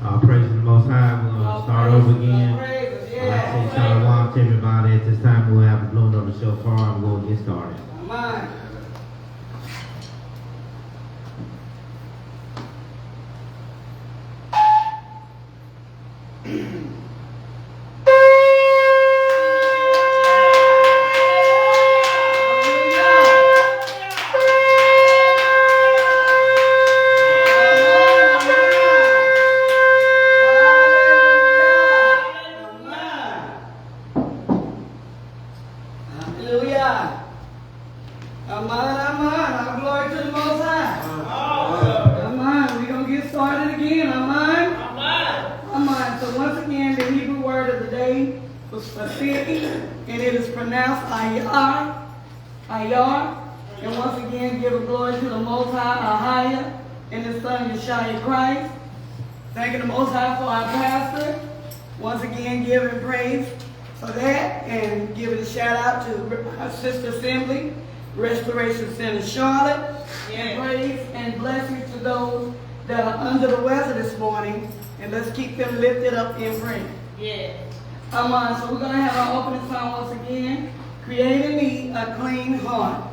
Praise the Most High. We're going to start over again. I'd like to say shalom to everybody. At this time, we'll have the blowing of the shofar and we'll get started. Amen. Restoration Center, Charlotte, and praise and blessings to those that are under the weather this morning, and let's keep them lifted up in prayer. Yeah. So we're going to have our opening song once again, Create in Me a Clean Heart.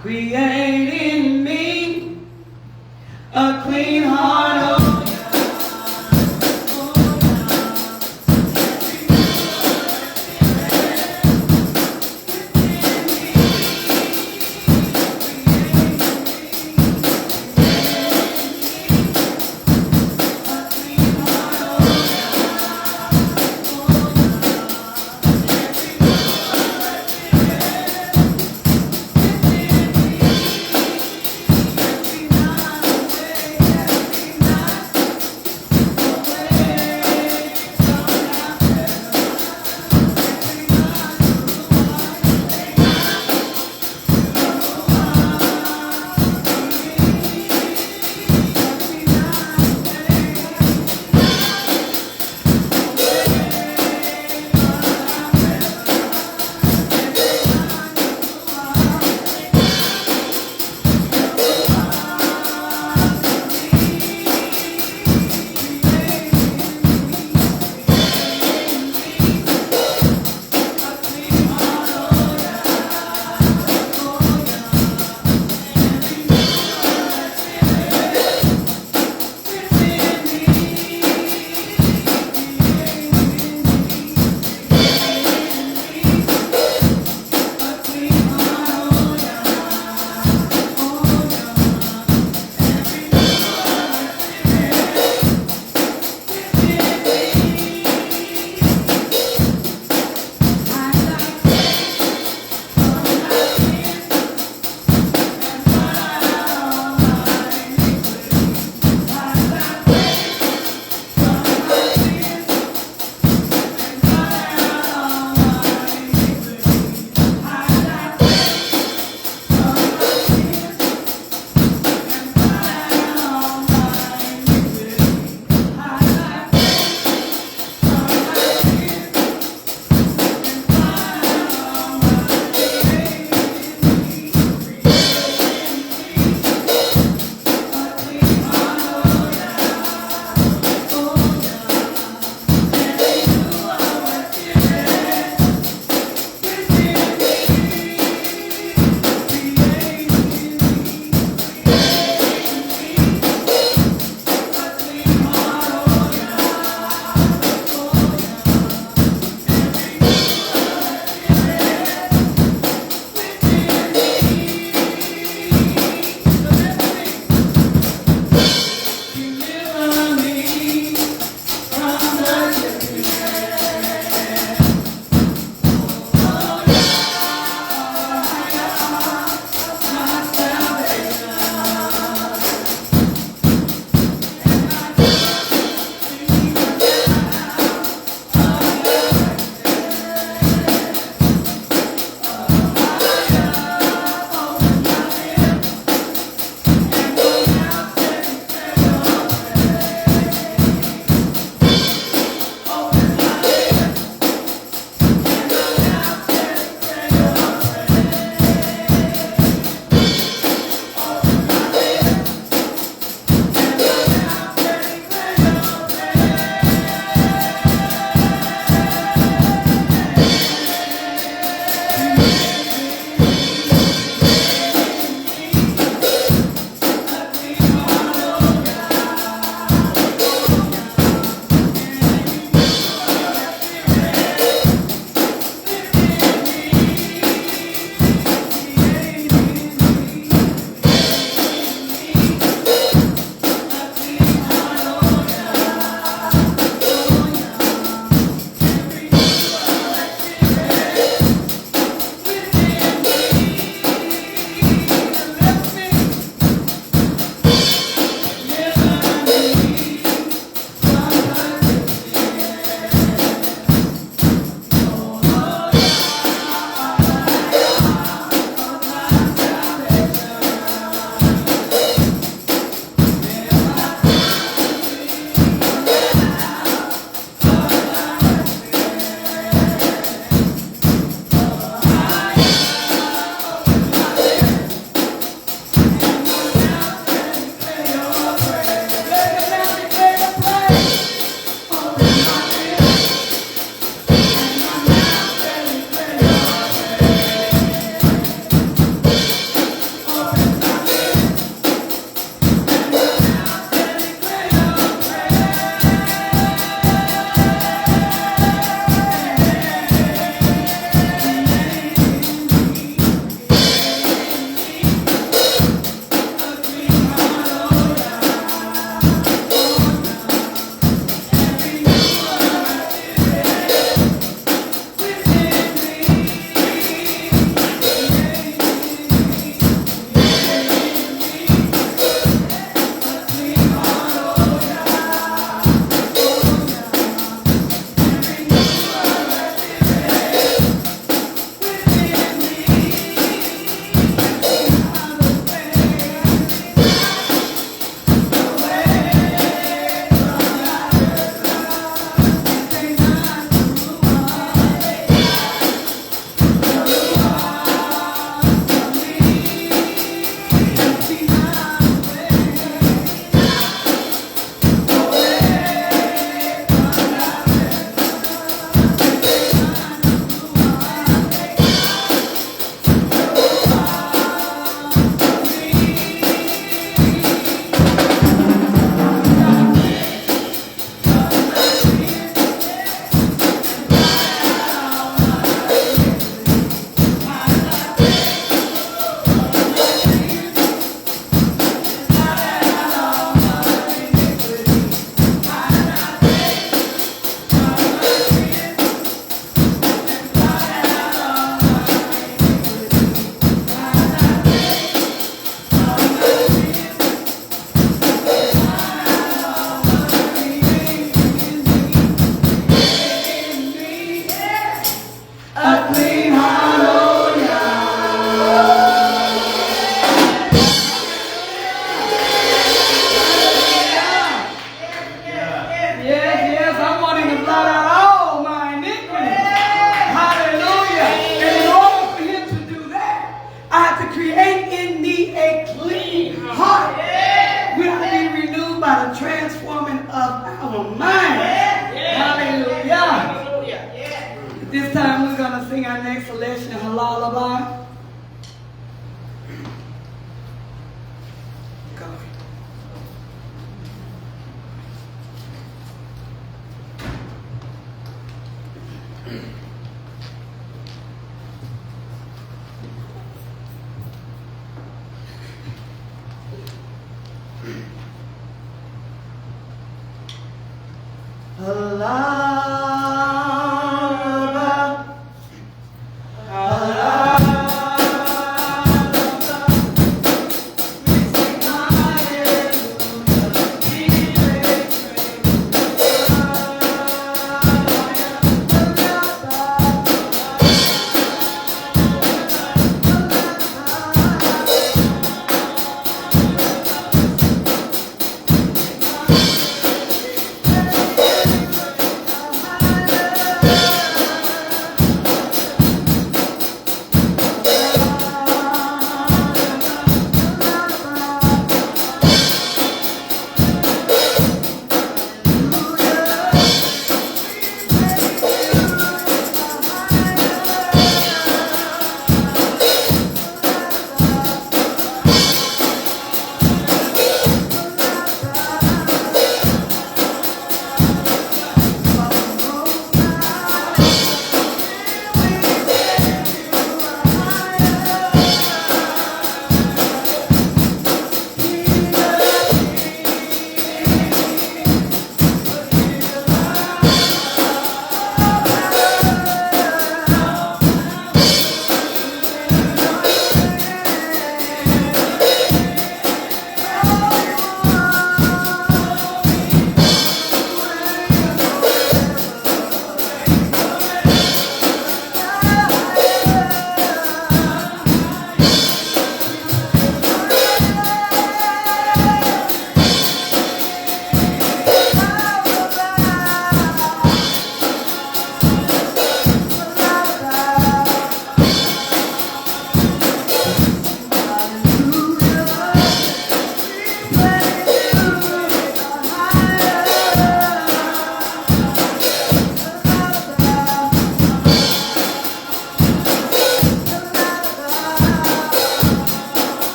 Create in me a clean heart, oh. A clean heart, oh yeah. Yes, I'm wanting to blot out all my iniquities. Hallelujah. And in order for him to do that, I have to create in me a clean heart. We have to be renewed by the transforming of our mind. Hallelujah. This time we're going to sing our next selection, Lullaby. A lullaby, a lullaby.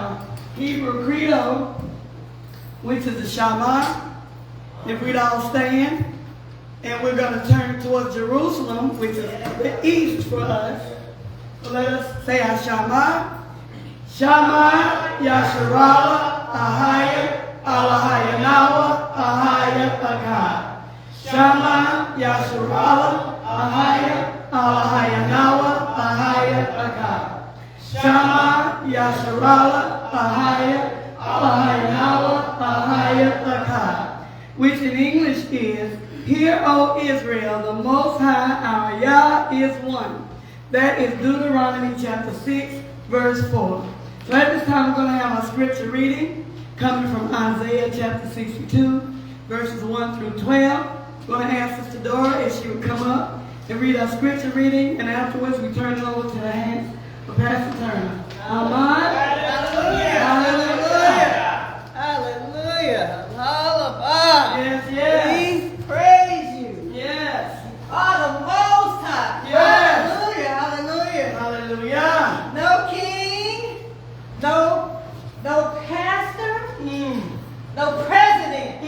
our Hebrew Credo, which is the Shema. If we'd all stand, and we're going to turn towards Jerusalem, which is the east for us. So let us say our Shema. Shema Yasharala Ahaya Alahaya Nawa Ahaya Akad. Shema Yasharala Ahaya Alahaya Nawa Ahaya Akad. Shema Yasharala Ahaya Alahaya Nawa Ahaya Akad. Which in English is, Hear, O Israel, the Most High, our Yah is one. That is Deuteronomy chapter 6, verse 4. So at this time, we're going to have our scripture reading coming from Isaiah chapter 62, verses 1 through 12. We're going to ask Sister Dora if she would come up and read our scripture reading, and afterwards we turn it over to the hands of Pastor Turner. Amen. Hallelujah. Hallelujah. Hallelujah. Hallelujah. Yes, yes. We praise you. Yes. Are the Most High. Yes. Hallelujah. Hallelujah. Hallelujah. No king, no pastor, no president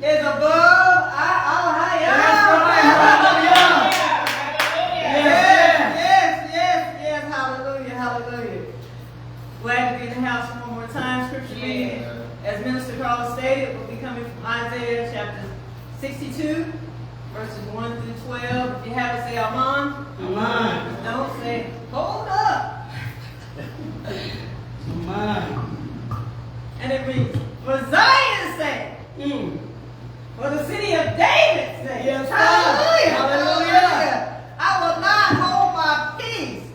is above our higher. That's right. Hallelujah. Yes. Hallelujah. Hallelujah. Glad to be in the house one more time. Scripture reading, as Minister Carl stated, will be coming from Isaiah chapter 62, verses 1 through 12. If you have it, say Amen. Amen. Don't say, hold up. Amen. And it reads, for Zion's sake, for the city of David's sake. Yes, God. Hallelujah. Hallelujah. I will not hold my peace.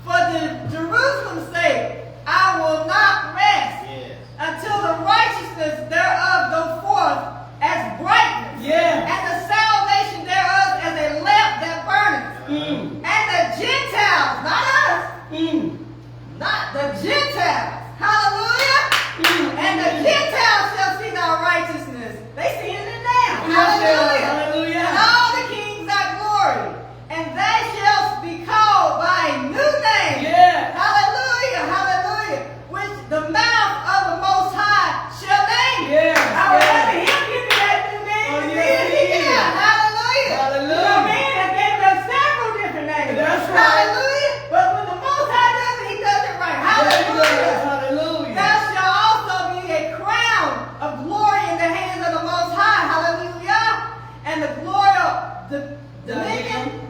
For the Jerusalem's sake, I will not rest until the righteousness thereof go forth as brightness, and the salvation thereof as a lamp that burneth. And the Gentiles, not us, not the Gentiles, hallelujah, and the Gentiles shall see thy righteousness. They see it now, hallelujah. Hallelujah. And all the kings thy glory, and they shall be called by a new name. Yeah. Hallelujah, hallelujah, which the mouth of the Most High shall name. Yes, I will yes. never hear give me that new name. Oh, yes, he is. Hallelujah. Hallelujah. The man has gave us several different names. That's right. Hallelujah. But when the Most High does it, he does it right. Hallelujah. Hallelujah. Thou shalt also be a crown of glory in the hands of the Most High. Hallelujah. And the glory of the diadem,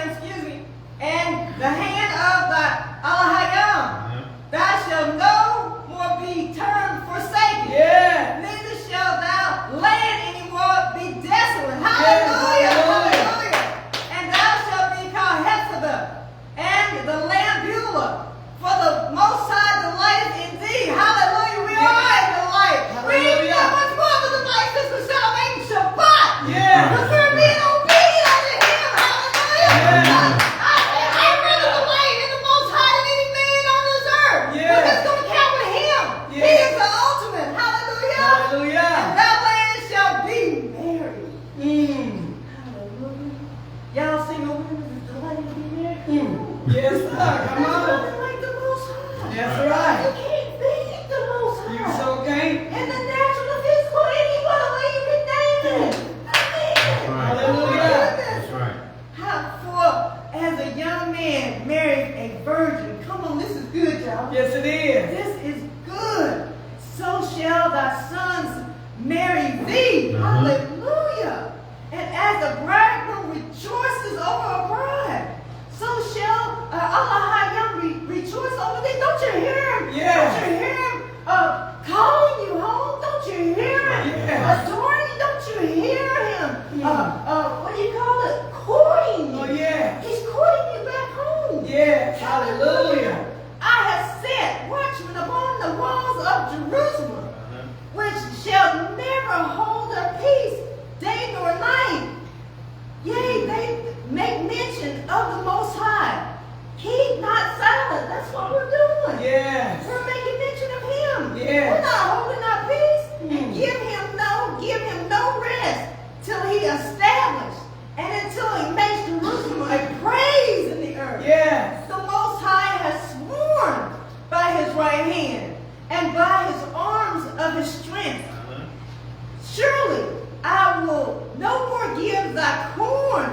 excuse me, and the hand of the Alahayam. Thou shalt no more be termed forsaken. Yeah. Neither shall thou land anymore be desolate. Hallelujah. Hallelujah. And thou shalt be called Hephzibah and the Lamb Beulah. For the Most High delighteth in thee. Hallelujah. We are in delight. We ain't got much more of the delight since we shall make Shabbat. Yeah. Because we're being obedient unto him. Hallelujah. I really delight in the Most High than any man on this earth. Yeah. We're just going to count with him. Yeah. He is the ultimate. Hallelujah. Hallelujah. And that land shall be married. Hallelujah. Y'all sing the women is delighted to be married? Yes, sir. Come There's on. nothing like the Most High. That's right. You can't beat the Most High. You so can't. In the natural, the physical, any other way you can name it. Hallelujah. That's right. For as a young man married a virgin. Come on, this is good, y'all. Yes, it is. This is good. So shall thy sons marry thee. Hallelujah. And as the bridegroom rejoices over a bride, so shall Allah rejoice over thee. Don't you hear him? Yeah. Don't you hear him calling you home? Don't you hear him? Yeah. Adoring you? Don't you hear him? What do you call it? Courting you. Oh, yeah. He's courting you back home. Yes. Hallelujah. I have set watchmen upon the walls of Jerusalem, which shall never hold their peace, day nor night. Yea, they make mention of the Most High. Keep not silent. That's what we're doing. Yes. We're making hand, and by his arms of his strength. Surely I will no more give thy corn,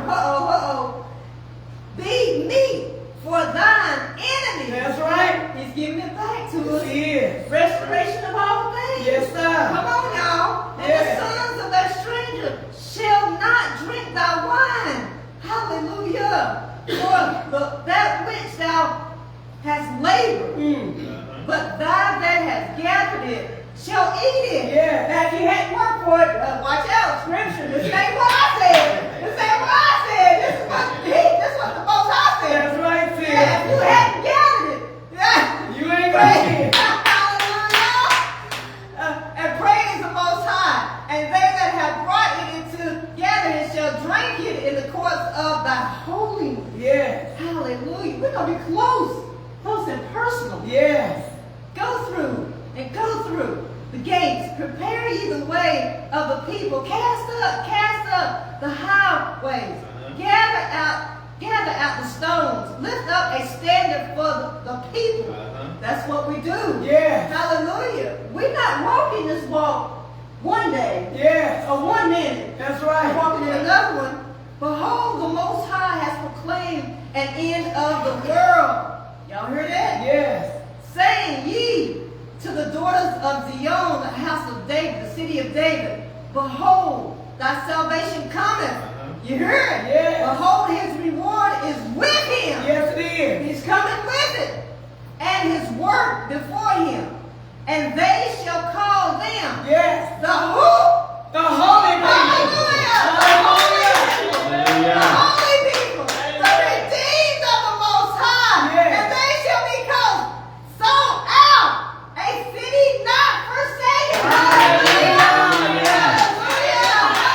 thee meat for thine enemy. That's right. He's giving it back to us. Yes, he is. Restoration of all things. Yes, sir. Come on, y'all. And Yes. the sons of that stranger shall not drink thy wine. Hallelujah. For that which thou hast labored, but thou that hast gathered it shall eat it. Yeah. Now, if you hadn't worked for it, watch out. Scripture. This ain't what I said. This ain't what I said. This is what the Most High said. That's right, sis. Yeah, if you hadn't gathered it, yeah. You ain't gonna see it. And praise the Most High. And they that have brought it into gathering shall drink it in the courts of thy holy one. Yes. Hallelujah. We're going to be close and personal. Yes. Go through the gates. Prepare ye the way of the people. Cast up the highways. Gather out the stones. Lift up a standard for the people. That's what we do. Yes. Hallelujah. We're not walking this walk one day. Yes. Or 1 minute. That's We're right. walking in another one. Behold, the Most High has proclaimed an end of the world. Y'all hear that? Yes. Saying ye to the daughters of Zion, the house of David, the city of David, behold, thy salvation cometh. You hear it? Yes. Behold, his reward is with him. Yes, it is. He's coming with it. And his work before him. And they shall call them Yes. the who? The holy people. Hallelujah. Hallelujah. The holy people. The redeemed of the Most High. Yes. And they shall be called sold out. A city not forsaken. Hallelujah.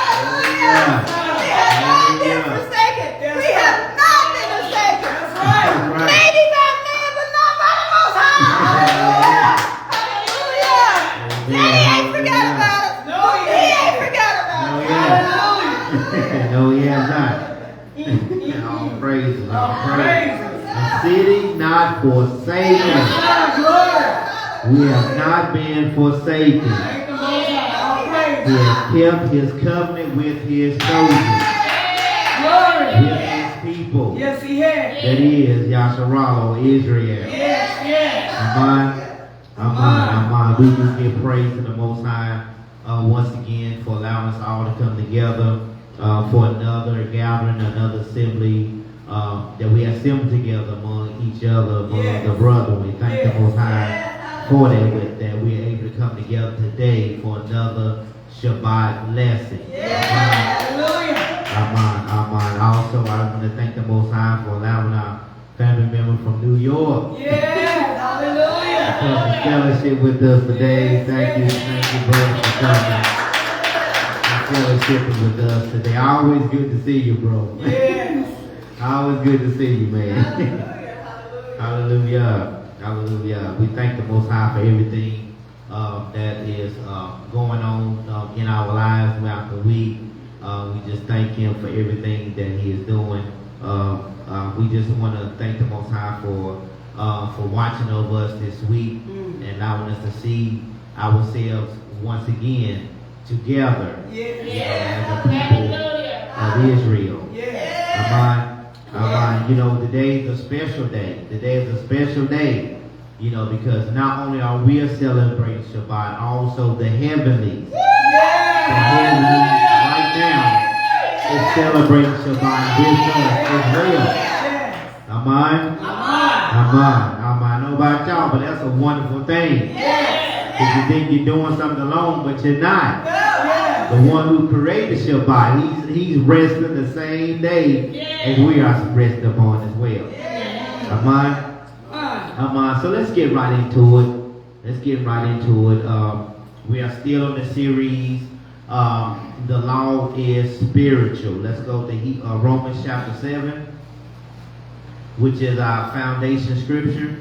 Hallelujah. We have not been forsaken. We have not been forsaken. That's right. Maybe by man, but not by the Most High. Hallelujah. Hallelujah. Daddy ain't forgot about us. No, He ain't forgot about No, us. he Hallelujah. No, he has not. All praises, all praises. Praises. A city not forsaken. Glory. We have not been forsaken. Thank the Most High. All He praise. has kept his covenant with his chosen, Glory. with his people. Yes, he has. That is Yasharal or Israel. Yes, yes. Amen. We do give praise to the Most High once again for allowing us all to come together for another gathering, another assembly that we assemble together among each other, among the brethren. We thank the Most High for that we're able to come together today for another Shabbat lesson. Hallelujah. Amen. Also, I want to thank the Most High for allowing our family member from New York Yes. Hallelujah. come to fellowship with us today. Thank you, brother, for coming and fellowshipping with us today. Always good to see you, bro. Yes. Always good to see you, man. Hallelujah. Hallelujah. We thank the Most High for everything that is going on in our lives throughout the week. We just thank Him for everything that He is doing. We just want to thank the Most High for watching over us this week and allowing us to see ourselves once again together as a people of Israel. Yes. Amen. You know, today is a special day. Today is a special day, you know, because not only are we celebrating Shabbat, also the heavenlies. The heavenlies right now is celebrating Shabbat with us as well. Amen. I know about y'all, but that's a wonderful thing. If you think you're doing something alone, but you're not. The one who created Shabbat, he's resting the same day as we are resting upon as well. Amen. So let's get right into it. We are still on the series, The Law is Spiritual. Let's go to Romans chapter 7, which is our foundation scripture.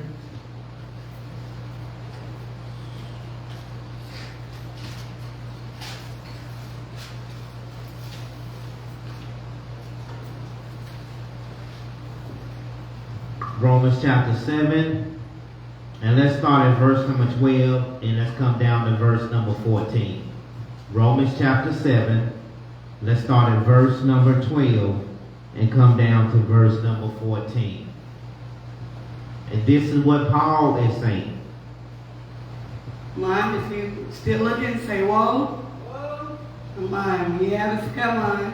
Romans chapter 7, And let's start at verse number 12, and let's come down to verse number 14. Romans chapter 7. Let's start at verse number 12 and come down to verse number 14. And this is what Paul is saying. Mine, if you still looking, say whoa. Whoa. Mine, we haven't got mine.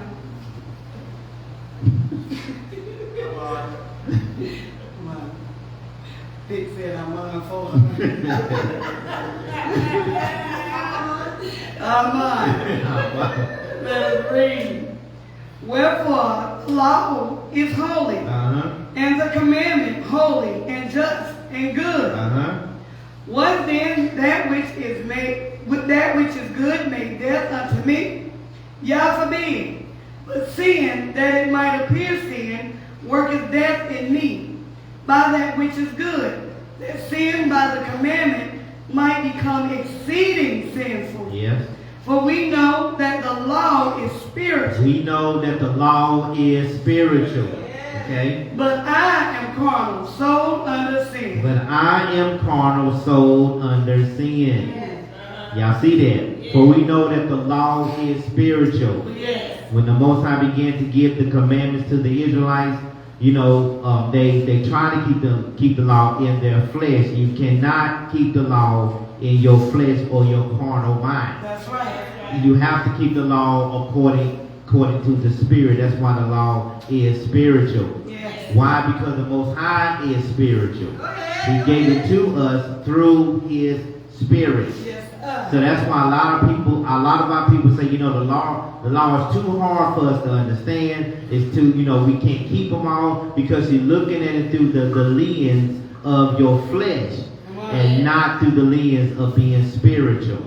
Mine. Dick said I'm mine for I'm mine. Let us read. Wherefore, the law is holy, and the commandment holy and just and good. What then that which is good made death unto me? Yah forbid. But seeing that it might appear sin, worketh death in me, by that which is good, that sin by the commandment might become exceeding sinful. Yes. For we know that the law is spiritual. We know that the law is spiritual. Okay? But I am carnal, sold under sin. But I am carnal, sold under sin. Y'all see that? For we know that the law is spiritual. When the Most High began to give the commandments to the Israelites, you know, they try to keep the law in their flesh. You cannot keep the law in your flesh or your carnal mind. That's right. You have to keep the law according to the Spirit. That's why the law is spiritual. Yes. Why? Because the Most High is spiritual. He gave it to us through His Spirit. Yes. So that's why a lot of our people say, you know, the law is too hard for us to understand. It's too, you know, we can't keep them all because you're looking at it through the lens of your flesh and not through the lens of being spiritual.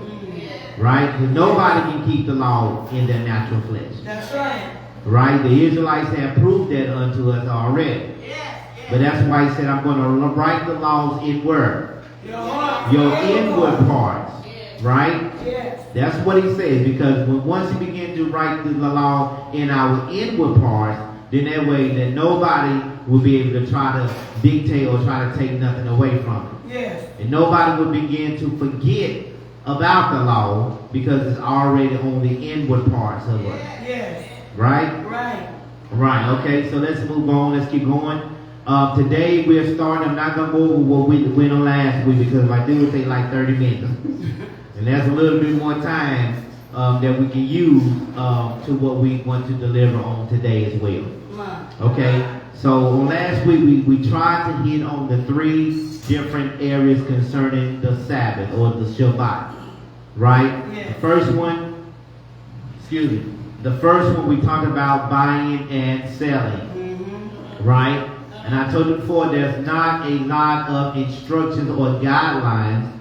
Right? Because nobody can keep the law in their natural flesh. That's right. Right? The Israelites have proved that unto us already. But that's why He said, I'm going to write the laws in where? Your inward parts. Right? Yes. That's what He says. Because once He begins to write the law in our inward parts, then that way that nobody will be able to try to dictate or try to take nothing away from it. Yes. And nobody will begin to forget about the law because it's already on the inward parts of us. Yes. Right? Right. Right. Okay, so let's move on. Let's keep going. Today we're starting. I'm not going to go over what we went on last week because if I do, it'll take like 30 minutes. And that's a little bit more time that we can use to what we want to deliver on today as well. Okay? So on last week we tried to hit on the 3 different areas concerning the Sabbath or the Shabbat. Right? Yes. The first one we talked about buying and selling. Right? And I told you before, there's not a lot of instructions or guidelines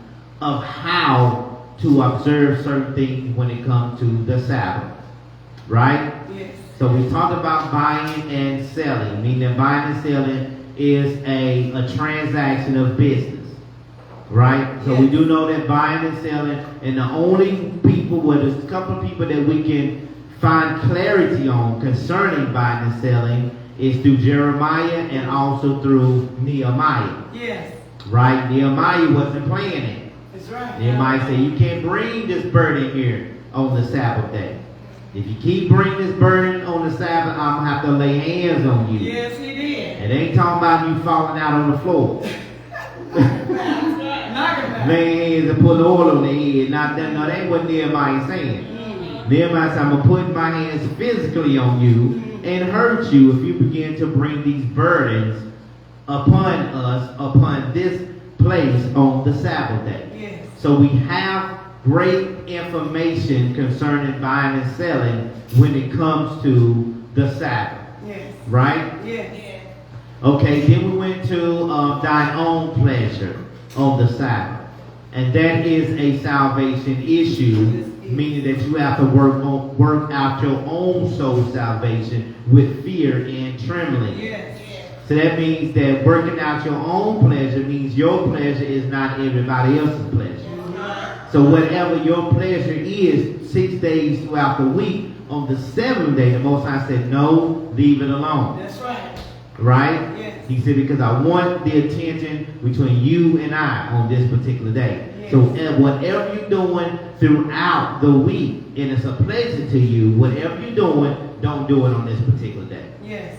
of how to observe certain things when it comes to the Sabbath. Right? Yes. So we talked about buying and selling, meaning that buying and selling is a transaction of business. Right? So we do know that buying and selling, and the only people, well, there's a couple of people that we can find clarity on concerning buying and selling is through Jeremiah and also through Nehemiah. Yes. Right? Nehemiah wasn't playing it. That's right. Nehemiah said, you can't bring this burden here on the Sabbath day. If you keep bringing this burden on the Sabbath, I'm going to have to lay hands on you. Yes, He did. It ain't talking about you falling out on the floor. Laying hands and putting oil on their head. No, that ain't what Nehemiah is saying. Nehemiah said, I'm going to put my hands physically on you and hurt you if you begin to bring these burdens upon us, upon this place on the Sabbath day. Yes. So we have great information concerning buying and selling when it comes to the Sabbath. Yes. Right? Yes. Okay, then we went to thine own pleasure on the Sabbath. And that is a salvation issue, meaning that you have to work out your own soul salvation with fear and trembling. Yes. So that means that working out your own pleasure means your pleasure is not everybody else's pleasure. So whatever your pleasure is 6 days throughout the week, on the 7th day, the Most High said, no, leave it alone. That's right. Right? Yes. He said, because I want the attention between you and I on this particular day. Yes. So whatever you're doing throughout the week, and it's a pleasure to you, whatever you're doing, don't do it on this particular day. Yes.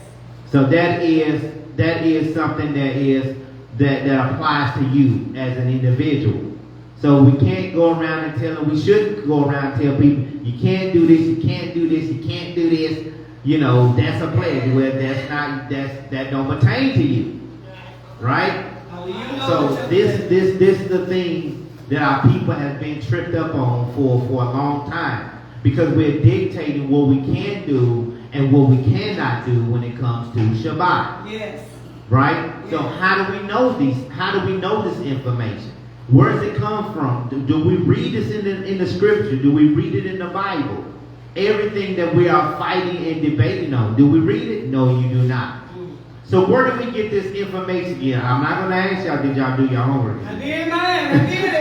So that is something that applies to you as an individual. So we can't go around and tell them, we shouldn't go around and tell people, you can't do this, you can't do this, you can't do this. You know, that's a pleasure. Well, that don't pertain to you. Right? So this is the thing that our people have been tripped up on for a long time. Because we're dictating what we can do and what we cannot do when it comes to Shabbat. Yes. Right? Yes. So how do we know these? How do we know this information? Where does it come from? Do we read this in the scripture? Do we read it in the Bible? Everything that we are fighting and debating on, do we read it? No, you do not. So where do we get this information again? I'm not going to ask y'all, did y'all do your homework? I did, man. I did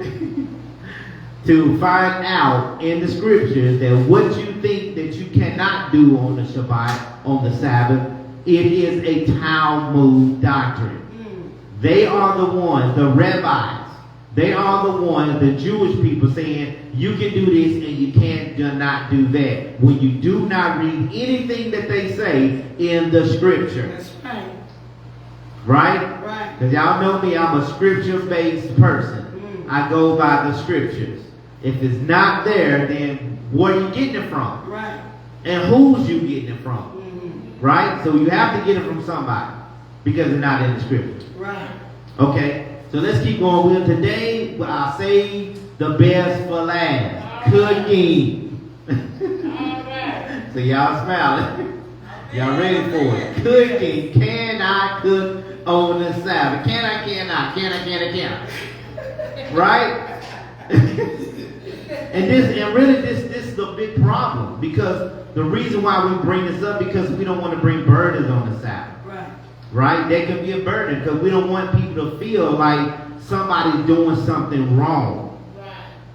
it. To find out in the scriptures that what you think that you cannot do on the Shabbat, on the Sabbath, it is a Talmud doctrine. They are the ones, the rabbis, they are the ones, the Jewish people saying, you can do this and you can't do not do that. When you do not read anything that they say in the scripture. That's right. Right? Right. Because y'all know me, I'm a scripture-based person. I go by the scriptures. If it's not there, then where are you getting it from? Right. And who's you getting it from? Right? So you have to get it from somebody because it's not in the scripture. Right. Okay, so let's keep going. Well, today I'll save the best for last. Cooking. So y'all smiling. Y'all ready for it? Cooking. Can I cook on the Sabbath? Can I? Right? And this is a big problem, because the reason why we bring this up, because we don't want to bring burdens on the Sabbath. Right? That can be a burden, because we don't want people to feel like somebody's doing something wrong.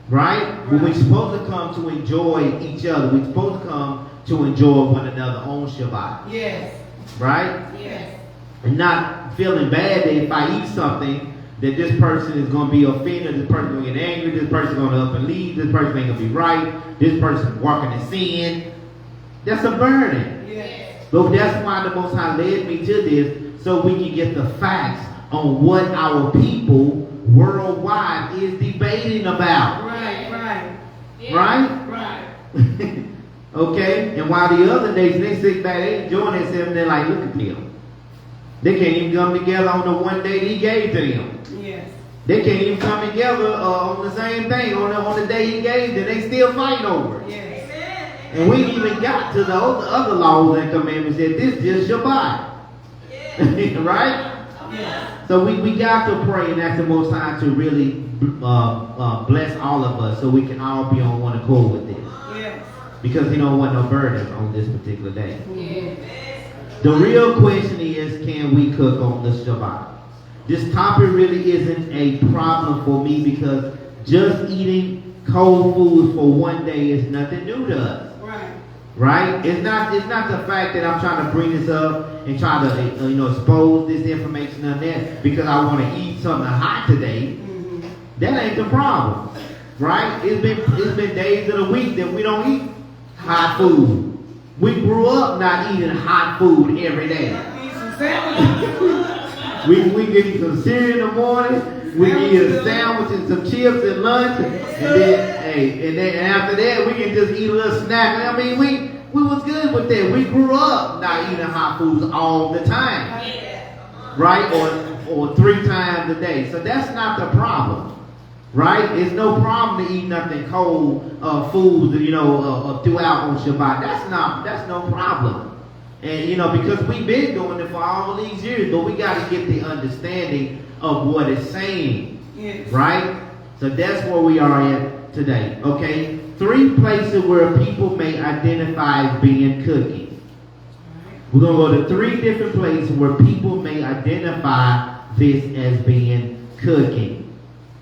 Right? When we're supposed to come to enjoy each other. We're supposed to come to enjoy one another on Shabbat. Yes. Right? Yes. And not feeling bad that if I eat something, that this person is going to be offended, this person is going to get angry, this person is going to up and leave, this person ain't going to be right, this person is walking in sin. That's a burden. Yes. But that's why the Most High led me to this, so we can get the facts on what our people worldwide is debating about. Right. Right? Okay? And while the other nations, they sit back, they enjoying themselves, and they're like, look at them. They can't even come together on the one day that he gave to them. Yes. They can't even come together on the same thing on the day he gave them. They still fighting over it. Yes. And we ain't even got to the other laws and commandments that this just Shabbat. Yes. Right? Yes. So we got to pray and ask the Most High to really bless all of us, so we can all be on one accord with this. Yes. Because he don't want no burdens on this particular day. Yes. The real question is, can we cook on the Shabbat? This topic really isn't a problem for me, because just eating cold food for one day is nothing new to us. Right? It's not the fact that I'm trying to bring this up and try to expose this information on that because I want to eat something hot today. Mm-hmm. That ain't the problem. Right? It's been days of the week that we don't eat hot food. We grew up not eating hot food every day. we get eat some cereal in the morning. We get a sandwich and some chips at lunch, and then after that we can just eat a little snack. I mean, we was good with that. We grew up not eating hot foods all the time, right? Or 3 times a day. So that's not the problem. Right? It's no problem to eat nothing cold foods, throughout on Shabbat. That's no problem. And, because we've been doing it for all these years, but we got to get the understanding of what it's saying. Yes. Right? So that's where we are at today. Okay? 3 places where people may identify as being cooking. We're going to go to 3 different places where people may identify this as being cooking.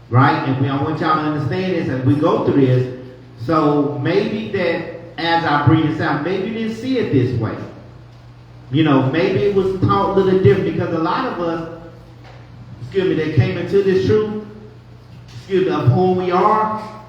Right? And I want y'all to understand this as we go through this. So maybe that as I bring this out, maybe you didn't see it this way. You know, maybe it was taught a little different because a lot of us, that came into this truth, of who we are,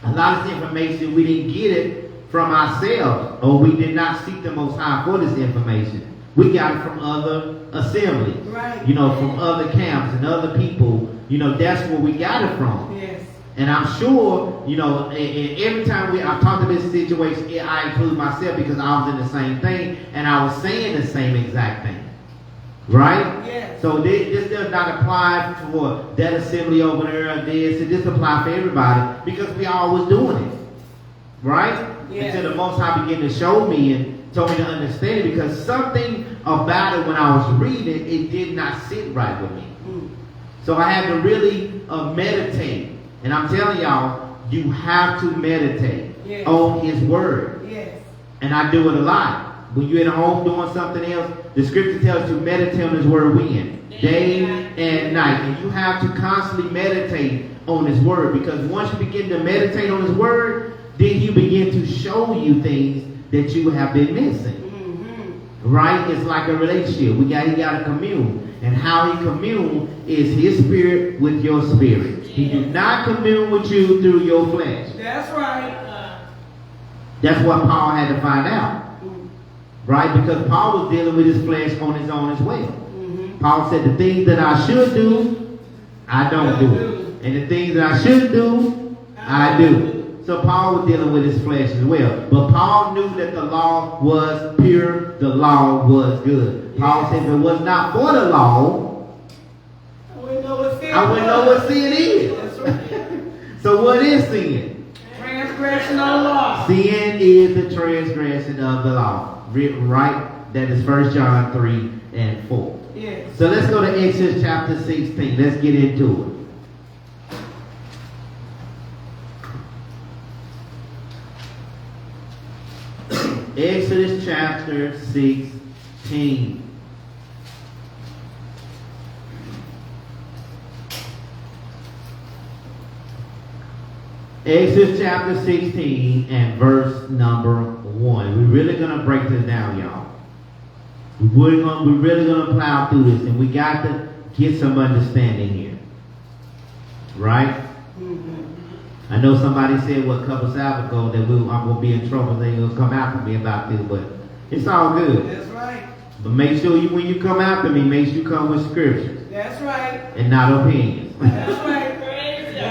a lot of this information, we didn't get it from ourselves, or we did not seek the Most High for this information. We got it from other assemblies, right. You know, from other camps and other people. You know, that's where we got it from. Yes. And I'm sure, you know, and every time I talk to this situation, I include myself because I was in the same thing, and I was saying the same exact thing. Right? Yes. So this does not apply for that assembly over there or this. It just apply for everybody because we always doing it. Right? Yes. Until the Most High began to show me and told me to understand it, because something about it when I was reading, it did not sit right with me. So I had to really meditate. And I'm telling y'all, you have to meditate on His Word. Yes. And I do it a lot. When you're at home doing something else, the scripture tells you to meditate on His Word when? Day and night. And you have to constantly meditate on His Word, because once you begin to meditate on His Word, then He begin to show you things that you have been missing. Mm-hmm. Right? It's like a relationship. He got to commune. And how He commune is His spirit with your spirit. He do not commune with you through your flesh. That's right. That's what Paul had to find out. Right? Because Paul was dealing with his flesh on his own as well. Mm-hmm. Paul said, the things that I should do, I don't do. And the things that I should do, I do. So Paul was dealing with his flesh as well. But Paul knew that the law was pure, the law was good. Paul said, if it was not for the law, I wouldn't know what sin is. That's right. So what is sin? Transgression of the law. Sin is the transgression of the law. Right? That is 1 John 3 and 4. Yes. So let's go to Exodus chapter 16. Let's get into it. Exodus chapter 16. Exodus chapter 16 and verse number 1. We're really going to break this down, y'all. We're really going to plow through this, and we got to get some understanding here. Right? Mm-hmm. I know somebody said a couple Sabbaths ago that I'm going to be in trouble. They're going to come after me about this, but it's all good. That's right. But make sure when you come after me, make sure you come with scriptures. That's right. And not opinions. That's right.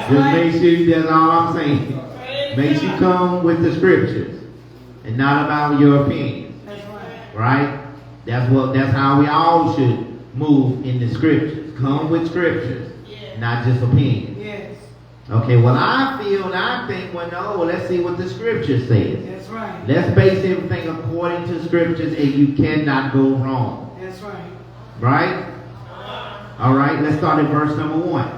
Just make sure, that's all I'm saying. Make sure you come with the scriptures and not about your opinions. That's right. Right? That's how we all should move in the scriptures. Come with scriptures, not just opinions. Yes. Okay, well I feel and I think, let's see what the scripture says. That's right. Let's base everything according to scriptures, and you cannot go wrong. That's right. Right? All right, let's start at verse number 1.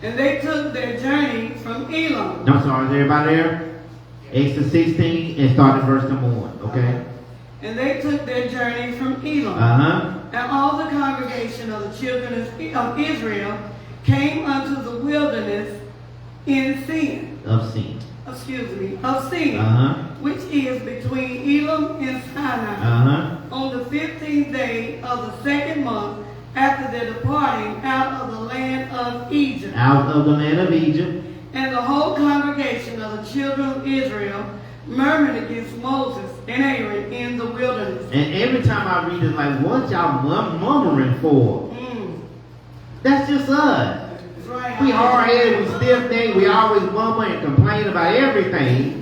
And they took their journey from Elam. I'm sorry, is everybody there? Exodus 16 and start at verse number 1, okay? And they took their journey from Elam. And all the congregation of the children of Israel came unto the wilderness in Sin. Of Sin. Which is between Elam and Sinai. On the 15th day of the second month, after their departing out of the land of Egypt. And the whole congregation of the children of Israel murmured against Moses and Aaron in the wilderness. And every time I read it, like, what y'all murmuring for? That's just us. That's right. We hard-headed, we stiff-necked, we always murmur and complain about everything.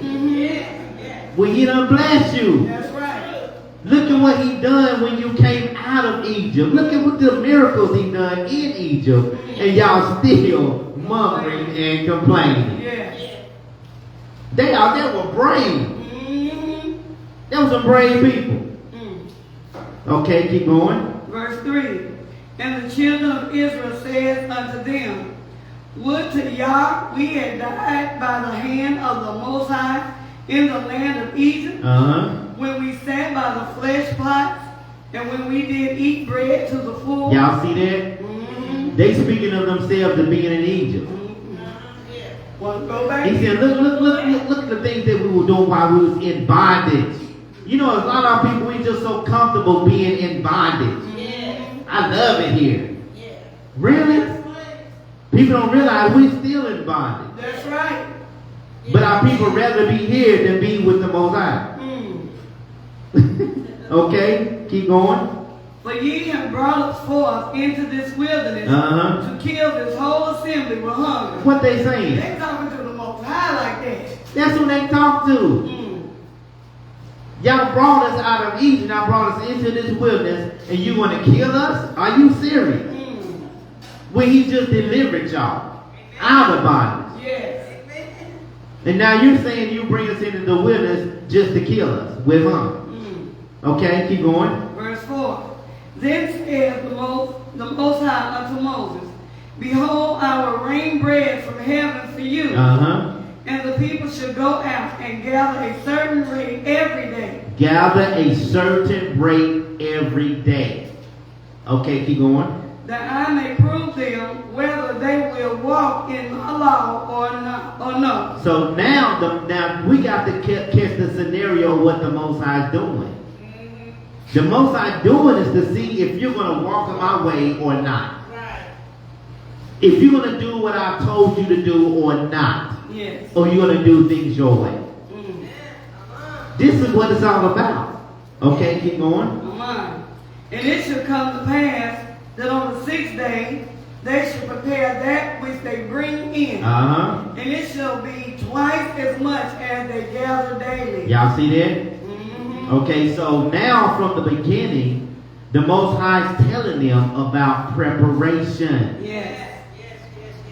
Well, He done bless you. That's right. Look at what He done when you came out of Egypt. Look at what the miracles He done in Egypt. And y'all still murmuring and complaining. Yes. They were brave. They were some brave people. Okay, keep going. Verse 3. And the children of Israel said unto them, Would to Yah we had died by the hand of the Most High in the land of Egypt, when we sat by the flesh pots, and when we did eat bread to the full. Y'all see that? They speaking of themselves as being in Egypt. Well, go back. He said, look at the things that we were doing while we was in bondage. You know, a lot of people, we just so comfortable being in bondage. I love it here. Really? People don't realize we're still in bondage. That's right. But our people rather be here than be with the Most High. Okay, keep going. For ye have brought us forth into this wilderness to kill this whole assembly with hunger. What they saying? They talking to the Most High like that. That's who they talk to. Y'all brought us out of Egypt. Y'all brought us into this wilderness, and you want to kill us? Are you serious? When he just delivered y'all out of bondage. Yes. And now you're saying you bring us into the wilderness just to kill us with hunger. Okay, keep going. Verse 4. Then said the Most High unto Moses, Behold, I will rain bread from heaven for you. And the people shall go out and gather a certain rate every day. Gather a certain rate every day. Okay, keep going. That I may prove them whether they will walk in my law or no. So now we got to catch the scenario of what the Most High is doing. The Most High doing is to see if you're going to walk in my way or not. Right. If you're going to do what I've told you to do or not. Yes. Or you're going to do things your way. This is what it's all about. Okay, keep going. And it shall come to pass that on the 6th day they shall prepare that which they bring in. And it shall be twice as much as they gather daily. Y'all see that? Okay, so now from the beginning, the Most High is telling them about preparation. Yes.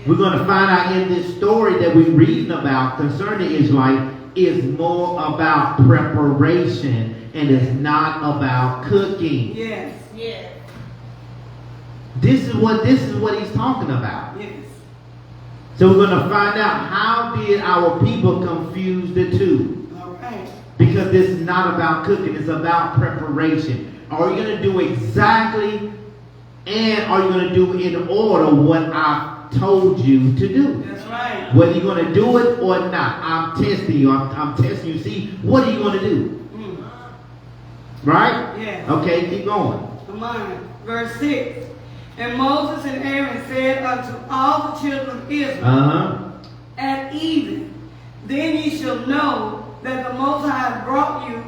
We're going to find out in this story that we're reading about concerning Israelite is more about preparation and it's not about cooking. Yes. Yes. This is what he's talking about. Yes. So we're going to find out how did our people confuse the two. All right. Because this is not about cooking, it's about preparation. Are you going to do exactly and are you going to do in order what I told you to do? That's right. Whether you're going to do it or not, I'm testing you. I'm testing you. See, what are you going to do? Right? Yeah. Okay, keep going. Come on. Verse 6. And Moses and Aaron said unto all the children of Israel, at even, then ye shall know that the Most High brought you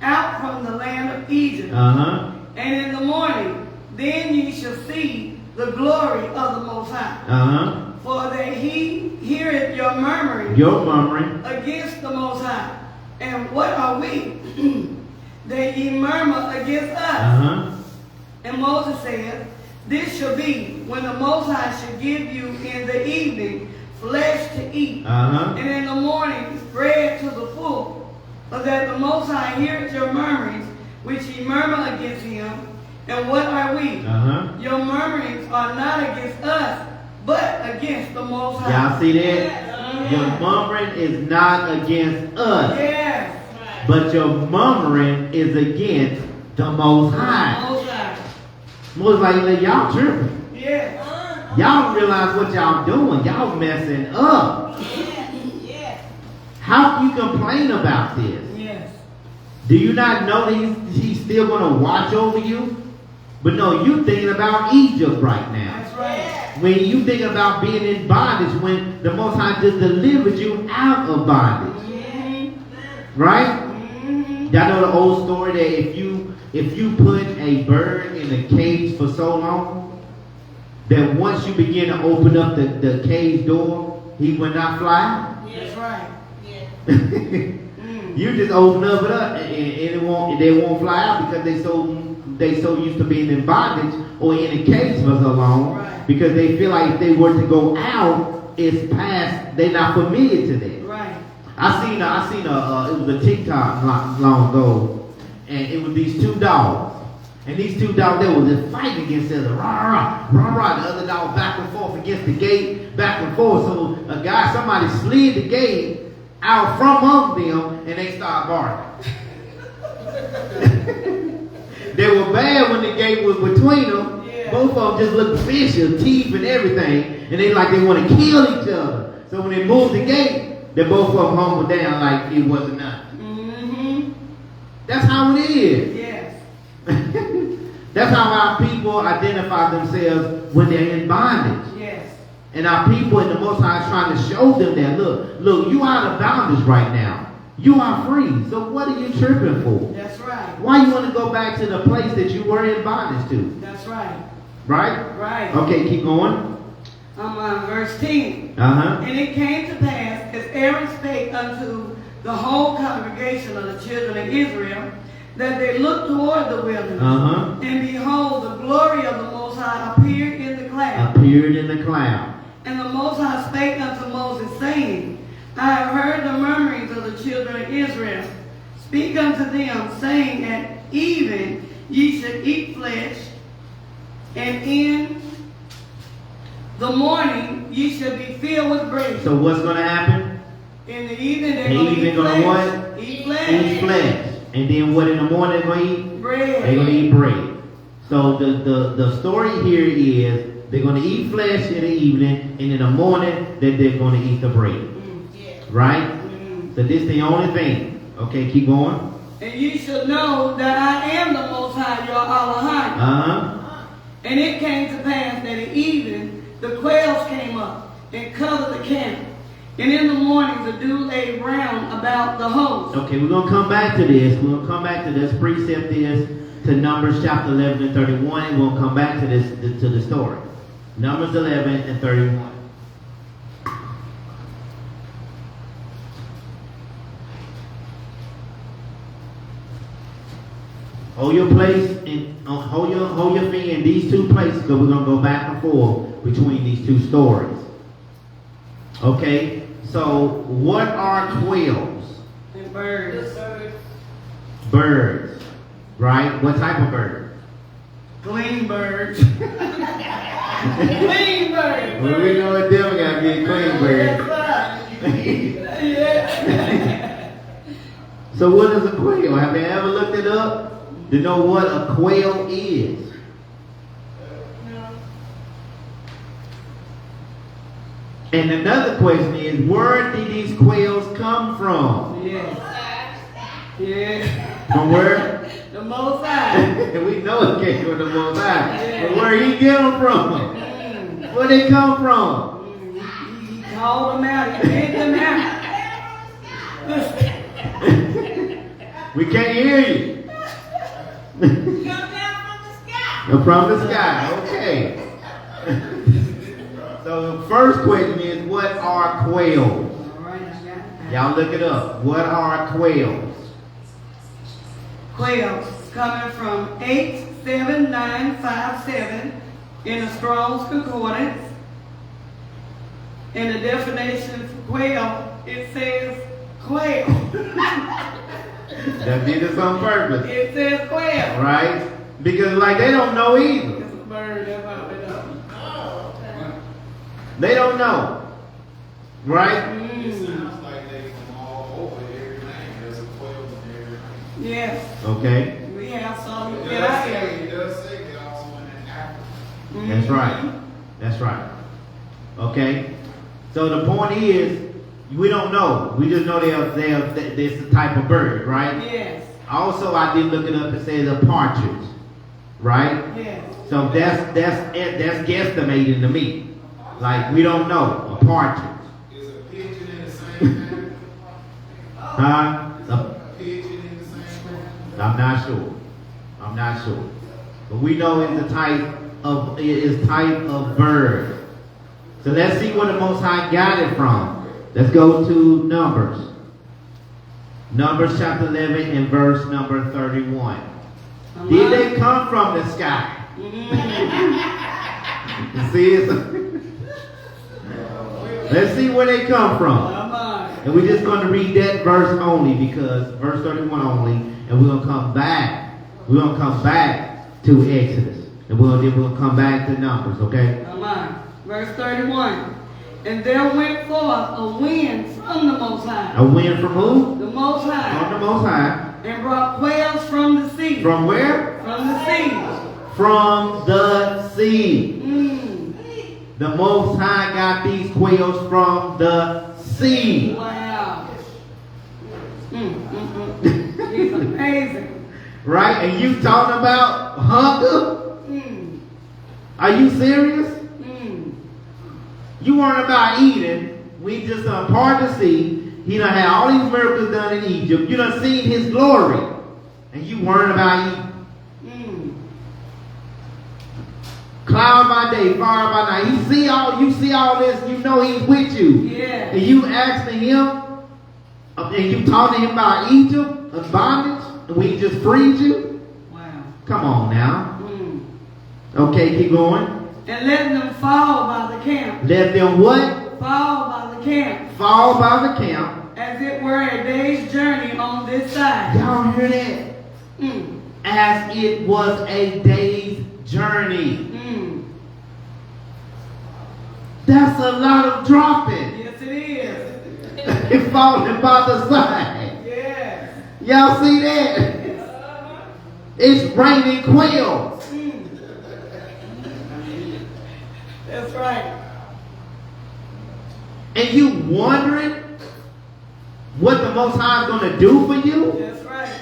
out from the land of Egypt. And in the morning, then ye shall see the glory of the Most High. For that he heareth your murmuring against the Most High. And what are we? That ye murmur against us. And Moses said, this shall be when the Most High shall give you in the evening flesh to eat, and in the morning bread to the full, but that the Most High heareth your murmurings, which ye murmur against him. And what are we? Your murmurings are not against us, but against the Most High. Y'all see that? Your murmuring is not against us. Yes. But your murmuring is against the Most High. Most like y'all tripping. Yeah. Y'all realize what y'all doing. Y'all messing up. Yeah. How can you complain about this? Yes. Do you not know that he's still going to watch over you? But no, you thinking about Egypt right now. That's right. When you thinking about being in bondage, when the Most High just delivered you out of bondage. Right? Y'all know the old story that if you put a bird in a cage for so long, that once you begin to open up the cage door, he will not fly. That's right. Yeah. You just open up and they won't fly out because they so used to being in bondage or in a cage for so long, right. Because they feel like if they were to go out, it's past. They're not familiar to that. Right. I seen it was a TikTok long ago, and it was these two dogs. And these two dogs, they were just fighting against each other. Rah, rah, rah, rah. The other dog back and forth against the gate, back and forth. So somebody slid the gate out from under them, and they started barking. They were bad when the gate was between them. Yeah. Both of them just looked vicious, teeth and everything. And they want to kill each other. So when they moved the gate, they both of them humbled down like it wasn't nothing. That's how it is. Yes. That's how our people identify themselves when they're in bondage. Yes. And our people in the Most High is trying to show them that, look, you out of bondage right now. You are free. So what are you tripping for? That's right. Why you want to go back to the place that you were in bondage to? That's right. Right? Right. Okay, keep going. I'm on verse 10. Uh-huh. And it came to pass, as Aaron spake unto the whole congregation of the children of Israel, that they looked toward the wilderness, Uh-huh. and behold, the glory of the Most High appeared in the cloud. Appeared in the cloud. And the Most High spake unto Moses, saying, I have heard the murmurings of the children of Israel. Speak unto them, saying, at even ye should eat flesh, and in the morning ye shall be filled with bread. So what's going to happen? In the evening they're The going to evening eat gonna flesh. what? Eat flesh. Eat flesh. And then what in the morning they're going to eat? Bread. They're going to eat bread. So the story here is they're going to eat flesh in the evening, and in the morning that they're going to eat the bread. Yeah. Right? So this is the only thing. Okay, keep going. And ye shall know that I am the Most High, your Elohim. Uh-huh. And it came to pass that in evening the quails came up and covered the camp. And in the morning the dew lay round about the host. Okay, we're going to come back to this. We're going to come back to this. Precept is to Numbers chapter 11 and 31. And we'll come back to this, to the story. Numbers 11 and 31. Hold your place and hold your finger in these two places, because we're going to go back and forth between these two stories. Okay, so what are quails? And birds. Birds, right? What type of bird? Clean birds. Clean birds. Well, we know it definitely got to be a clean bird. Yeah. So what is a quail? Have you ever looked it up to know what a quail is? No. And another question is, where did these quails come from? Yes. Yeah. From where? The Most High. We know it came from the Most High. Yeah. But where he get them from? Where they come from? He called them out. He made them out. Listen. We can't hear you. Come down from the sky. From the sky, okay. So the first question is, what are quails? All right, I got it. Y'all look it up. What are quails? Quails coming from 87957 in the Strong's Concordance. In the definition for quail, it says quail. That did this on purpose, It says quail. right? Because like they don't know either. It's a bird, that's how they know. They don't know, right? It sounds like they from all over everything. There's a quail in everything. Yes, Okay, we have some It in does our say, area. it does say they also in Africa. that's right. That's right. Okay. So the point is, we don't know. We just know this a type of bird, right? Yes, Also, I did look it up. It says a partridge, right? yes. So that's guesstimating to me. Like we don't know a partridge, Is a pigeon in the same family? huh? Is a pigeon in the same family? I'm not sure. I'm not sure. But we know it's a type of bird. So let's see where the Most High got it from. Let's go to Numbers. Numbers chapter 11 and verse number 31. Did they come from the sky? You see it? Let's see where they come from. And we're just going to read that verse only, because verse 31 only, and we're going to come back. We're going to come back to Exodus. And we'll come back to Numbers, okay? Verse 31. And there went forth a wind from the Most High. A wind from who? The Most High. From the Most High. And brought quails from the sea. From where? From the sea. From the sea. The Most High got these quails from the sea. Wow. He's amazing. amazing. Right? And you talking about hunger? Mm. Are you serious? Mm. You weren't about eating. We just part to see. He done had all these miracles done in Egypt. You done seen his glory. And you weren't about eating. Cloud by day, fire by night. You see all this, you know he's with you. Yeah. And you asking him, and you talking to him about Egypt and bondage, and we just freed you? Wow. Come on now. Mm. Okay, keep going. And let them fall by the camp. Let them what? Fall by the camp. Fall by the camp. As it were a day's journey on this side. Y'all hear that? Mm. As it was a day's journey. Mm. That's a lot of dropping. Yes, it is. And falling by the side. Yes. Y'all see that? It's raining quails. Mm. That's right. And you wondering what the Most High is going to do for you? That's right.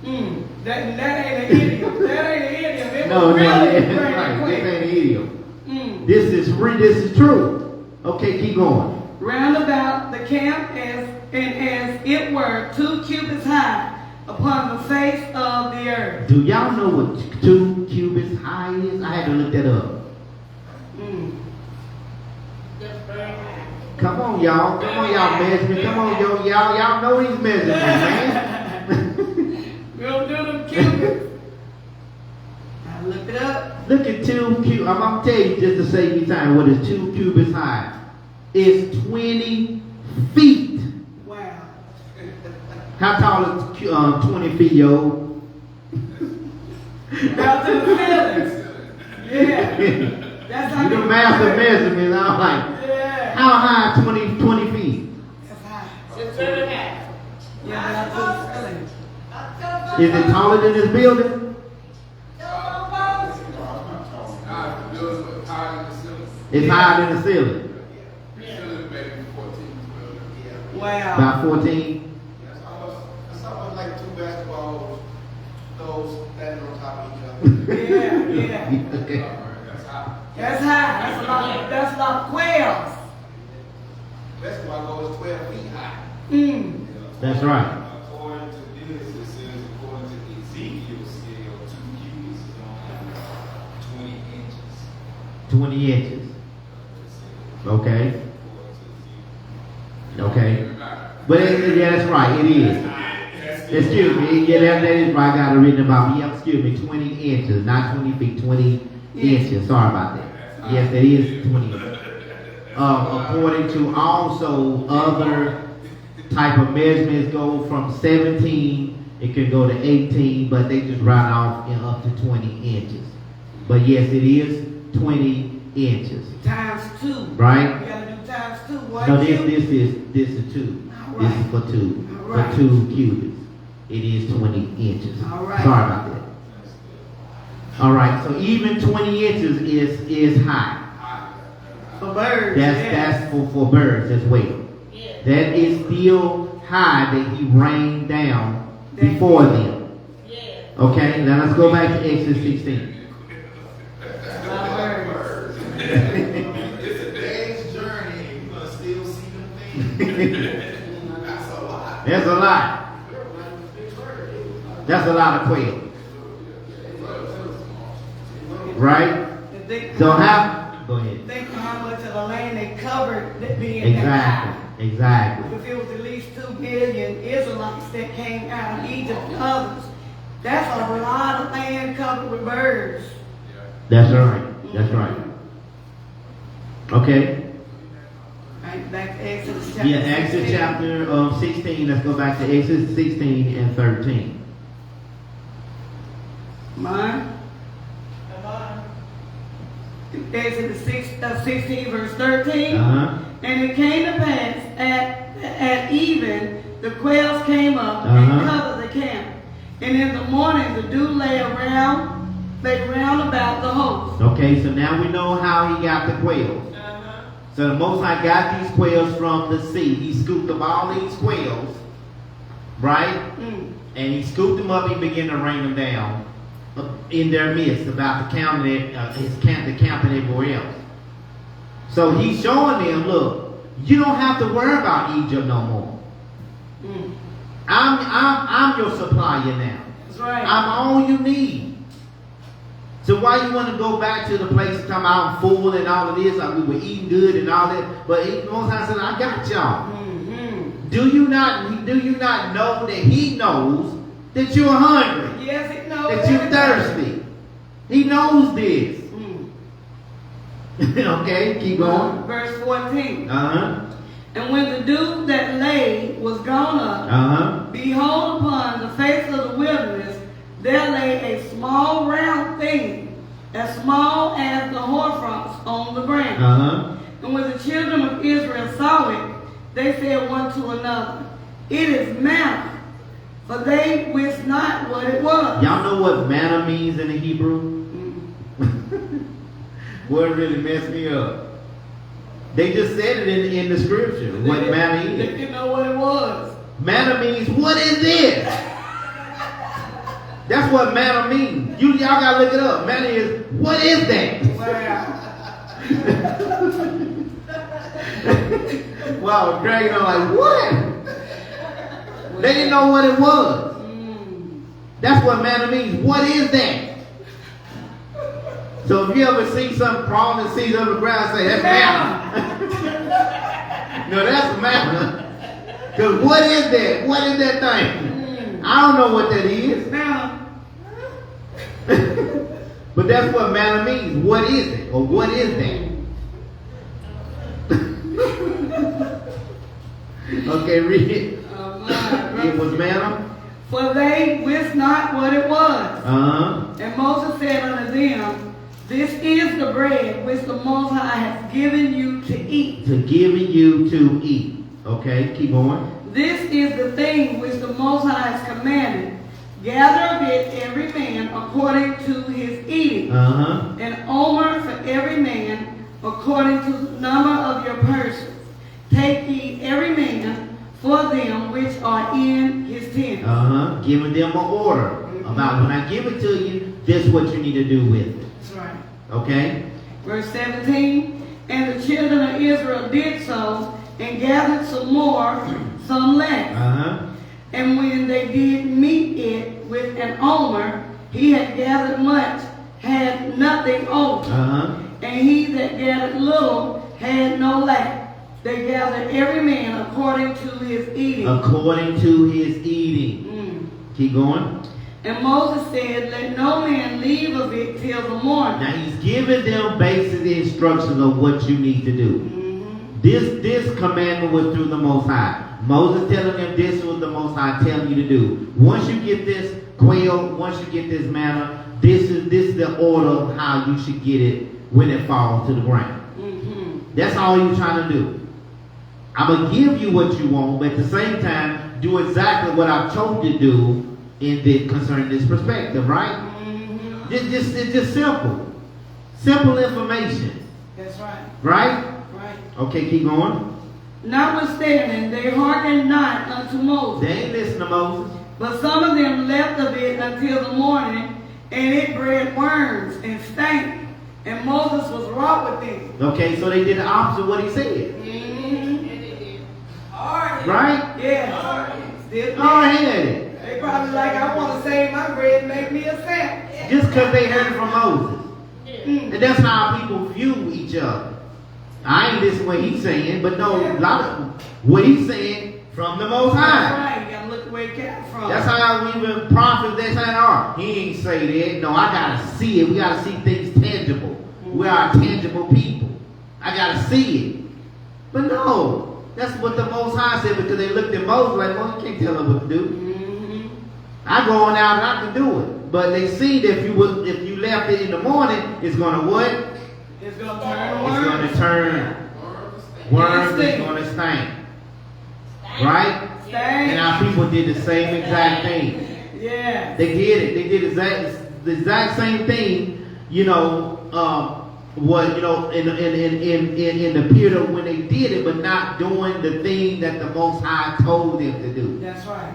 Mm. That ain't an idiom. That ain't an idiom. It No, was really that's raining right. quick. This ain't an idiom. Mm. This is true. Okay, keep going. Round about the camp as it were 2 cubits high upon the face of the earth. Do y'all know what 2 cubits high is? I had to look that up. Mm. Come on, y'all. Come on, y'all measurement. Come on, y'all know these measurements, man. We'll do them cubits. I look it up. Look at 2 cubits. I'm going to tell you just to save you time what is 2 cubits high. It's 20 feet. Wow. How tall is 20 feet, yo? Out to the ceiling. Yeah. That's how You do massive measurements. I'm like, yeah. how high 20 feet? That's high. It's 2.5. Yeah, out to the ceiling. Is it taller than this building? It's higher than the ceiling. Wow. About 14. That's almost like 2 basketballs, those standing on top of each other. Yeah. Okay. That's high. That's high. That's a lot of quails. Basketball goes 12 feet high. Mm. That's right. According to this, it says according to Ezekiel's scale, 2 cubits is only 20 inches. 20 inches. Okay. Okay. But yeah, that's right. It is. Excuse me. Yeah, that is right. I got it written about me. Yeah, excuse me. 20 inches, not 20 feet. 20 inches. Sorry about that. Yes, it is 20 inches. According to also other type of measurements go from 17, it can go to 18, but they just round off in up to 20 inches. But yes, it is 20 inches. Times 2. Right? You gotta do times 2. One No, cubit. this is 2. All This right. is for 2. All right. For 2 cubits. It is 20 inches. All right. Sorry about that. All right. So even 20 inches is high. For birds. That's for birds as well. Yeah. That is still high that he rained down before them. Yeah. Okay. Now let's go back to Exodus 16. Birds. It's a day's journey and you're going to still see them things. That's a lot. That's a lot. That's a lot of quail. Right? And think So how? Go ahead. Think how much of the land they covered that being that high. Exactly. If it was at least 2 billion Israelites that came out of Egypt and others, that's a lot of land covered with birds. That's right. That's right. Okay. Right, back to Exodus chapter Yeah, Exodus 16. chapter 16. Let's go back to Exodus 16 and 13. Mine? Come on. Exodus 16 verse 13. Uh-huh. And it came to pass at even the quails came up and Uh-huh. covered the camp. And in the morning the dew lay round about the host. Okay, so now we know how he got the quails. Uh-huh. So the Most High got these quails from the sea. He scooped up all these quails, right? And he scooped them up. He began to rain them down in their midst, about the counting, the camping everywhere else. So he's showing them, look, you don't have to worry about Egypt no more. I'm your supplier now. That's right. I'm all you need. So why you want to go back to the place and come out full and all of this? Like we were eating good and all that, but most times I said, I got y'all. Do you not know that he knows that you're hungry? Yes, he knows. That you're thirsty. He knows this. Okay, keep going. Verse 14. And when the dew that lay was gone up, behold, upon the face of the wilderness there lay a small round thing, as small as the hoarfrost on the ground. And when the children of Israel saw it, they said one to another, it is manna, for they wist not what it was. Y'all know what manna means in the Hebrew? Boy, it really messed me up. They just said it in the scripture, what manna is. They didn't know what it was. Manna means, what is this? That's what manna means. Y'all gotta look it up. Manna is, what is that? Wow, Greg, I'm like, what? They didn't know what it was. That's what manna means. What is that? So if you ever see something crawling and seeds on the ground, say, that's manna. No, that's manna. Because what is that? What is that thing? I don't know what that is. But that's what manna means. What is it? Or what is that? Okay, read it. It was manna. For they wist not what it was. And Moses said unto them, this is the bread which the Most High has given you to eat. Okay, keep going. This is the thing which the Most High has commanded. Gather of it every man according to his eating. An omer for every man according to the number of your persons. Take ye every man for them which are in his tent. Giving them an order about when I give it to you, this is what you need to do with it. That's right. Okay. Verse 17. And the children of Israel did so, and gathered some more, some less. And when they did meet it with an omer, he had gathered much, had nothing over. And he that gathered little had no lack. They gathered every man according to his eating. According to his eating. Keep going. And Moses said, let no man leave of it till the morning. Now he's giving them basic instructions of what you need to do. This commandment was through the Most High. Moses telling them this was the Most High telling you to do. Once you get this quail, once you get this manna, this is the order of how you should get it when it falls to the ground. That's all you're trying to do. I'm going to give you what you want, but at the same time, do exactly what I've told you to do concerning this perspective, right? It's just simple. Simple information. That's right. Right? Right. Okay, keep going. Notwithstanding, they hearkened not unto Moses. They ain't listen to Moses. But some of them left of it until the morning, and it bred worms and stank. And Moses was wroth with them. Okay, so they did the opposite of what he said. Right? Yeah. Hard-headed. They probably like, I want to save my bread and make me a sandwich. Just because they heard it from Moses. And that's how people view each other. I ain't listening to what he's saying, but no, a lot of what he's saying from the Most High. That's right. You got to look where it came from. That's how even prophets, they say, he ain't say that. No, I got to see it. We got to see things tangible. We are tangible people. I got to see it. But no. That's what the Most High said, because they looked at Moses like, well, you can't tell them what to do. I go on out and I can do it. But they see that if you left it in the morning, it's going to what? It's going to turn worms. It's going to turn worms. It's going to stink. Right? Stink. And our people did the same exact thing. Yeah. They did it. They did the exact same thing, in the period of when they did it, but not doing the thing that the Most High told them to do. That's right.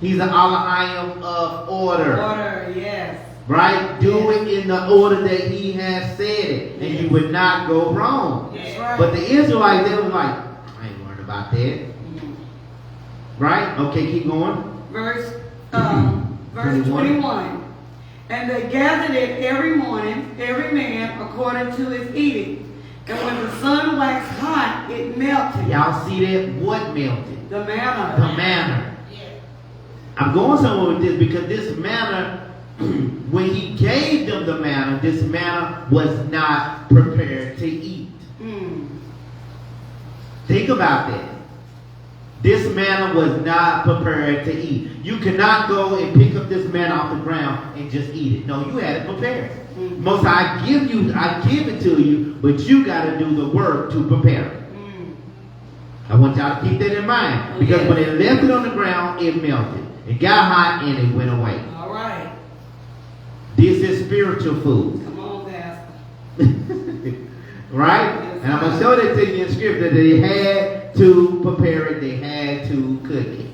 He's an iron of order. Order, yes. Right? Do it in the order that he has said it. And you would not go wrong. That's right. But the Israelites, they were like, I ain't worried about that. Right? Okay, keep going. Verse 21. And they gathered it every morning, every man according to his eating. And when the sun waxed hot, it melted. Y'all see that? What melted? The manna. The manna. I'm going somewhere with this because this manna, when he gave them the manna, this manna was not prepared to eat. Think about that. This manna was not prepared to eat. You cannot go and pick up this manna off the ground and just eat it. No, you had it prepared. Most I give it to you, but you got to do the work to prepare it. I want y'all to keep that in mind. Because when they left it on the ground, it melted. It got hot and it went away. All right. This is spiritual food. Come on, Pastor. Right? And I'm going to show that to you in scripture that they had to prepare it. They had to cook it.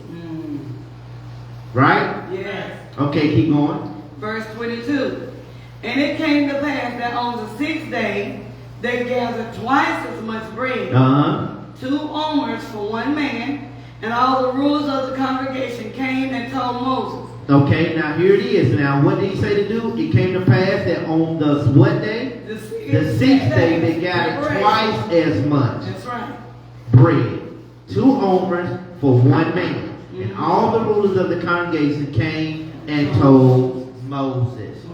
Right? Yes. Okay, keep going. Verse 22. And it came to pass that on the 6th day, they gathered twice as much bread. 2 omers for 1 man. And all the rulers of the congregation came and told Moses. Okay, now here it is. Now, what did he say to do? It came to pass that on the what day? The 6th day they gathered twice as much. That's right. Bread. 2 omers for 1 man. And all the rulers of the congregation came and told Moses.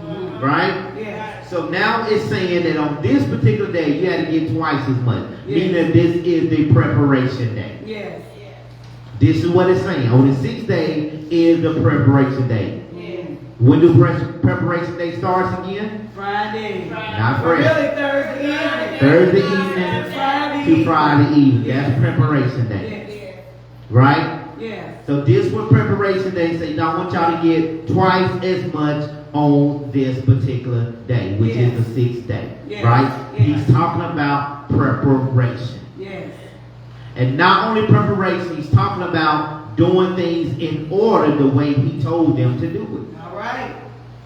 Right? Yeah. So now it's saying that on this particular day, you had to get twice as much. Meaning that this is the preparation day. Yes. This is what it's saying. On the 6th day is the preparation day. Yeah. When do preparation day starts again? Friday. Not Friday. Really Thursday evening. Thursday evening to Friday evening. That's preparation day. Yes. Right? Yes. So this was preparation day. So now I want y'all to get twice as much on this particular day, which is the 6th day. Yes. Right? Yes. He's talking about preparation. Yes. And not only preparation, he's talking about doing things in order the way he told them to do it. All right.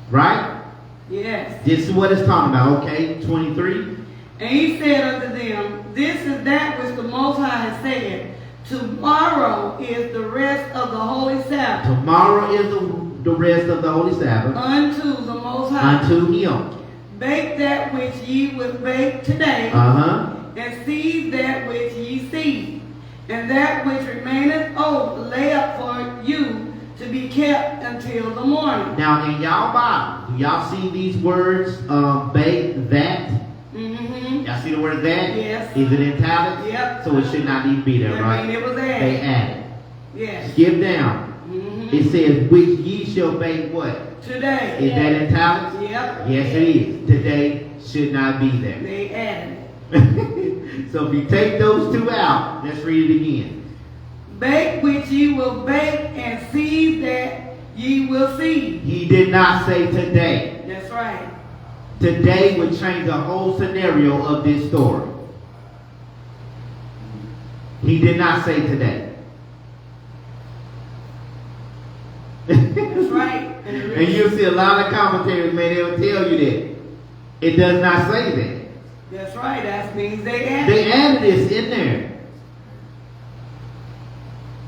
Right? Yes. This is what it's talking about, okay? 23. And he said unto them, this is that which the Most High has said. Tomorrow is the rest of the holy Sabbath. Tomorrow is the rest of the holy Sabbath. Unto the Most High. Unto him. Bake that which ye will bake today. And seize that which ye seize. And that which remaineth over lay up for you to be kept until the morning. Now in y'all Bible, do y'all see these words, bake that? Y'all see the word that? Yes. Is it in italics? Yep. So it should not even be there, right? I mean, it was added. They added. Yes. Skip down. It says, which ye shall bake what? Today. Is that in italics? Yep. Yes, it is. Today should not be there. They added. So if you take those 2 out, let's read it again. Bake which ye will bake, and seize that ye will seize. He did not say today. That's right. Today would change the whole scenario of this story. He did not say today. That's right. And you'll see a lot of commentators, man, they'll tell you that. It does not say that. That's right. That means they added. They added this in there.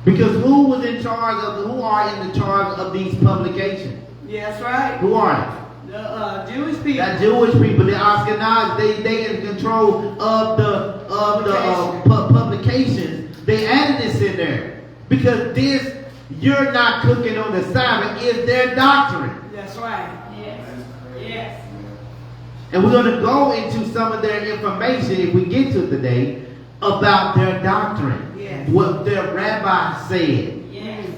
Because who was in charge of, who are in the charge of these publications? Yes, right. Who are they? The Jewish people. That Jewish people, the Ashkenaz, they in control of the publications. They added this in there because this, you're not cooking on the Sabbath, is their doctrine. That's right. Yes. Yes. And we're going to go into some of their information if we get to it today about their doctrine. Yes. What their rabbi said. Yes.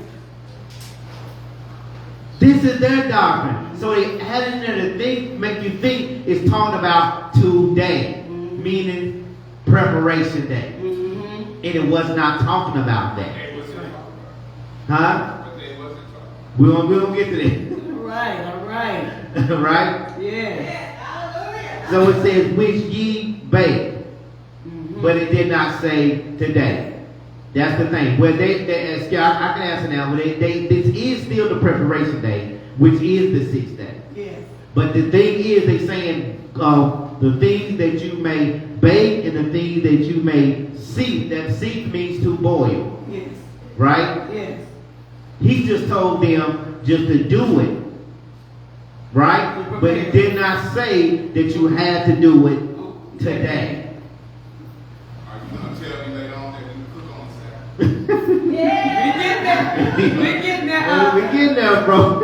This is their doctrine. So they had in there to think, make you think it's talking about today, meaning preparation day. And it was not talking about that. Huh? We're going to get to that. Right, all right. Right? Yes. So it says, which ye bake. But it did not say today. That's the thing. Well, I can answer now. This is still the preparation day, which is the 6th day. Yes. But the thing is, they saying the things that you may bake and the things that you may seek. That seek means to boil. Yes. Right? Yes. He just told them just to do it. Right? But he did not say that you had to do it today. Are you going to tell me later on that we can cook on Saturday? Yeah. We're getting there. We getting there, bro.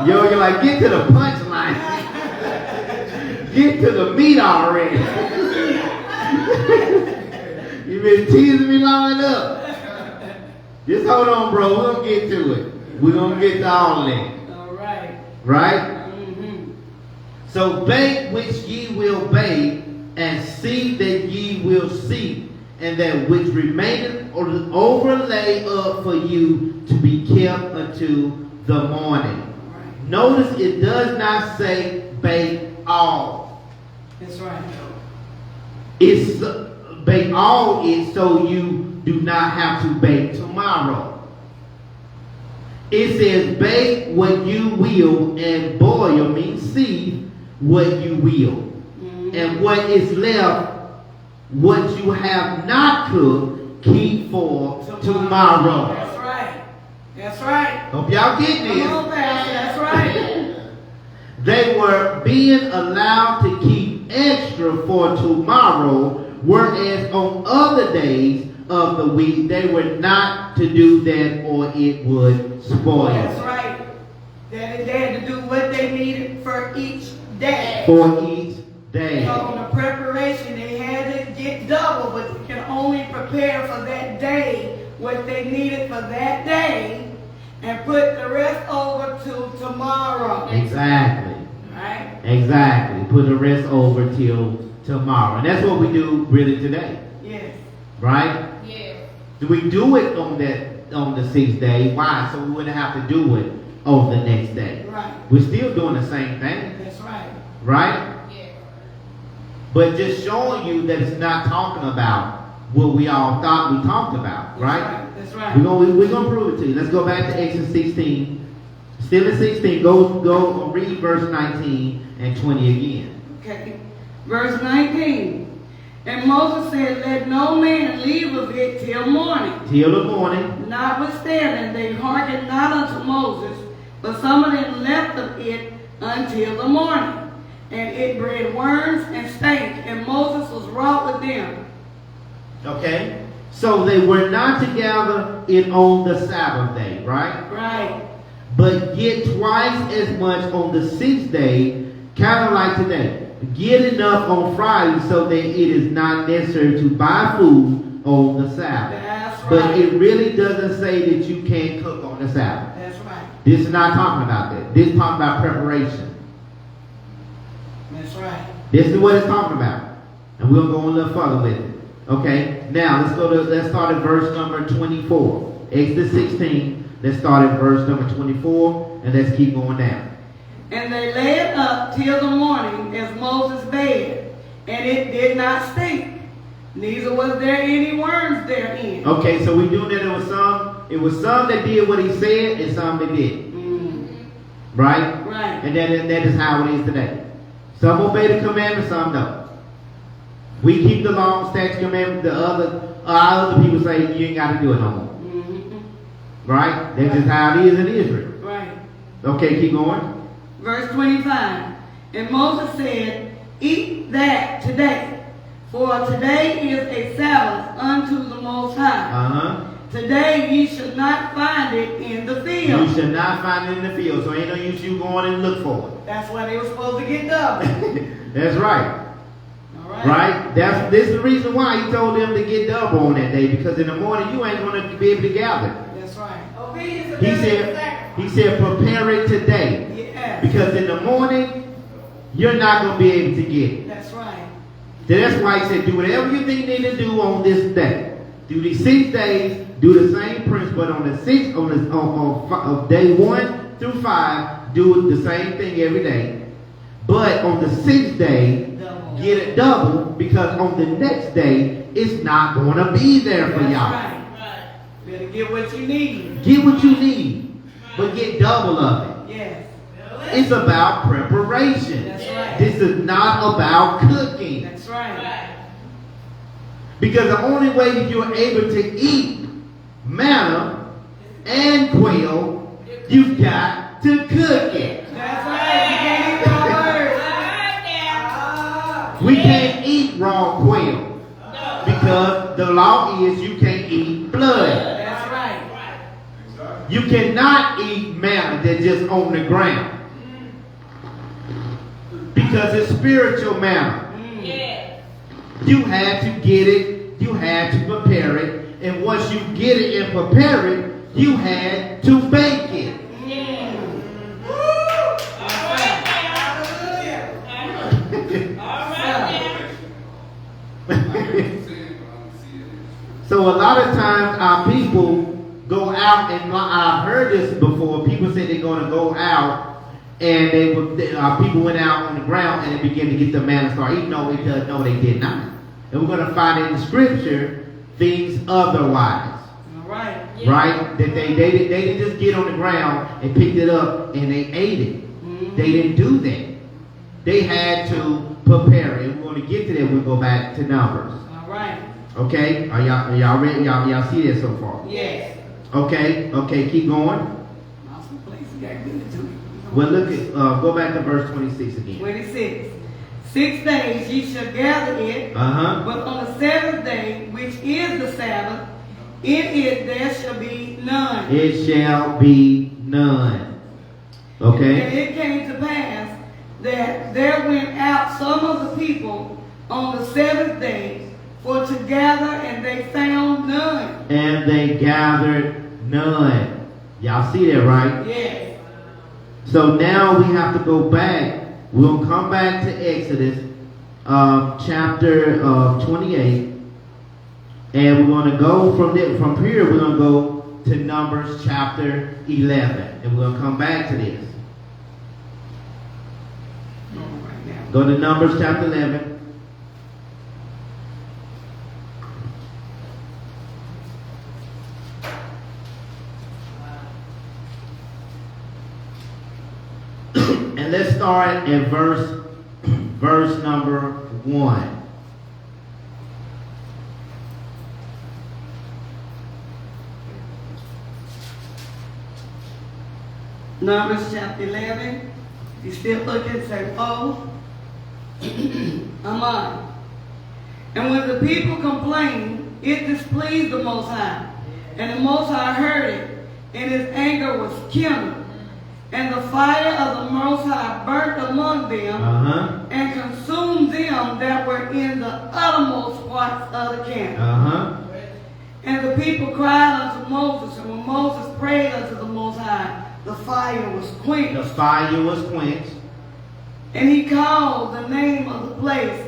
Yo, you're like, get to the punchline. Get to the meat already. You've been teasing me long enough. Just hold on, bro. We're going to get to it. We're going to get to all of that. All right. Right? Mm-hmm. So bake which ye will bake, and seek that ye will seek, and that which remaineth overlay up for you to be kept unto the morning. Right. Notice it does not say bake all. That's right. It's bake all it so you do not have to bake tomorrow. It says bake what you will, and boil means seethe what you will. Mm-hmm. And what is left, what you have not cooked, keep for tomorrow. That's right. That's right. Hope y'all get this. Come on, Pastor. That's right. They were being allowed to keep extra for tomorrow, whereas on other days of the week, they were not to do that or it would spoil. That's right. That they had to do what they needed for each day. For each day. So on the preparation, they had to get double, but they can only prepare for that day what they needed for that day and put the rest over to tomorrow. Exactly. Right? Exactly. Put the rest over till tomorrow. And that's what we do really today. Yes. Right? Yes. Do we do it on the 6th day? Why? So we wouldn't have to do it on the next day. Right. We're still doing the same thing. That's right. Right? Yes. But just showing you that it's not talking about what we all thought we talked about. Right? That's right. We're gonna prove it to you. Let's go back to Exodus 16. Still in 16. Go read verse 19 and 20 again. Okay. Verse 19. And Moses said, let no man leave of it till morning. Till the morning. Notwithstanding, they hearkened not unto Moses, but some of them left of it until the morning. And it bred worms and stank, and Moses was wroth with them. Okay? So they were not to gather it on the Sabbath day, right? Right. But get twice as much on the 6th day, kind of like today. Get enough on Friday so that it is not necessary to buy food on the Sabbath. That's right. But it really doesn't say that you can't cook on the Sabbath. That's right. This is not talking about that. This is talking about preparation. That's right. This is what it's talking about. And we'll go a little further with it. Okay? Now, let's start at verse number 24. Exodus 16. Let's start at verse number 24, and let's keep going down. And they lay it up till the morning as Moses bade, and it did not stink, neither was there any worms therein. Okay, so we doing that. It was some that did what he said, and some that didn't. Mm. Right? Right. And that is how it is today. Some obey the commandment, some don't. We keep the law, statute, commandment. Other people say you ain't got to do it no more. Mm-hmm. Right? That's just how it is in Israel. Right. Okay, keep going. Verse 25. And Moses said, eat that today, for today is a Sabbath unto the Most High. Uh-huh. Today ye shall not find it in the You field. should not find it in the field, so ain't no use you going and look for it. That's why they were supposed to get double. That's right. All right. Right? This is the reason why he told them to get double on that day, because in the morning you ain't going to be able to gather. That's right. Obedience is He better than said, sacrifice. prepare it today. Yes. Because in the morning, you're not going to be able to get it. That's right. That's why he said, do whatever you think you need to do on this day. Do these 6 days, do the same principle, but on the 6th, on day 1 through 5, do the same thing every day. But on the 6th day, Double. get it double, because on the next day, it's not going to be there for That's y'all. right. Better get what you need. Get what you need, but get double of it. Yes. It's about preparation. That's right. This is not about cooking. That's right. Because the only way that you're able to eat manna and quail, you've got to cook it. That's right. You can't eat raw birds. We can't eat raw quail because the law is you can't eat blood. That's right. You cannot eat manna that's just on the ground because it's spiritual manna. You had to get it, you had to prepare it, and once you get it and prepare it, you had to bake it. So a lot of times our people go out, and I've heard this before. People say they're going to go out, and people went out on the ground and they began to get the manna and start eating. No, they did not. And we're going to find in the scripture things otherwise. Right. Right? That they didn't just get on the ground and picked it up and they ate it. They didn't do that. They had to prepare it. We're going to get to that when we go back to Numbers. All right. Okay? Are y'all ready? Y'all see that so far? Yes. Okay, keep going. Awesome place. You got good to it. Well, look at, go back to verse 26 again. 26. 6 days ye shall gather it, but on the seventh day, which is the Sabbath, in it there shall be none. It shall be none. Okay? And it came to pass that there went out some of the people on the seventh day for to gather, and they found none. And they gathered none. Y'all see that, right? Yes. So now we have to go back. We'll come back to Exodus chapter 28. And we're going to go from here, we're going to go to Numbers chapter 11. And we're going to come back to this. Go to Numbers chapter 11. And let's start at verse number 1. Numbers chapter 11. You still looking, say, oh, I'm on. And when the people complained, it displeased the Most High. And the Most High heard it, and his anger was kindled. And the fire of the Most High burnt among them, and consumed them that were in the uttermost parts of the camp. And the people cried unto Moses, and when Moses prayed unto the Most High, the fire was quenched. The fire was quenched. And he called the name of the place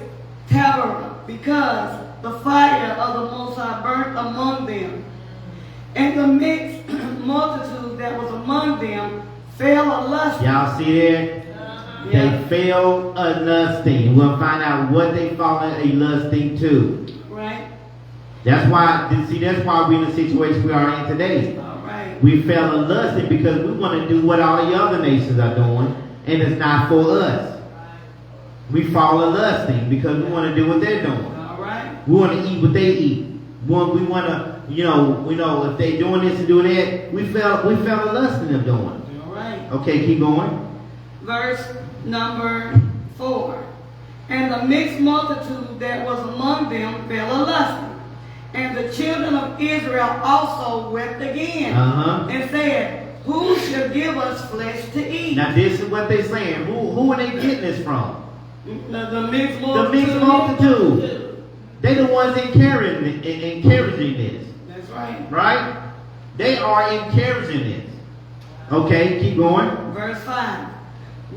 Taberah, because the fire of the Most High burnt among them. And the mixed multitude that was among them fell a lusting. Y'all see that? They fell a lusting. We'll find out what they fallen a lusting to. Right. That's why we're in the situation we are in today. All right. We fell a lusting because we want to do what all the other nations are doing, and it's not for us. We fall a lusting because we want to do what they're doing. All right. We want to eat what they eat. We want to, we know if they're doing this and doing that, we fell a lusting of doing. All right. Okay, keep going. Verse number 4. And the mixed multitude that was among them fell a lusting. And the children of Israel also wept again, and said, who shall give us flesh to eat? Now this is what they're saying. Who are they getting this from? The mixed multitude. The mixed multitude. They're the ones encouraging this. That's right. Right? They are encouraging this. Okay, keep going. Verse 5.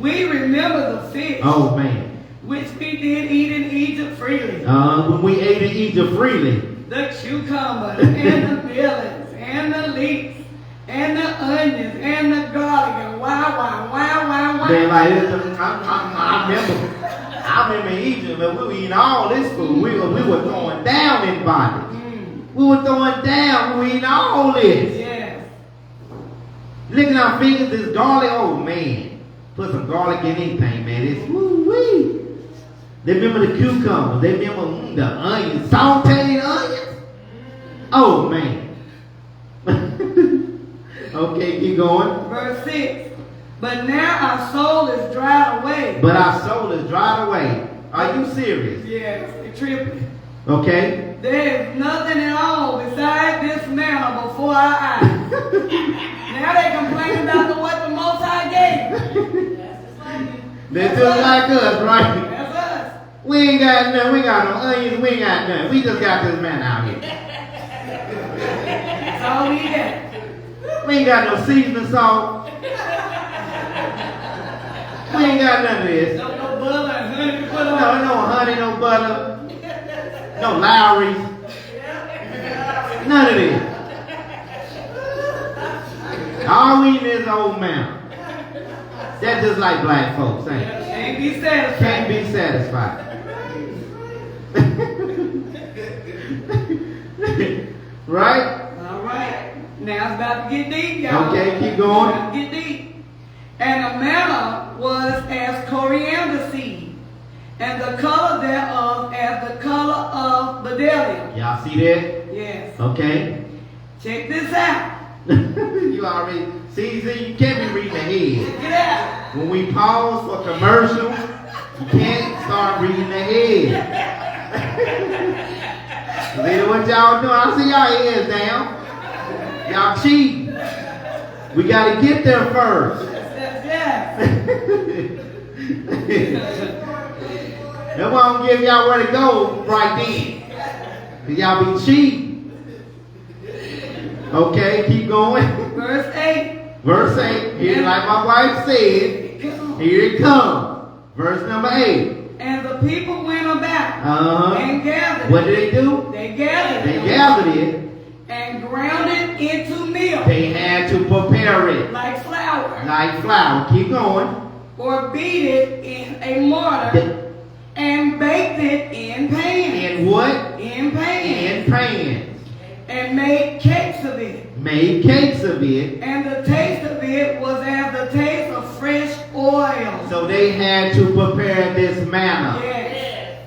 We remember the fish. Oh man. Which we did eat in Egypt freely. When we ate in Egypt freely. The cucumbers and the melons and the leeks and the onions and the garlic and wow. They like, I I remember in Egypt, but we were eating all this food. We were throwing down in bondage. We were throwing down. We were eating all this. Yes. Licking our fingers, this garlic. Oh, man. Put some garlic in anything, man. It's woo-wee. They remember the cucumbers. They remember the onions. Sauteed onions. Oh, man. Okay, keep going. Verse 6. But now our soul is dried away. But our soul is dried away. Are you serious? Yes, it's tripping. Okay. There is nothing at all beside this manna before our eyes. Now they complain about what the Most High gave. They're just like us, right? That's us. We ain't got nothing. We ain't got no onions. We ain't got nothing. We just got this man out here. That's all we got. We ain't got no seasoning salt. We ain't got none of this. No butter and honey to put on. No honey, no butter, no Lowry's. None of this. All we need is old man. That's just like black folks, ain't it? Can't be satisfied. Can't be satisfied. Right? All right. Now it's about to get deep, y'all. Okay, keep going. It's about to get deep. And the manna was as coriander seed, and the color thereof as the color of bdellium. Y'all see that? Yes. Okay. Check this out. You already see, you can't be reading ahead. Check it out. When we pause for commercial, you can't start reading ahead. See what y'all doing? I see y'all heads down. Y'all cheating. We got to get there first. Yes. That's why I don't give y'all where to go right then. Cause y'all be cheating. Okay, keep going. Verse 8. Verse 8. Here, like my wife said, here it comes. Verse number 8. And the people went about and gathered. What did they do? They gathered. They gathered it. And ground it into meal. They had to prepare it. Like flour. Like flour. Keep going. Or beat it in a mortar and baked it in pans. In what? In pans. In pans. And made cakes of it. Made cakes of it. And the taste of it was as the taste of fresh oil. So they had to prepare this manna. Yes.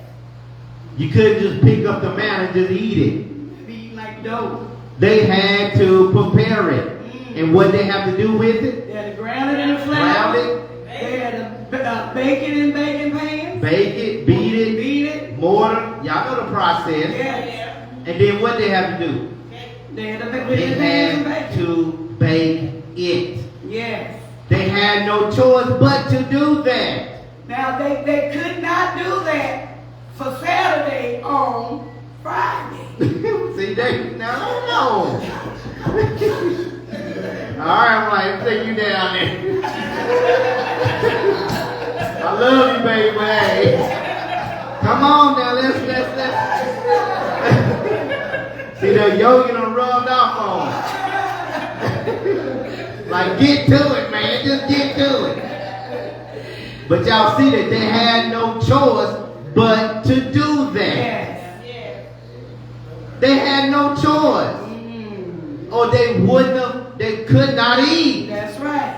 You couldn't just pick up the manna and just eat it. Be like dough. They had to prepare it. And what they have to do with it? They had to ground it in the flour. Ground it. They had to bake it in baking pans. Bake it. Beat it. Mortar. Y'all know the process. Yes. And then what they have to do? They had to bake They it in had to bake it. Yes. They had no choice but to do that. Now they could not do that for Saturday on Friday. See, they no. All right, I'm like, take you down there. I love you, baby, but hey, come on now, let's. See, the yoga done rubbed off on me. Like, get to it, man, just get to it. But y'all see that they had no choice but to do that. Yes. They had no choice. Or they wouldn't have, they could not eat. That's right.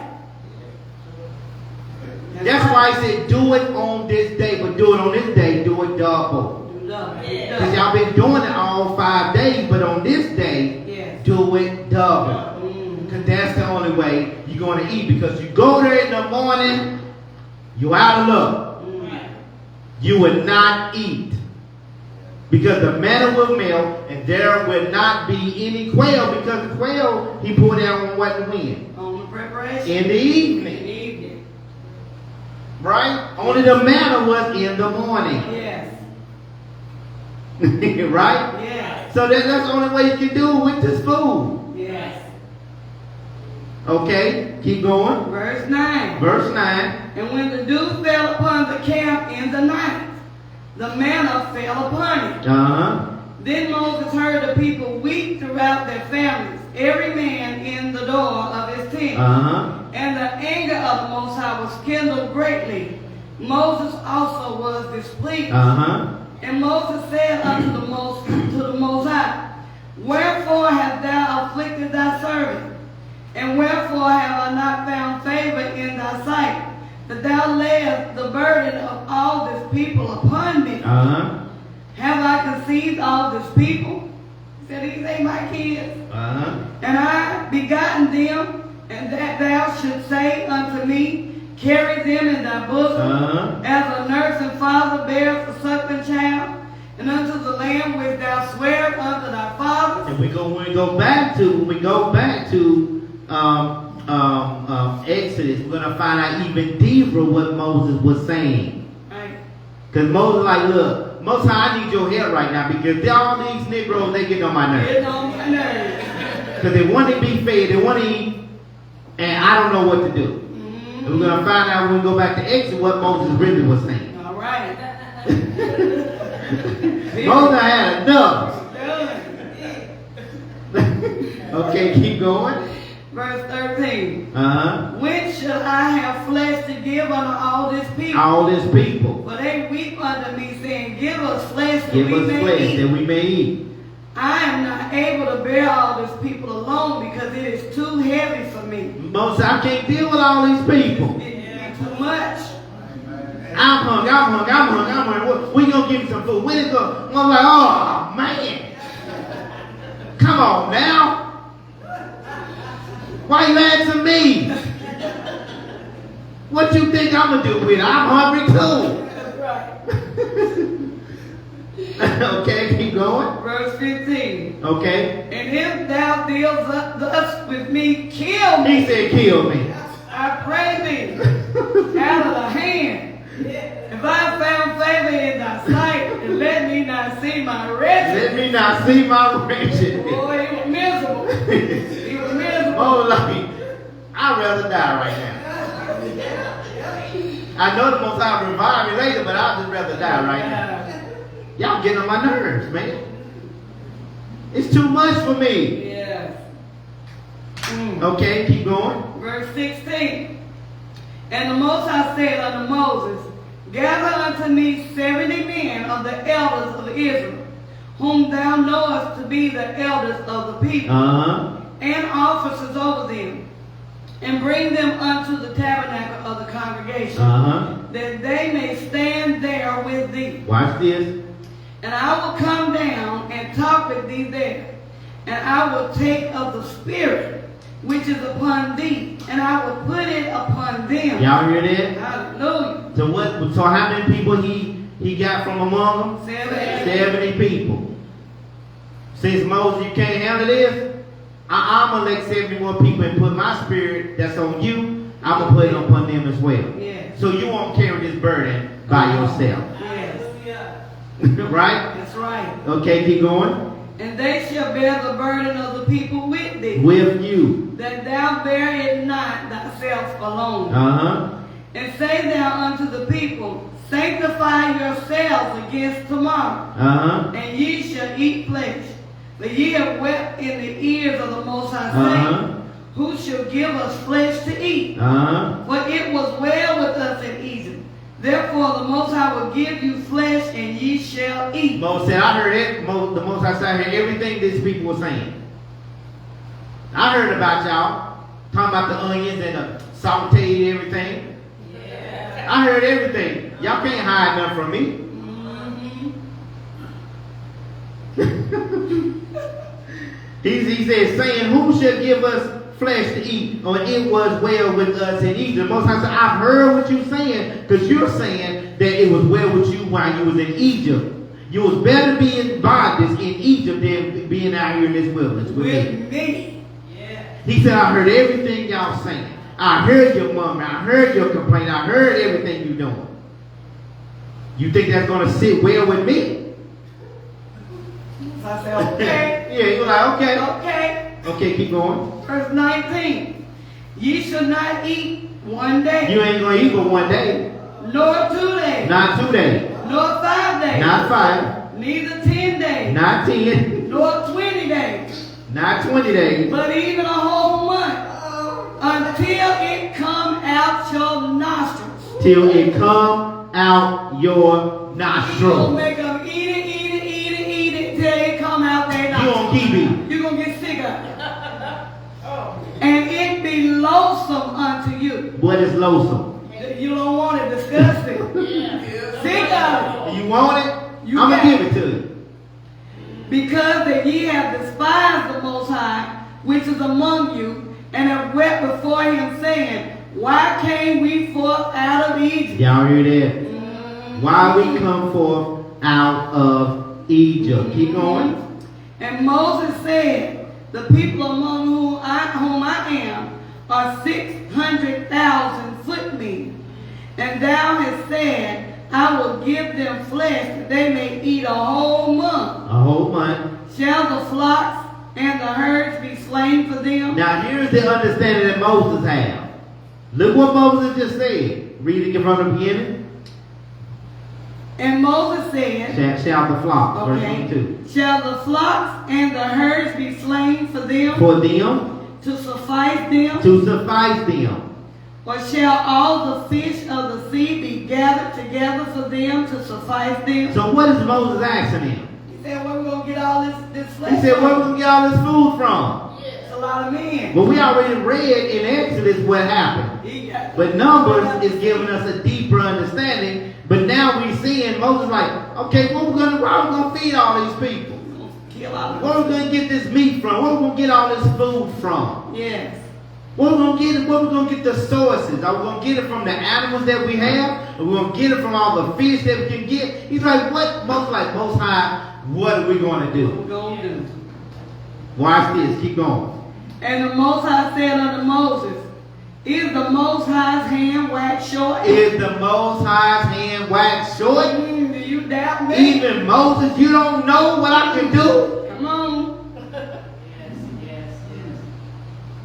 That's why I said do it on this day, but do it on this day, do it double. Because y'all been doing it all 5 days, but on this day, do it double. Because that's the only way you're going to eat. Because you go there in the morning, you're out of luck. You will not eat. Because the manna will melt, and there will not be any quail, because the quail he poured out on what and when? On the preparation. In the evening. Right? Only the manna was in the morning. Yes. Right? Yes. So that's the only way you can do it with this food. Yes. Okay, keep going. Verse 9. Verse 9. And when the dew fell upon the camp in the night, the manna fell upon it. Then Moses heard the people weep throughout their families, every man in the door of his tent. And the anger of the Most High was kindled greatly, Moses also was displeased. And Moses said unto the Most High, Wherefore hast thou afflicted thy servant? And wherefore have I not found favor in thy sight, that thou layest the burden of all this people upon me? Have I conceived all this people? He said, these ain't my kids. And I begotten them, and that thou shouldst say unto me, Carry them in thy bosom, as a nurse and father bears a suckling child, and unto the land which thou swearest unto thy fathers. And when we go back to Exodus, we're gonna find out even deeper what Moses was saying. Because Moses like, look, Most High, I need your help right now, because all these Negroes, they get on my nerves. Because they want to be fed, they want to eat, and I don't know what to do. And we're going to find out when we go back to Exodus what Moses really was saying. All right. Moses had enough. Okay, keep going. Verse 13. When shall I have flesh to give unto all this people? All this people. For they weep unto me, saying, Give us flesh that Give us flesh that we may eat. I am not able to bear all this people alone, because it is too heavy for me. Moses, I can't deal with all these people. It's too much. I'm hungry. We gonna give you some food. When it go? I'm like, oh man. Come on now. Why you asking me? What you think I'm gonna do with it? I'm hungry too. Okay, keep going. Verse 15. Okay. And if thou deals thus with me, kill me. He said, kill me. I pray thee, out of the hand. If I found favor in thy sight, and let me not see my wretched. Let me not see my wretched. Boy, he was miserable. He was miserable. Oh, like, I'd rather die right now. I know the Most High will revive me later, but I'd just rather die right now. Y'all getting on my nerves, man. It's too much for me. Yes. Okay, keep going. Verse 16. And the Most High said unto Moses, Gather unto me 70 men of the elders of Israel, whom thou knowest to be the elders of the people, and officers over them, and bring them unto the tabernacle of the congregation, that they may stand there with thee. Watch this. And I will come down and talk with thee there, and I will take of the Spirit which is upon thee, and I will put it upon them. Y'all hear that? Hallelujah. So what? So how many people he got from among them? 70 people. Since Moses, you can't handle this, I'm gonna let 70 more people and put my spirit that's on you. I'm gonna put it upon them as well. Yes. So you won't carry this burden by yourself. Yes. Right? That's right. Okay, keep going. And they shall bear the burden of the people with thee. With you. That thou bear it not thyself alone. And say thou unto the people, Sanctify yourselves against tomorrow. And ye shall eat flesh. For ye have wept in the ears of the Most High, saying, Who shall give us flesh to eat? For it was well with us in Egypt. Therefore the Most High will give you flesh, and ye shall eat. Moses said, I heard it. The Most High said, I heard everything these people were saying. I heard about y'all. Talking about the onions and the sauteed everything. Yeah. I heard everything. Y'all can't hide nothing from me. He said, saying, Who shall give us flesh to eat? Or it was well with us in Egypt. Most High said, I've heard what you're saying, because you're saying that it was well with you while you was in Egypt. You was better being in bondage in Egypt than being out here in this wilderness with me. Yeah. He said, I heard everything y'all saying. I heard your murmur. I heard your complaint. I heard everything you're doing. You think that's going to sit well with me? I said, okay. Yeah, you're like, okay. Okay. Okay, keep going. Verse 19. Ye shall not eat one day. You ain't going to eat for one day. Nor 2 days. Not 2 days. Nor 5 days. Not 5. Neither 10 days. Not 10. Nor 20 days. Not 20 days. But even a whole month. Until it come out your nostrils. till it come out your You nostril. gonna make them eat it till it come out their You nostril. gonna keep eating. You're gonna get sick of it. Oh. And it be loathsome unto you. What is loathsome? You don't want it, disgusting. Sick of it. You want it? You I'm got gonna give it to you. Because that ye have despised the Most High, which is among you, and have wept before him, saying, why came we forth out of Egypt? Y'all hear that? Why we come forth out of Egypt? Keep going. And Moses said, the people among whom I am are 600,000 footmen. And thou hast said, I will give them flesh that they may eat a whole month. A whole month. Shall the flocks and the herds be slain for them? Now here's the understanding that Moses had. Look what Moses just said. Read it from the beginning. And Moses said, Shall the flock, verse okay, 22. shall the flocks and the herds be slain for them? For them, To suffice them? to suffice them. Or shall all the fish of the sea be gathered together for them to suffice them? So what is Moses asking him? He said, where we going to get all this flesh? He said, where we gonna get all this food from? It's a lot of men. Well, we already read in Exodus what happened. He got- But Numbers is giving us a deeper understanding. But now we seeing Moses like, okay, where we gonna feed all these people? Kill all of Where them. we gonna get this meat from? Where we gonna get all this food from? Yes. Where we gonna get the sources? Are we gonna get it from the animals that we have? Are we gonna get it from all the fish that we can get? He's like, what? Most High, what are we gonna What do? we going to do? Watch this, keep going. And the Most High said unto Moses, is the Most High's hand waxed short? Is the Most High's hand waxed short? Do you doubt me? Even Moses, you don't know what I can do? Come on.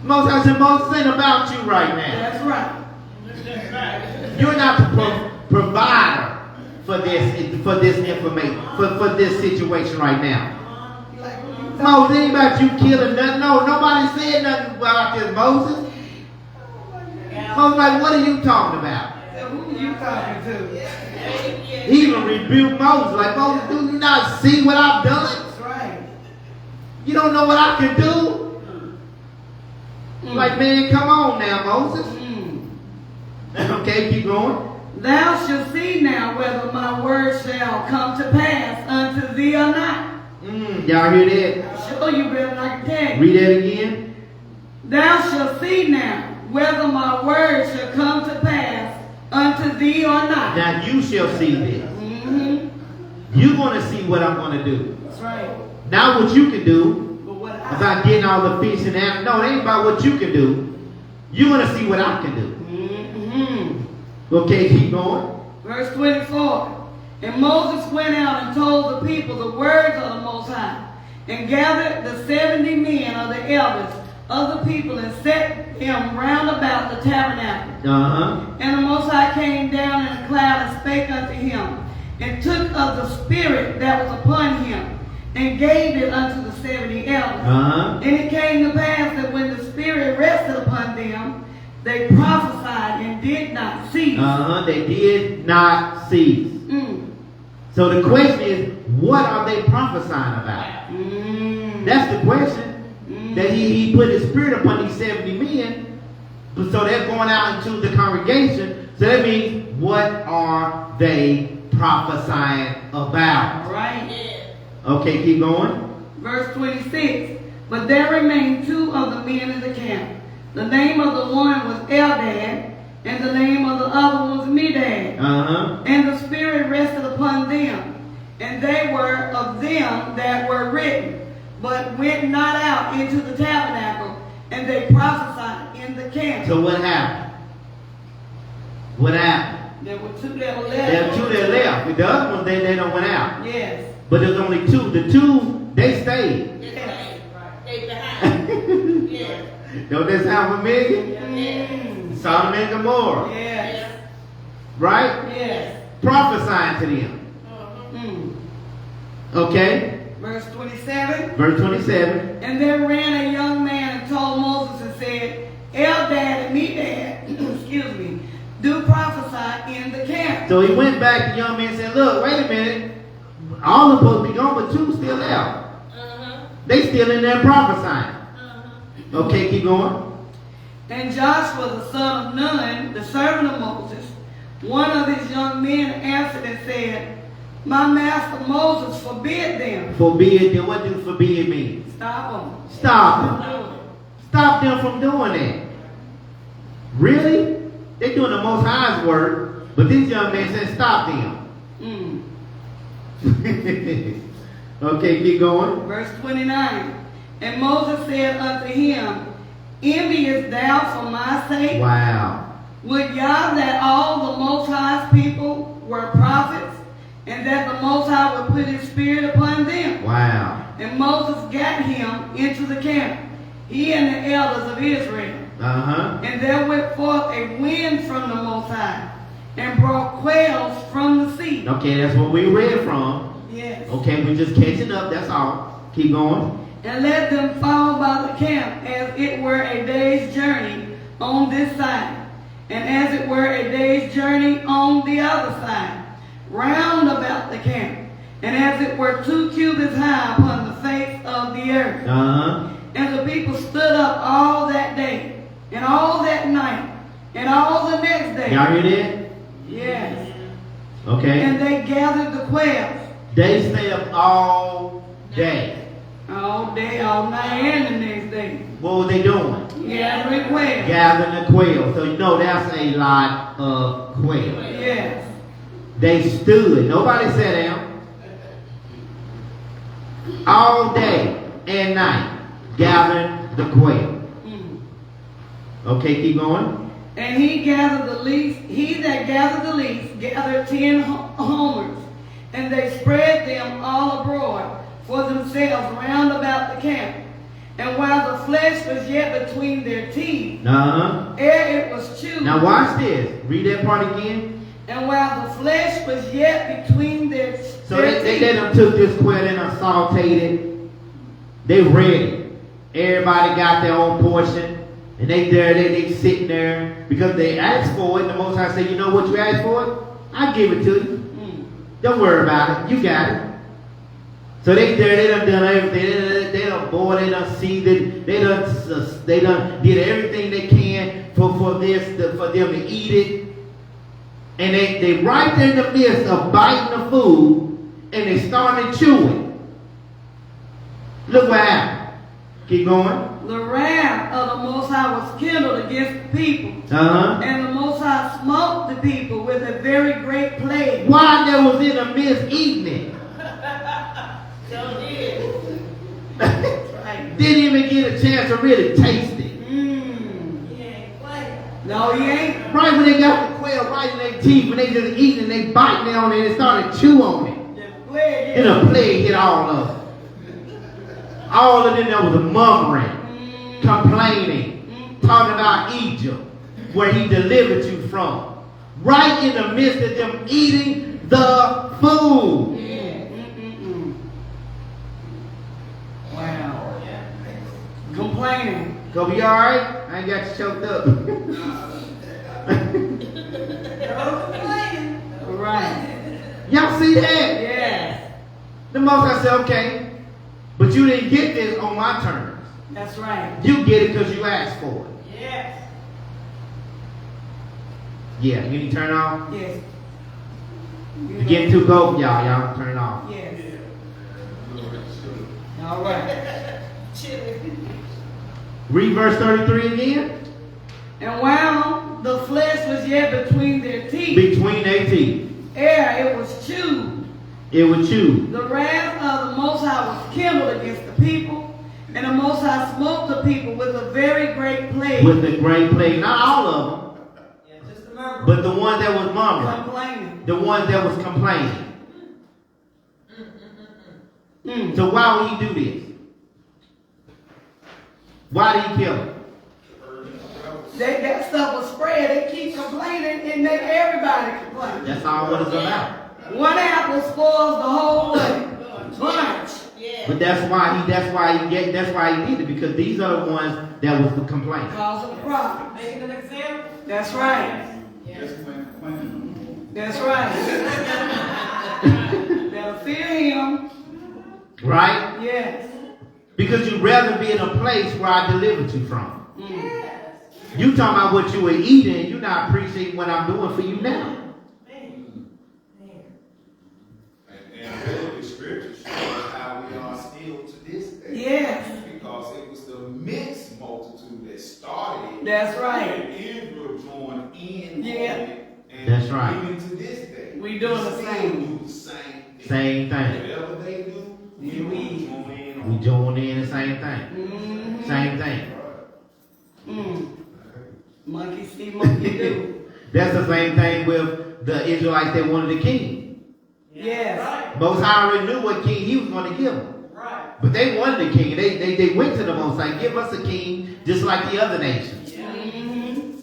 Most High said, Moses ain't about you right now. That's right. You're not the provider for this information, for this situation right now. You like what you Moses ain't about you killing nothing. No, nobody said nothing about this, Moses. Moses like, what are you talking about? Who you talking to? He even rebuked Moses, like, Moses, do you not see what I've done? That's right. You don't know what I can do? Like, man, come on now, Moses. Okay, keep going. Thou shalt see now whether my word shall come to pass unto thee or not. Y'all hear that? Sure, you better not tell. Read that again. Thou shalt see now whether my word shall come to pass unto thee or not. Now you shall see this. You're going to see what I'm going to do. That's right. Not what you can do But what about getting all the fish and animals. No, it ain't about what you can do. You're going to see what I can do. Okay, keep going. Verse 24. And Moses went out and told the people the words of the Most High, and gathered the 70 men of the elders of the people, and set them round about the tabernacle. And the Most High came down in a cloud and spake unto him, and took of the spirit that was upon him, and gave it unto the 70 elders. And it came to pass that when the spirit rested upon them, they prophesied and did not cease. They did not cease. So the question is, what are they prophesying about? That's the question. That he put his spirit upon these 70 men. So they're going out into the congregation. So that means, what are they prophesying about? All right. Okay, keep going. Verse 26. But there remained 2 of the men in the camp. The name of the one was Eldad, and the name of the other was Medad. And the spirit rested upon them, and they were of them that were written, but went not out into the tabernacle, and they prophesied in the camp. So what happened? What happened? There were 2 that were left. There are 2 that left. The other ones, they don't went out. Yes. But there's only 2. The 2, they stayed. They behind. Yeah. Don't this happen, Megan? Sodom and Gomorrah. Yes. Right? Yes. Prophesying to them. Okay? Verse 27. Verse 27. And there ran a young man and told Moses and said, Eldad and Medad, excuse me, do prophesy right. So he went back. The young man said, look, wait a minute. All supposed to be gone, but 2 still there. They still in there prophesying. Okay, keep going. And Joshua, the son of Nun, the servant of Moses, one of his young men answered and said, my master Moses forbid them. Forbid them. What does forbid mean? Stop them. Stop them. Stop them from doing that. Really? They're doing the Most High's work, but this young man said, stop them. Okay, keep going. Verse 29. And Moses said unto him, enviest thou for my sake? Wow. Would Yah that all the Most High's people were prophets, and that the Most High would put his spirit upon them? Wow. And Moses got him into the camp, he and the elders of Israel. And there went forth a wind from the Most High, and brought quails from the sea. Okay, that's what we read from. Yes. Okay, we're just catching up, that's all. Keep going. And let them fall by the camp as it were a day's journey on this side, and as it were a day's journey on the other side, round about the camp, and as it were 2 cubits high upon the face of the earth. And the people stood up all that day, and all that night, and all the next day. Y'all hear that? Yes. Okay. And they gathered the quails. They stay up all day. All day, all night, and the next day. What were they doing? Gathering quails. Gathering the quail. So you know that's a lot of quail. Yes. They stood. Nobody sat down. All day and night. Gathering the quail. Okay, keep going. And he that gathered the least gathered 10 homers, and they spread them all abroad for themselves round about the camp. And while the flesh was yet between their teeth, ere it was chewed. Now watch this. Read that part again. And while the flesh was yet between their teeth. So they done took this quail and sauteed it. They ready. Everybody got their own portion. And they sitting there because they asked for it. The Most High said, you know what you asked for? I'll give it to you. Don't worry about it. You got it. So they done everything. They done boiled, they done seasoned, they done did everything they can for them to eat it. And they right there in the midst of biting the food, and they started chewing. Look what happened. Keep going. The wrath of the Most High was kindled against the people. And the Most High smote the people with a very great plague. While they was in the midst eating it. Didn't even get a chance to really taste it. No, he ain't. Right when they got the quail right in their teeth, when they just eating, they biting on it and started chew on it. And a plague hit all of them. All of them there was a murmuring, complaining, talking about Egypt, where he delivered you from. Right in the midst of them eating the food. Wow. Complaining. Gonna be alright? I ain't got you choked up. Right. Y'all see that? Yes. The Most High said, okay, but you didn't get this on my terms. That's right. You get it because you asked for it. Yes. Yeah, you need to turn it off? Yes. You're getting too cold, y'all. Y'all turn it off. Yes. All right. Read verse 33 again. And while the flesh was yet between their teeth, Between their teeth. ere it was chewed, It would chew. the wrath of the Most High was kindled against the people, and the Most High smote the people with a very great plague. With the great plague. Not all of them. Yeah, just remember. But the ones that was murmuring. Complaining. The ones that was complaining. So why would he do this? Why did he kill them? That stuff was spread. They keep complaining, and then everybody complains. That's all what it's about. One apple spoils the whole bunch. But that's why he did it, because these are the ones that was the complaint. Cause of the problem. Making an example. That's right. Just when That's right. Better fear him. Right? Yes. Because you'd rather be in a place where I delivered you from. You talking about what you were eating, you're not appreciating what I'm doing for you now. And really, the scripture shows how we are still to this day. Yes. Because it was the mixed multitude that started it. That's right. And Israel joined in Yeah. on it. And That's right. even to this day, We doing the still same. do the same thing. Same thing. Whatever they do, we join in on We it. join in the same thing. Mm-hmm. Same thing. Monkey see, monkey do. That's the same thing with the Israelites that wanted a king. Yes. Most High already knew what king he was going to give them. But they wanted a king. They went to the Most High, give us a king just like the other nations. Mm-hmm.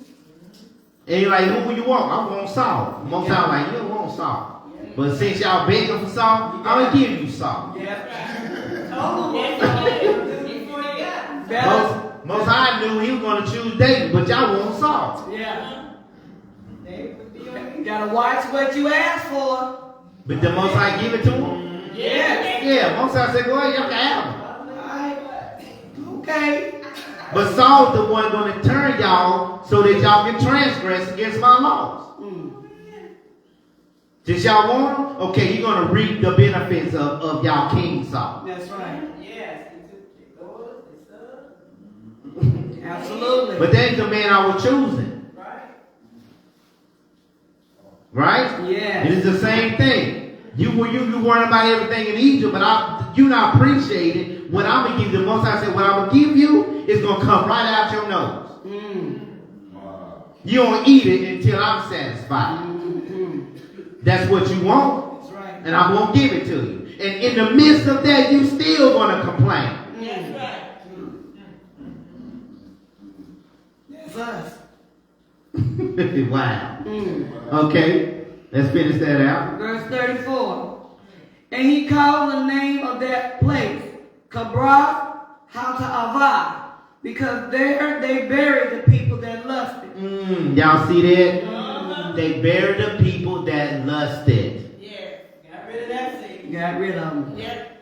And you're like, who will you want? I want Saul. Most High like, you don't want Saul. But since y'all begging for Saul, I'm going to give you Saul. Most High knew he was going to choose David, but y'all want Saul. Yeah. You gotta watch what you ask for. But the Most High give it to him? Yeah. Yeah, Most High said, well, y'all can have him. Okay. But Saul's the one going to turn y'all so that y'all can transgress against my laws. Since y'all want him, okay, you're going to reap the benefits of y'all King Saul. That's right. Absolutely. But that's the man I was choosing. Right? Yeah. It is the same thing. You worrying about everything in Egypt, but you not appreciating what I'm going to give you. The Most High said, what I'm going to give you is going to come right out your nose. You don't eat it until I'm satisfied. That's what you want. That's right. And I'm going to give it to you. And in the midst of that, you still going to complain. That's right. That's us. Wow. Okay, let's finish that out. Verse 34. And he called the name of that place Kabra Hata'avah, because there they buried the people that lusted. Y'all see that? They buried the people that lusted. Yeah, got rid of that thing. Got rid of them. Yep.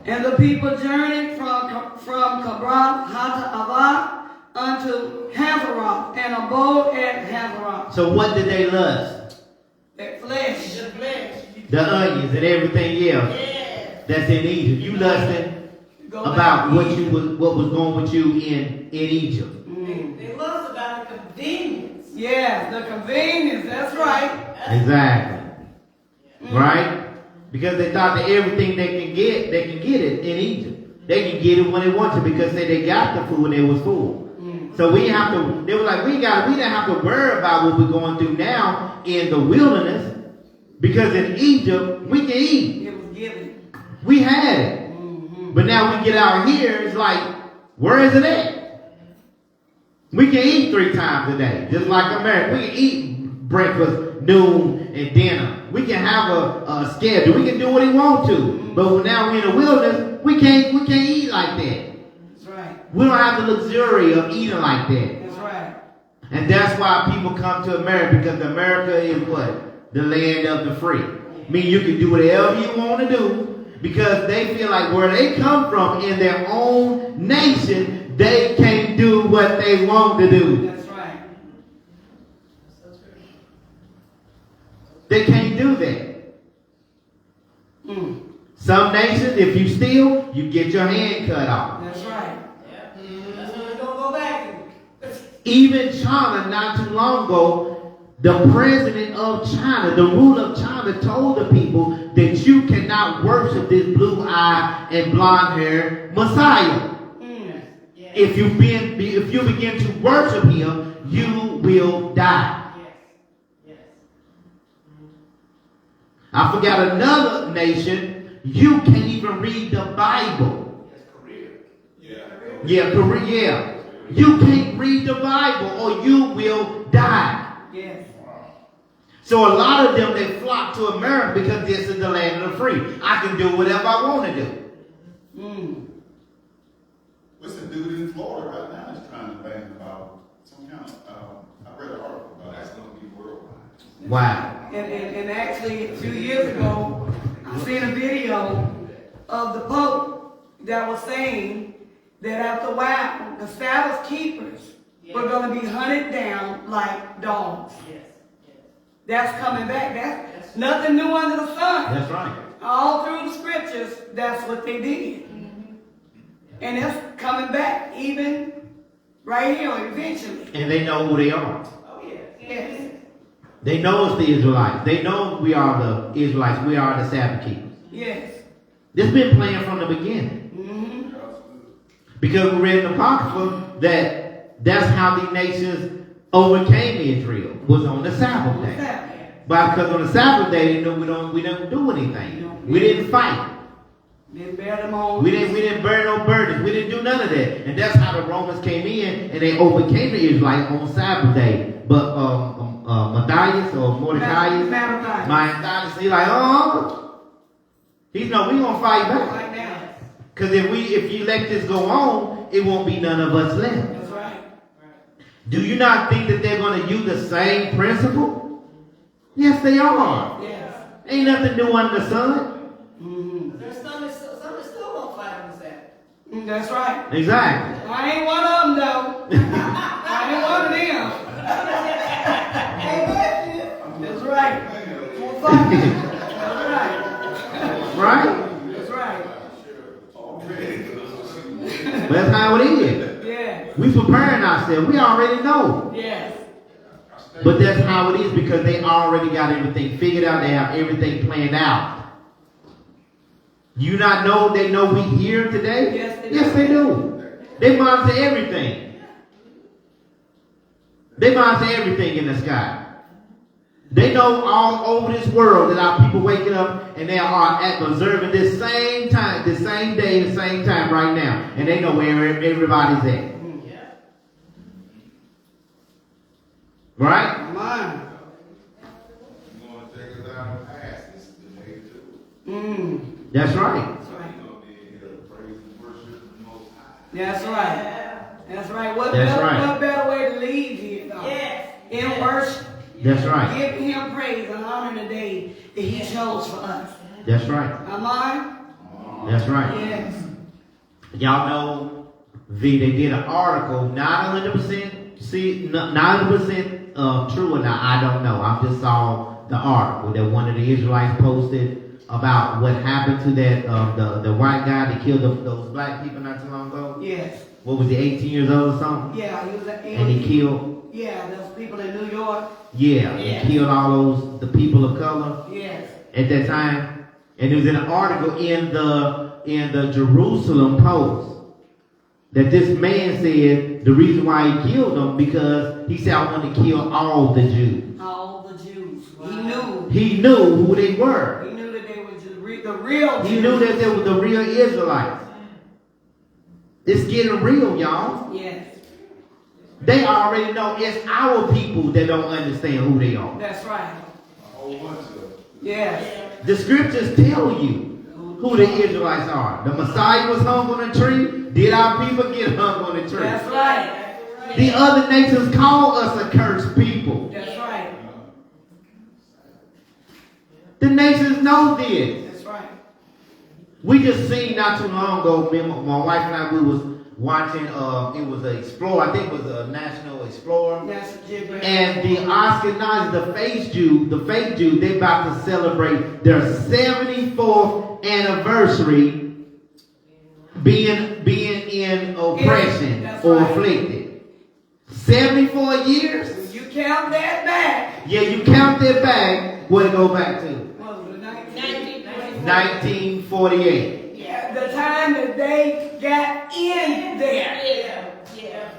And the people journeyed from Kabra Hata'avah unto Hazeroth, and abode at Hazeroth. So what did they lust? Their flesh. The flesh. The onions and everything else Yeah. that's in Egypt. You lusted Go about back what to what was going with you in Egypt. They lust about the convenience. Yeah, the convenience. That's right. Exactly. Right? Because they thought that everything they can get it in Egypt. They can get it when they want to because they got the food and it was full. So they were like, we didn't have to worry about what we're going through now in the wilderness because in Egypt, we can eat. It was given. We had it. But now we get out here, it's like, where is it at? We can eat 3 times a day, just like America. We can eat breakfast, noon, and dinner. We can have a schedule. We can do what we want to. But now we're in the wilderness, we can't eat like that. That's right. We don't have the luxury of eating like that. That's right. And that's why people come to America, because America is what? The land of the free. I mean, you can do whatever you want to do because they feel like where they come from in their own nation, they can't do what they want to do. That's right. They can't do that. Some nations, if you steal, you get your hand cut off. That's right. That's what we're gonna go back to. Even China, not too long ago, the president of China, the ruler of China, told the people that you cannot worship this blue-eyed and blonde-haired Messiah. If you begin to worship him, you will die. I forgot another nation. You can't even read the Bible. That's Korea. Yeah, Korea. You can't read the Bible or you will die. Yes. So a lot of them, they flock to America because this is the land of the free. I can do whatever I want to do. What's the dude in Florida right now is trying to ban about some kind of, I read an article about That's that. going to be worldwide. Wow. And actually, a few years ago, I seen a video of the Pope that was saying that after a while, the Sabbath keepers were going to be hunted down like dogs. That's coming back. That's nothing new under the sun. That's right. All through the scriptures, that's what they did. And that's coming back even right here eventually. And they know who they are. Oh, yeah. Yes. They know it's the Israelites. They know we are the Israelites. We are the Sabbath keepers. Yes. This has been playing from the beginning. Because we read in the Apocrypha that's how the nations overcame Israel, was on the Sabbath day. But because on the Sabbath day, they knew we don't do anything. We didn't fight. Didn't bear them on. We didn't burn no burdens. We didn't do none of that. And that's how the Romans came in and they overcame the Israelites on Sabbath day. But Matthias or Mordecai, Matthias, he's like, he's no, we gonna fight back. Right now. Because if you let this go on, it won't be none of us left. That's right. Do you not think that they're going to use the same principle? Yes, they are. Yes. Ain't nothing new under the sun. There's some that still won't fight on the Sabbath. That's right. Exactly. I ain't one of them though. I ain't one of them. That's right. Won't fight. That's right. Right? That's right. But that's how it is. Yeah. We preparing ourselves. We already know. Yes. But that's how it is because they already got everything figured out. They have everything planned out. You not know they know we here today? Yes, they do. Yes, they do. They monitor everything. They monitor everything in the sky. They know all over this world that our people waking up and they are observing this same time, the same day, the same time right now. And they know where everybody's at. Right? Mine. You want to take us down the path, this is the day to do it. That's right. That's right. You know, be here to praise and worship the Most High. That's right. That's right. What better way to leave here, though? Yes. In worship. That's right. Giving him praise and honor the day that he chose for us. That's right. Am I? That's right. Yes. Y'all know, they did an article, not 100% true or not, I don't know. I just saw the article that one of the Israelites posted about what happened to that the white guy that killed those black people not too long ago. Yes. What was he, 18 years old or something? Yeah, he was and he killed. Yeah, those people in New York. Yeah, he killed all the people of color. Yes. At that time, and it was in an article in the Jerusalem Post that this man said the reason why he killed them because he said I want to kill all the Jews. All the Jews. Wow. He knew who they were. He knew that they were the real Jews. He knew that they were the real Israelites. It's getting real, y'all. Yes. They already know it's our people that don't understand who they are. That's right. A whole bunch of them. Yes. The scriptures tell you who the Israelites are. The Messiah was hung on a tree. Did our people get hung on a tree? That's right. The other nations call us a cursed people. That's right. The nations know this. That's right. We just seen not too long ago, me and my wife and I, we was watching, it was an Explorer, I think it was a National Explorer. That's gibberish. And the Ashkenazi, the fake Jew, they about to celebrate their 74th anniversary being in oppression or afflicted. 74 years? When you count that back. Yeah, you count that back, what it go back to? Well, the 1948. Yeah, the time that they got in there. Yeah.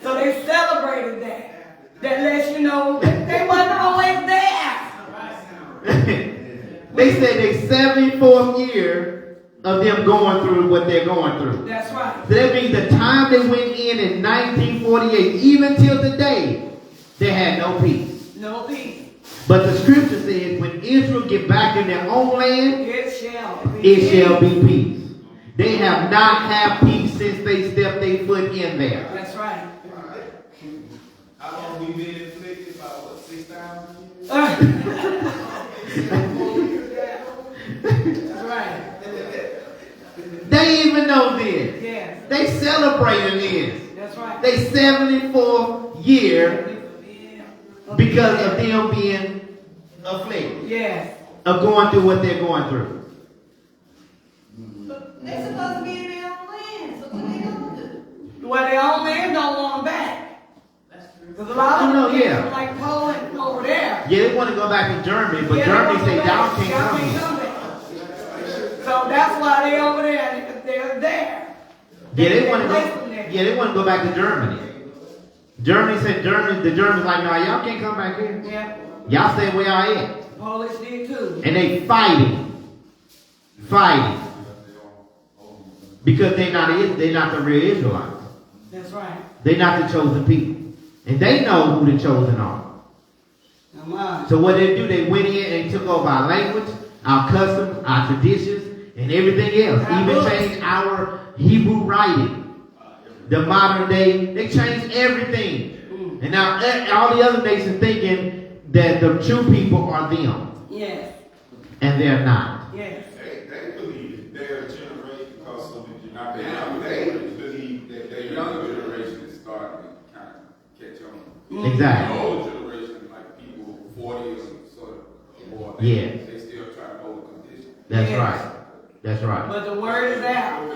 So they celebrated that. That lets you know that they wasn't always there. They said they 74th year of them going through what they're going through. That's right. So that means the time they went in 1948, even till today, they had no peace. No peace. But the scripture says when Israel get back in their own land, It shall be peace. They have not had peace since they stepped their foot in there. That's right. How long we been inflicted? About what, 6,000 years? That's right. They even know this. Yes. They celebrating this. That's right. They 74th year because of them being afflicted. Yes. Of going through what they're going through. They're supposed to be in their own land, so what they gonna do? Well, their own man don't want them back. Because a lot of Oh, no, them yeah. like Poland over there. Yeah, they want to go back to Germany, but Yeah, Germany they say want y'all to can't go back. come Y'all here. can't come back. So that's why they over there. They're there. Yeah, they want to place go. them there. Yeah, they want to go back to Germany. Germany said the Germans like, no, y'all can't come back here. Yeah. Y'all stay where y'all at. Polish did too. And they fighting. Because they're not the real Israelites. That's right. They're not the chosen people. And they know who the chosen are. Come on. So what they do, they went in and took over our language, our customs, our traditions, and everything else. Even changed our Hebrew writing. The modern day, they changed everything. And now all the other nations thinking that the true people are them. Yes. And they're not. Yes. They believe their generation, because of the generation, they believe that their younger generation is starting to kind of catch on. Exactly. The older generation, like people 40 or sort of more, Yeah. they still try to hold the condition. That's Yes. right. That's right. But the word is out.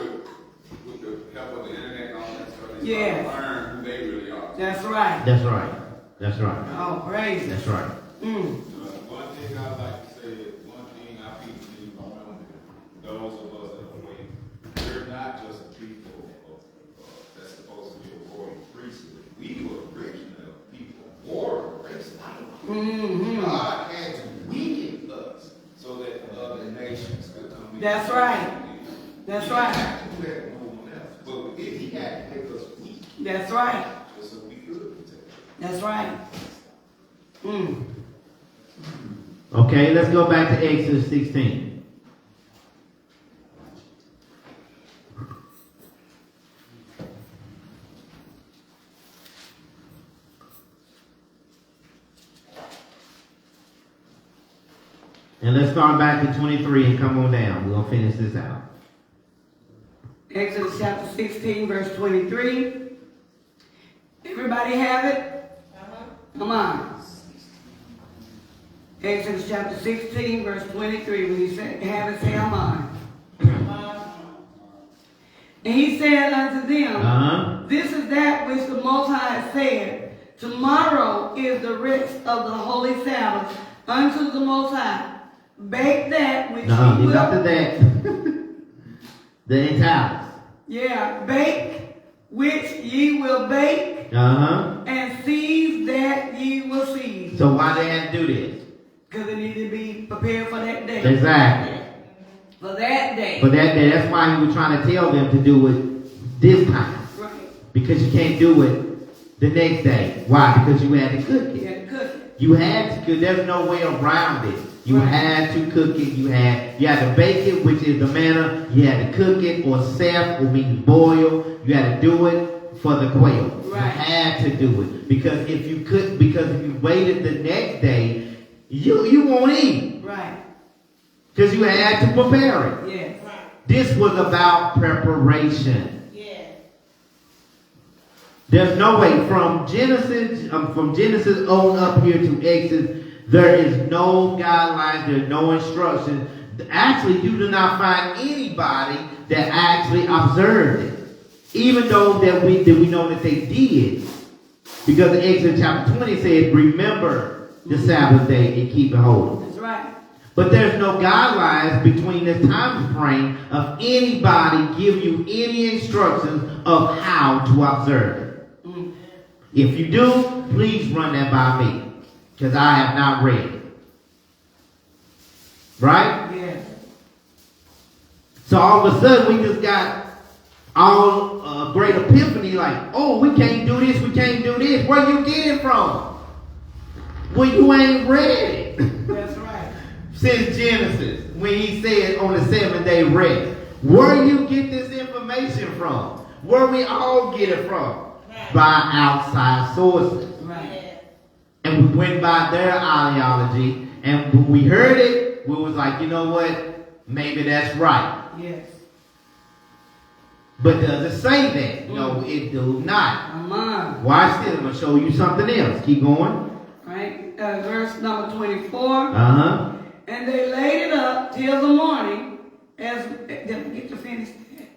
With the help of the internet and all that stuff, they Yes. start to learn who they really are. That's right. That's right. That's right. Oh, praise. That's right. One thing I like to say is, one thing our people need to remember, those of us that are waiting, we're not just a people that's supposed to be a royal priesthood. We were original people, more race. God had to weaken us so that other nations could come in. That's right. That's right. He had to do that no one else. But he had to make us weak, That's right. just so we could protect. That's right. Okay, let's go back to Exodus 16. And let's start back to 23 and come on down. We're going to finish this out. Exodus chapter 16, verse 23. Everybody have it? Come on. Exodus chapter 16, verse 23. When you have it, say, I'm on. And he said unto them, This is that which the Most High said, Tomorrow is the rest of the holy Sabbath unto the Most High. Bake that which ye Leave will. after that. The italics. Yeah, bake which ye will bake, and seize that ye will seize. So why they had to do this? Because it needed to be prepared for that day. Exactly. For that day. For that day, that's why he was trying to tell them to do it this time. Right. Because you can't do it the next day. Why? Because you had to cook You it. had to cook it. You had to cook. There's no way around it. You had to cook it. You had to bake it, which is the manna. You had to cook it, or sef, or means boil. You had to do it for the quail. Right. You had to do it because if you waited the next day, you won't eat. Right. Because you had to prepare it. Yes. This was about preparation. Yeah. There's no way from Genesis on up here to Exodus. There is no guidelines. There's no instructions. Actually, you do not find anybody that actually observed it, even though that we know that they did, because in Exodus chapter 20 says, "Remember the Sabbath day and keep it holy." That's right. But there's no guidelines between this time frame of anybody give you any instructions of how to observe it. If you do, please run that by me, because I have not read it. Right? Yes. So all of a sudden we just got all great epiphany, like, oh, we can't do this, we can't do this. Where you get it from? Well, you ain't read it. That's right. Since Genesis, when he said on the 7th-day rest. Where you get this information from? Where we all get it from? by outside sources. Right. And we went by their ideology, and when we heard it, we was like, you know what? Maybe that's right. Yes. But does it say that? No, it do not. Amen. Watch this. I'm going to show you something else. Keep going. Right. Verse number 24. Uh-huh. And they laid it up till the morning. Get to finish that.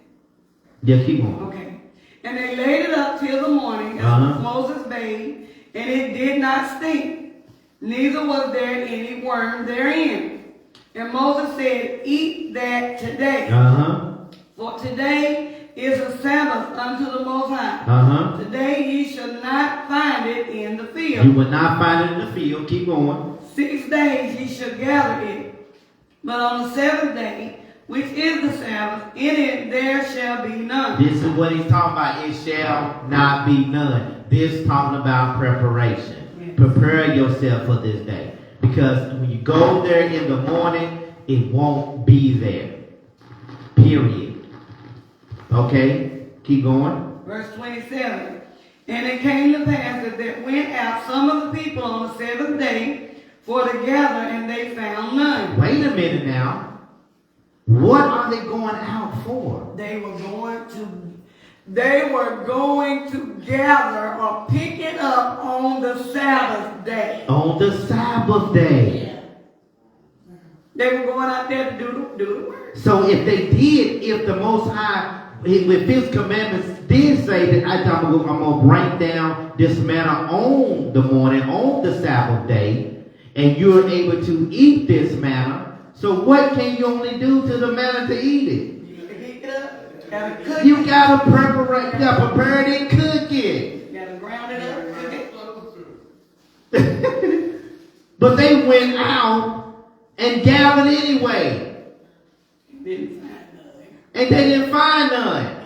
Yeah, keep going. Okay. And they laid it up till the morning, as Moses bade, and it did not stink, neither was there any worm therein. And Moses said, eat that today. For today is a Sabbath unto the Most High. Today ye shall not find it in the field. You will not find it in the field. Keep going. 6 days ye shall gather it. But on the 7th day, which is the Sabbath, in it there shall be none. This is what he's talking about. It shall not be none. This talking about preparation. Yes. Prepare yourself for this day. Because when you go there in the morning, it won't be there. Period. Okay? Keep going. Verse 27. And it came to pass that there went out some of the people on the 7th day for to gather, and they found none. Wait a minute now. What are they going out for? They were going to gather or pick it up on the Sabbath day. On the Sabbath day. Yeah. They were going out there to do the work. So if they did, if the Most High, with His commandments, did say that I'm going to bring down this manna on the morning, on the Sabbath day, and you're able to eat this manna, so what can you only do to the manna to eat it? You gotta heat it up. Gotta cook You it. gotta prepare it and cook it. You gotta ground it up, cook it. But they went out and gathered anyway. Didn't find none. And they didn't find none.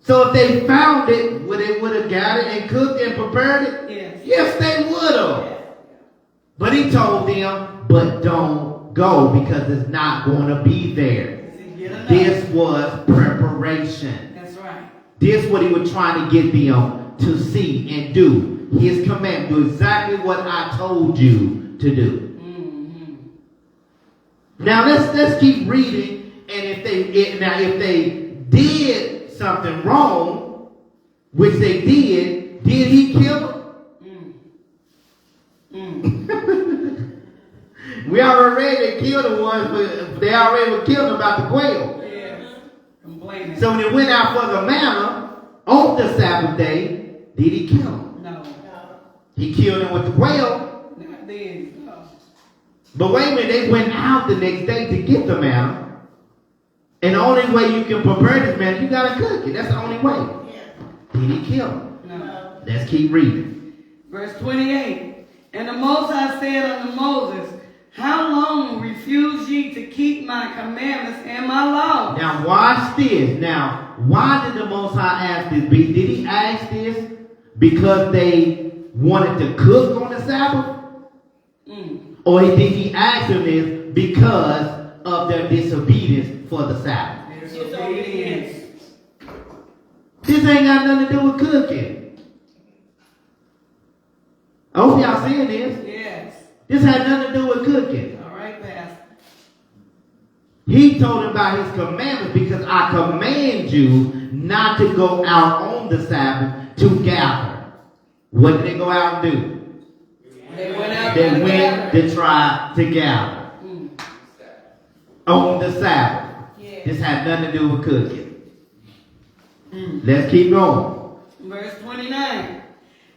So if they found it, would they would have gathered and cooked and prepared it? Yes. Yes, they would have. But he told them, but don't go because it's not going to be there. This was preparation. That's right. This is what he was trying to get them to see and do. His command, do exactly what I told you to do. Now let's keep reading. And if they did something wrong, which they did he kill them? We already killed the ones, but they already were killed about the quail. Yes. Complaining. So when they went out for the manna on the Sabbath day, did he kill them? No. He killed them with the quail. Not then. No. But wait a minute, they went out the next day to get the manna. And the only way you can prepare this manna, you got to cook it. That's the only way. Did he kill them? No. Let's keep reading. Verse 28. And the Most High said unto Moses, how long refuse ye to keep my commandments and my laws? Now watch this. Now, why did the Most High ask this? Did he ask this because they wanted to cook on the Sabbath? Or did he ask them this because of their disobedience for the Sabbath? Disobedience. This ain't got nothing to do with cooking. I hope y'all seeing this. Yes. This had nothing to do with cooking. All right, Pastor. He told him about his commandments because I command you not to go out on the Sabbath to gather. What did they go out and do? They went out They to went gather. to try to gather on the Sabbath. Yes. This had nothing to do with cooking. Let's keep going. Verse 29.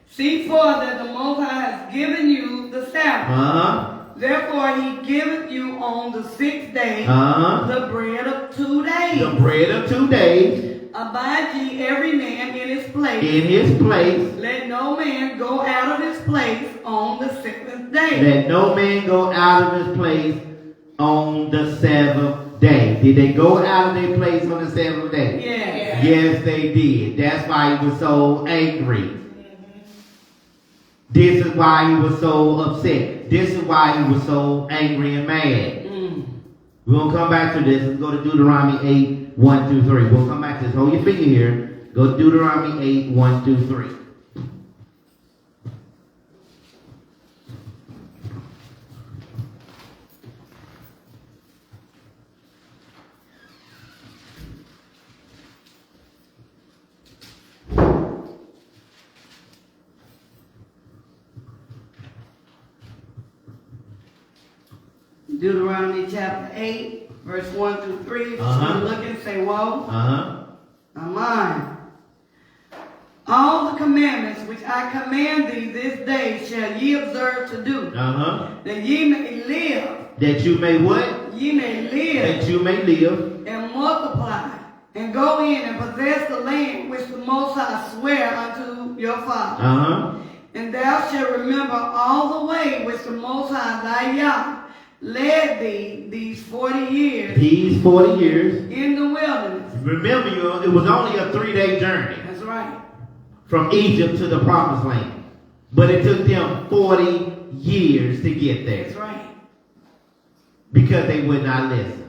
See forth that the Most High has given you the Sabbath. Therefore he giveth you on the 6th day the bread of 2 days. The bread of 2 days. Abide ye every man in his place. In his place. Let no man go out of his place on the 7th day. Let no man go out of his place on the 7th day. Did they go out of their place on the 7th day? Yes. Yes, they did. That's why he was so angry. This is why he was so upset. This is why he was so angry and mad. We're going to come back to this. Let's go to Deuteronomy 8, 1 through 3. We'll come back to this. Hold your finger here. Go to Deuteronomy 8, 1 through 3. Deuteronomy chapter 8, verse 1 through 3. If Uh-huh. you look and say, whoa, Uh-huh. I'm mine. All the commandments which I command thee this day shall ye observe to do, Uh-huh. that ye may live, That you may what? ye may live, That you may live. and multiply, and go in and possess the land which the Most High swear unto your father. Uh-huh. And thou shalt remember all the way which the Most High thy Yah led thee these 40 years These 40 years. in the wilderness. Remember, it was only a 3-day journey That's right. from Egypt to the promised land. But it took them 40 years to get there That's right. because they would not listen.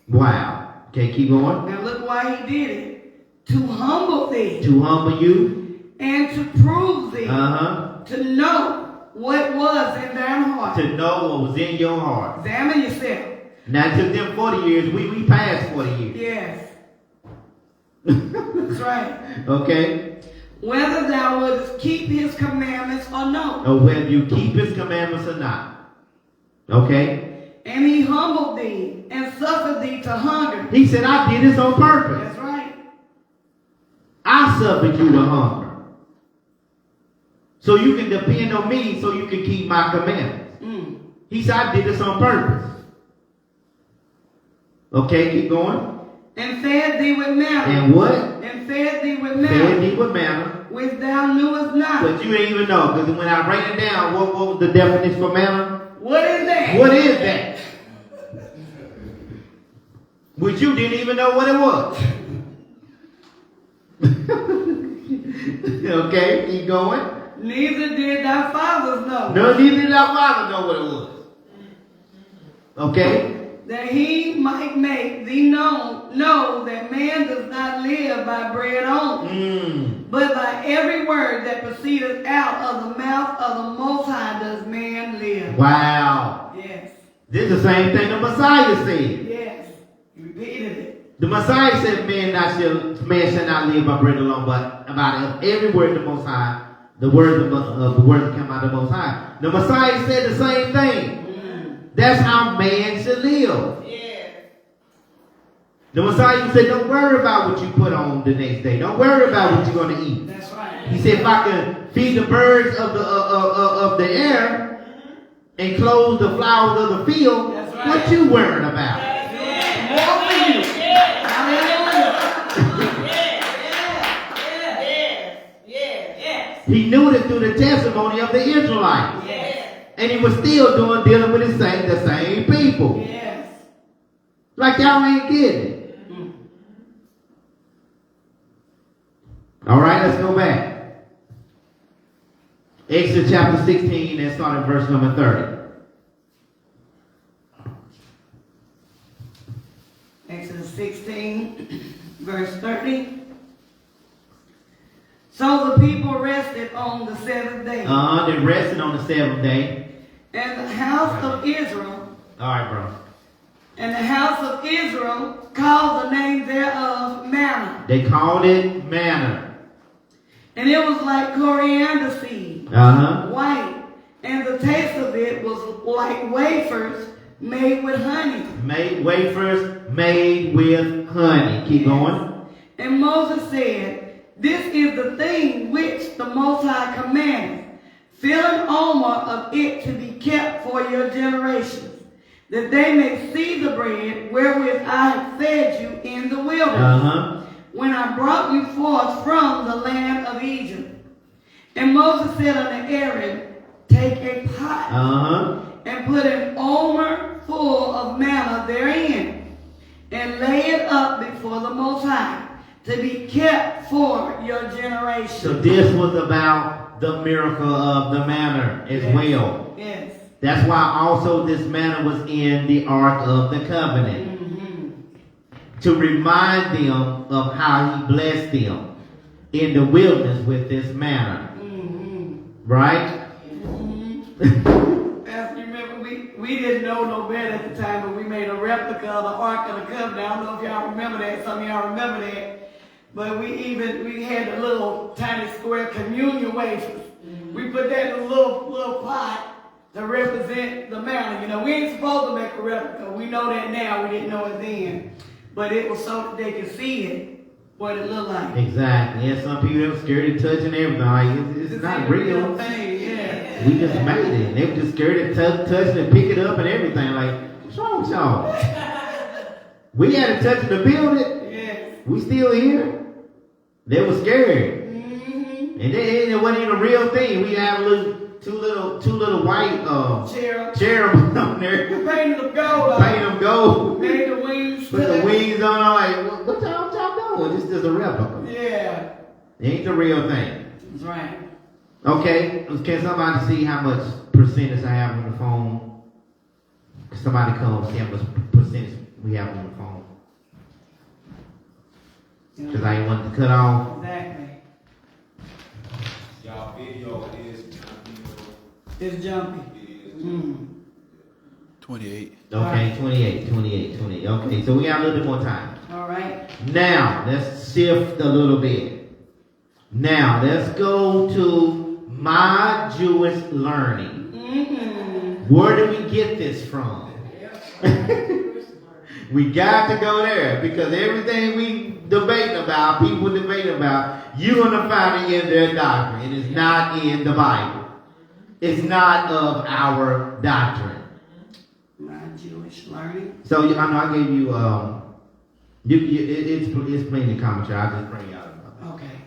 Wow. Okay, keep going. Now look why he did it. To humble thee To humble you. and to prove thee, Uh-huh. to know what was in thine heart. To know what was in your heart. Examine yourself. Now it took them 40 years. We passed 40 years. Yes. That's right. Okay? Whether thou wouldst keep his commandments or no. Or whether you keep his commandments or not. Okay? And he humbled thee and suffered thee to hunger. He said, I did this on purpose. That's right. I suffered you to hunger. So you can depend on me so you can keep my commandments. He said, I did this on purpose. Okay, keep going. And fed thee with manna. And what? And fed thee with Fed manna, thee with manna. which thou knewest not. But you didn't even know, because when I write it down, what was the definition for manna? What is that? What is that? Which you didn't even know what it was. Okay, keep going. Neither did thy fathers know. No, neither did our father know what it was. Okay? That he might make thee know that man does not live by bread only, but by every word that proceedeth out of the mouth of the Most High does man live. Wow. Yes. This is the same thing the Messiah said. Yes. He repeated it. The Messiah said man shall not live by bread alone, but about every word of the Most High, the words that come out of the Most High. The Messiah said the same thing. That's how man should live. Yeah. The Messiah said, don't worry about what you put on the next day. Don't worry about what you're going to eat. That's right. He said, if I can feed the birds of the air and clothe the flowers of the field, That's right. what you worrying about? More for you. Yes. He knew it through the testimony of the Israelites. Yes. And he was still dealing with the same people. Yes. Like y'all ain't getting it. All right, let's go back. Exodus chapter 16 and start at verse number 30. Exodus 16, verse 30. So the people rested on the seventh day. They rested on the seventh day. And the house of Israel, All right, bro. and the house of Israel called the name thereof manna. They called it manna. And it was like coriander seed, white. And the taste of it was like wafers made with honey. Wafers made with honey. Keep going. And Moses said, this is the thing which the Most High commanded. Fill an omer of it to be kept for your generations, that they may see the bread wherewith I have fed you in the wilderness, when I brought you forth from the land of Egypt. And Moses said unto Aaron, take a pot, and put an omer full of manna therein, and lay it up before the Most High, to be kept for your generations. So this was about the miracle of the manna as well. Yes. That's why also this manna was in the Ark of the Covenant. to remind them of how he blessed them in the wilderness with this manna. Right? Pastor, you remember we didn't know no better at the time, but we made a replica of the Ark of the Covenant. I don't know if y'all remember that. Some of y'all remember that. But we had a little tiny square communion wafers. We put that in a little pot to represent the manna. You know, we ain't supposed to make a replica. We know that now. We didn't know it then. But it was so that they could see it, what it looked like. Exactly. And some people were scared of touching everything. Like, it's not real. Thing, yeah. We just made it. They were just scared to touch it and pick it up and everything. Like, what's wrong with y'all? We had to touch it to build it. Yes. We still here. They were scared. And it wasn't even a real thing. We had two little white cherubs on there. We painted them gold. Painted them gold. Made the wings. Put the wings on. I'm like, what y'all doing? This is a replica. Yeah. It ain't the real thing. That's right. Okay, can somebody see how much percentage I have on the phone? Somebody come see how much percentage we have on the phone. Because I ain't want to cut off. Exactly. Y'all video is jumpy. It's jumpy. It is. 28. Okay, 28. Okay, so we got a little bit more time. All right. Now, let's shift a little bit. Now, let's go to my Jewish learning. Where do we get this from? We got to go there because everything we debate about, people debate about, you're going to find it in their doctrine. It is not in the Bible. It's not of our doctrine. My Jewish learning. So I know I gave you, it's plain in commentary. I'll just bring it out. Okay.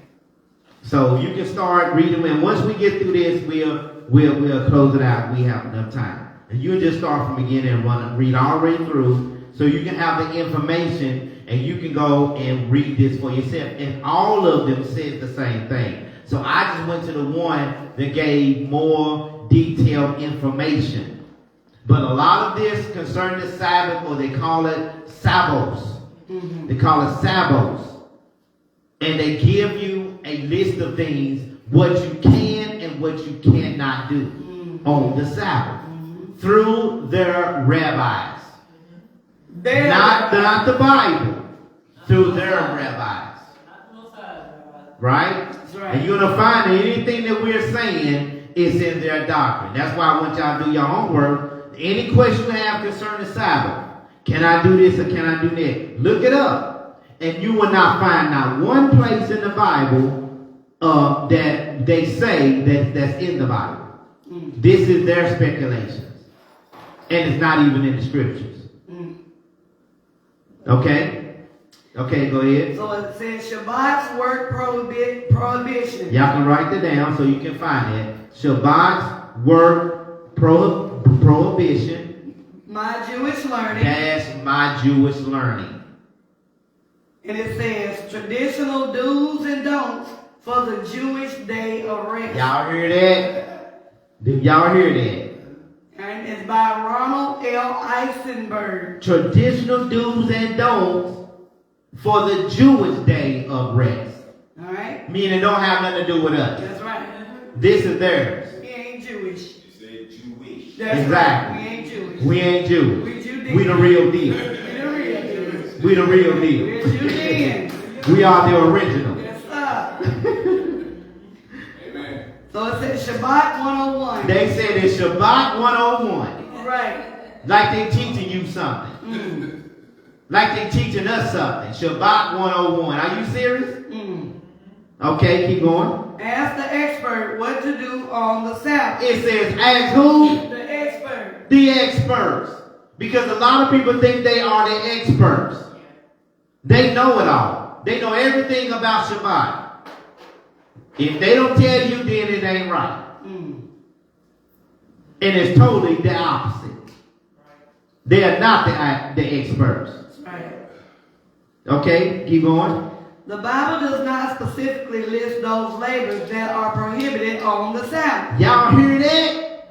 So you can start reading, and once we get through this, we'll close it out. We have enough time, and you just start from beginning and read all the way through, so you can have the information, and you can go and read this for yourself. And all of them says the same thing. So I just went to the one that gave more detailed information. But a lot of this concerning the Sabbath, or they call it Sabbos. They call it Sabbos. And they give you a list of things, what you can and what you cannot do on the Sabbath through their rabbis. Not the Bible, through their rabbis. Right? That's right. And you're going to find that anything that we're saying is in their doctrine. That's why I want y'all to do your homework. Any question you have concerning the Sabbath, can I do this or can I do that? Look it up. And you will not find not one place in the Bible that they say that's in the Bible. This is their speculations. And it's not even in the scriptures. Okay? Okay, go ahead. So it says Shabbat's work prohibition. Y'all can write that down so you can find it. Shabbat's work prohibition. My Jewish learning. That's my Jewish learning. And it says traditional do's and don'ts for the Jewish day of rest. Y'all hear that? Did y'all hear that? And it's by Ronald L. Eisenberg. Traditional do's and don'ts for the Jewish day of rest. All right? Meaning it don't have nothing to do with us. That's right. This is theirs. We ain't Jewish. You say Jewish. That's Exactly. right. We ain't Jewish. We ain't Jewish. We Judeans. We the real deal. We the real Jews. We the real deal. We're Judeans. We are the original. Yes, sir. Amen. So it says Shabbat 101. They said it's Shabbat 101. Right. Like they teaching you something. Like they teaching us something. Shabbat 101. Are you serious? Okay, keep going. Ask the expert what to do on the Sabbath. It says, ask who? The expert. The experts. Because a lot of people think they are the experts. They know it all. They know everything about Shabbat. If they don't tell you, then it ain't right. And it's totally the opposite. They are not the experts. Right. Okay, keep going. The Bible does not specifically list those labors that are prohibited on the Sabbath. Y'all hear that?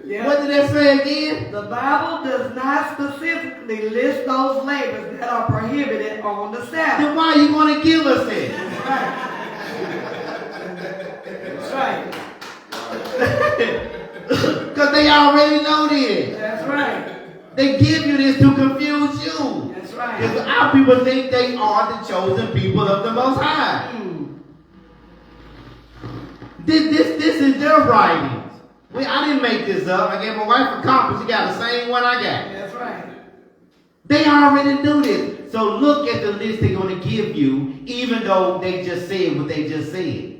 Yeah. What did that say again? The Bible does not specifically list those labors that are prohibited on the Sabbath. Then why are you going to give us that? That's right. Because they already know this. That's right. They give you this to confuse you. That's right. Because our people think they are the chosen people of the Most High. This is their writings. I didn't make this up. I gave my wife a copy. She got the same one I got. That's right. They already do this. So look at the list they're going to give you, even though they just said what they just said.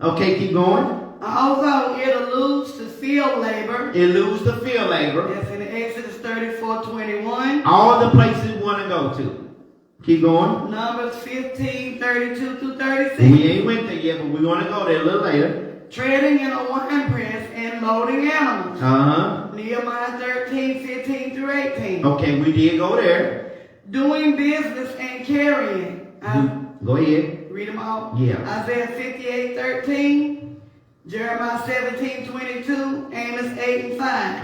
Okay, keep going. Also, it alludes to field labor. It alludes to field labor. That's in Exodus 34:21. All the places we want to go to. Keep going. Numbers 15:32 through 36. We ain't went there yet, but we're going to go there a little later. Trading in a wine press and loading animals. Nehemiah 13:15 through 18. Okay, we did go there. Doing business and carrying. Go ahead. Read them all. Yeah. Isaiah 58:13. Jeremiah 17:22. Amos 8:5.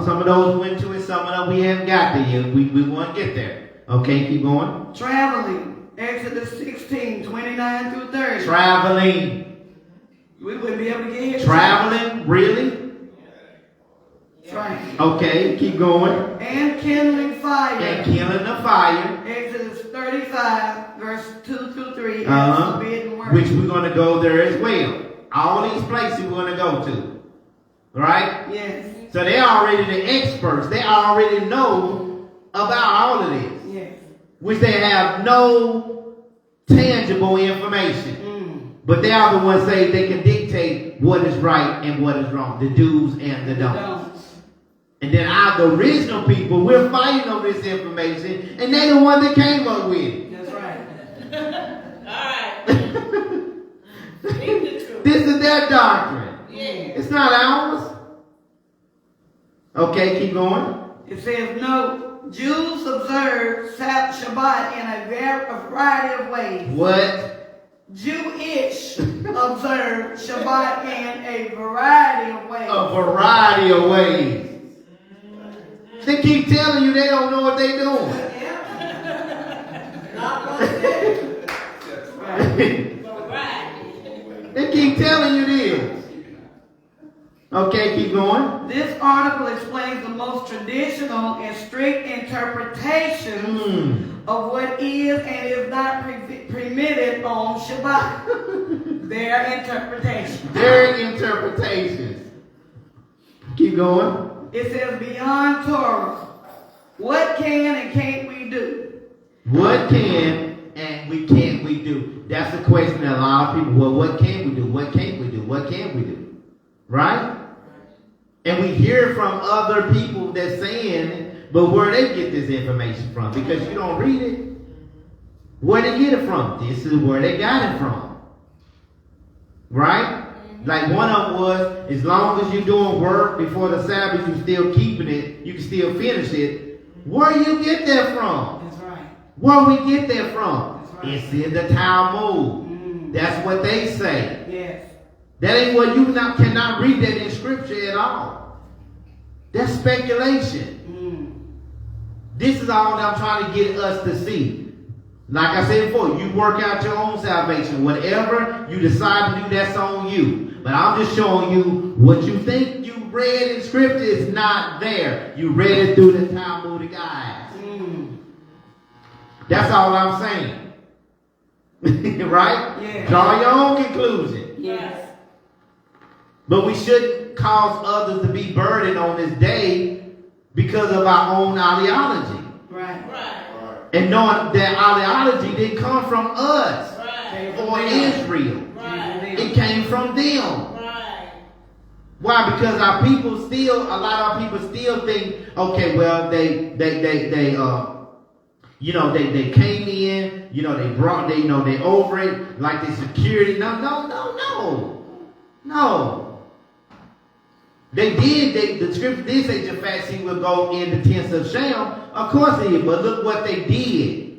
Some of those went to it, some of them we haven't got there yet. We want to get there. Okay, keep going. Traveling. Exodus 16:29 through 30. Traveling. We wouldn't be able to get here. Traveling? Really? That's right. Okay, keep going. And kindling fire. And kindling the fire. Exodus 35, verse 2 through 3. Forbidden work. Which we're going to go there as well. All these places we're going to go to. Right? Yes. So they're already the experts. They already know about all of this. Yes. Which they have no tangible information. But they are the ones say they can dictate what is right and what is wrong. The do's and the don'ts. And then the original people, we're fighting over this information, and they're the ones that came up with it. That's right. All right. This is their doctrine. Yeah. It's not ours. Okay, keep going. It says, no, Jews observe Shabbat in a variety of ways. What? Jewish observe Shabbat in a variety of ways. A variety of ways. They keep telling you they don't know what they're doing. Not one bit. Right. They keep telling you this. Okay, keep going. This article explains the most traditional and strict interpretation of what is and is not permitted on Shabbat. Their interpretation. Their interpretations. Keep going. It says beyond Torah. What can and can't we do? What can and can't we do? That's the question that a lot of people, well, what can we do? What can't we do? What can't we do? Right? And we hear from other people that's saying, but where they get this information from? Because you don't read it. Where they get it from? This is where they got it from. Right? Like one of them was, as long as you're doing work before the Sabbath, you're still keeping it, you can still finish it. Where you get that from? That's right. Where we get that from? That's right. It's in the Talmud. That's what they say. Yes. That ain't what you cannot read that in scripture at all. That's speculation. This is all that I'm trying to get us to see. Like I said before, you work out your own salvation. Whatever you decide to do, that's on you. But I'm just showing you what you think you read in scripture is not there. You read it through the Talmudic eyes. That's all I'm saying. Right? Yeah. Draw your own conclusion. Yes. But we shouldn't cause others to be burdened on this day because of our own ideology. Right. And knowing that ideology didn't come from us or Israel. It came from them. Why? Because our people still, a lot of our people still think, okay, well, they came in, they brought, they over it, like they security. No. They did, the scripture did say Japhet will go in the tents of Shem. Of course they did, but look what they did.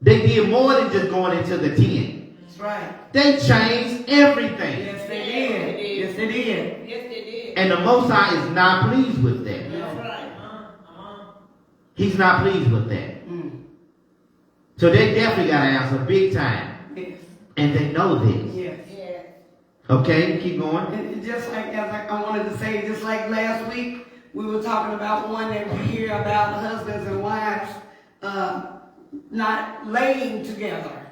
They did more than just going into the tent. That's right. They changed everything. Yes, they did. Yes, they did. Yes, they did. And the Most High is not pleased with that. That's right. He's not pleased with that. So they definitely got to answer big time. Yes. And they know this. Yes. Okay, keep going. And just like, I wanted to say, just like last week, we were talking about one that we hear about husbands and wives not laying together.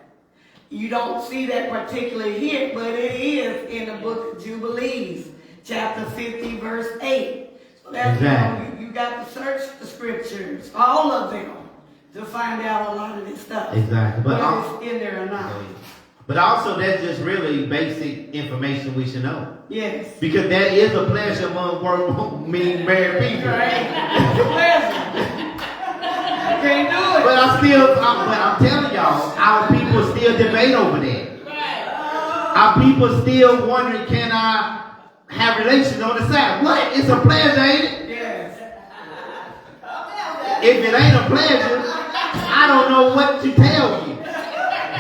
You don't see that particularly here, but it is in the book of Jubilees, chapter 50, verse 8. So that's, exactly. You got to search the scriptures, all of them, to find out a lot of this stuff. Exactly. But whether it's in there or not. But also, that's just really basic information we should know. Yes. Because there is a pleasure among married people. Right. It's a pleasure. You can't do it. But I'm telling y'all, our people still debate over that. Our people still wondering, can I have relations on the side? What? It's a pleasure, ain't it? Yes. If it ain't a pleasure, I don't know what to tell you.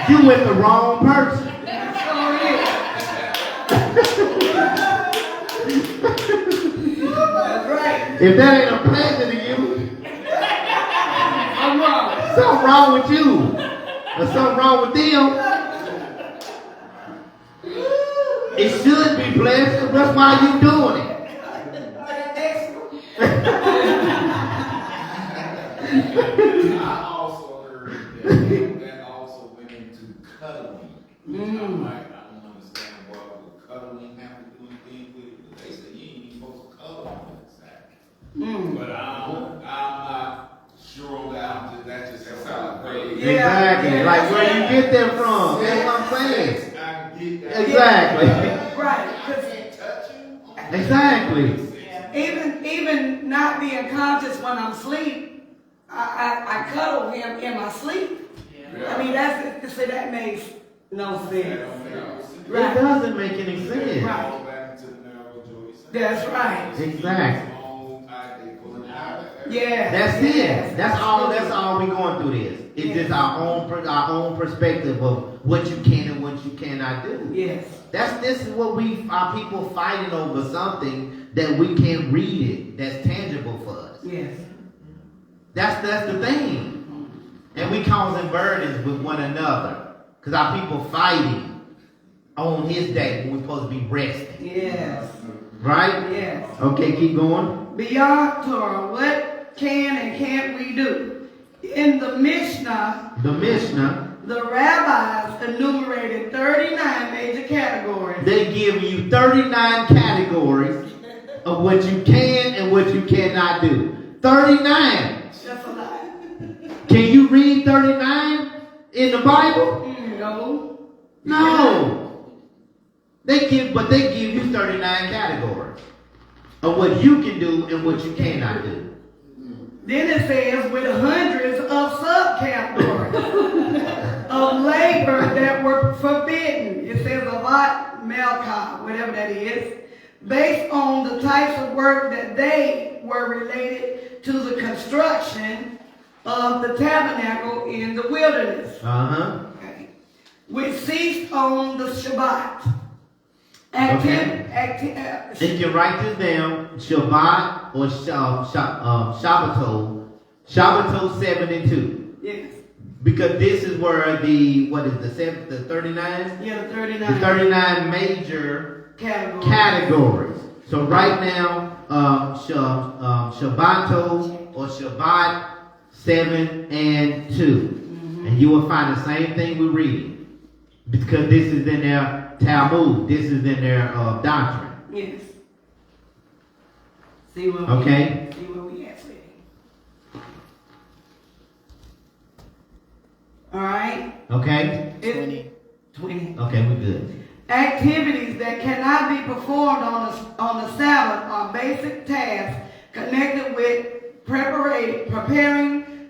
You with the wrong person. That's right. If that ain't a pleasure to you, I'm wrong. something wrong with you. Or something wrong with them. It should be pleasure. That's why you doing it. I also heard that also went into cuddling. I'm like, I don't understand what would cuddling have to do anything with it. They say you ain't even supposed to cuddle on that side. But I'm not sure on that. That just sounds vague. Exactly. Yeah. Like where you get that from. That's what I'm saying. I get that. Exactly. Right. Exactly. Even not being conscious when I'm asleep, I cuddle him in my sleep. I mean, that makes no sense. It doesn't make any sense. Right. That's right. Exactly. Yeah. That's it. That's all we going through this. It's just our own perspective of what you can and what you cannot do. Yes. This is what our people fighting over, something that we can't read it, that's tangible for us. Yes. That's the thing. And we causing burdens with one another. Because our people fighting on his day when we're supposed to be resting. Yes. Right? Yes. Okay, keep going. Beyond Torah, what can and can't we do? In the Mishnah, the rabbis enumerated 39 major categories. They give you 39 categories of what you can and what you cannot do. 39. That's a lot. Can you read 39 in the Bible? No. They give you 39 categories of what you can do and what you cannot do. Then it says with hundreds of subcategories of labor that were forbidden. It says avat melka, whatever that is, based on the types of work that they were related to the construction of the tabernacle in the wilderness. Okay. Which ceased on the Shabbat. You can write this down, Shabbat or Shabbato. Shabbato 7 and 2. Yes. Because this is where the 39? Yeah, the 39. The 39 major categories. So right now, Shabbato or Shabbat 7 and 2. And you will find the same thing we're reading. Because this is in their Talmud. This is in their doctrine. Yes. See where we at with it. All right. Okay. 20. Okay, we're good. Activities that cannot be performed on the Sabbath are basic tasks connected with preparing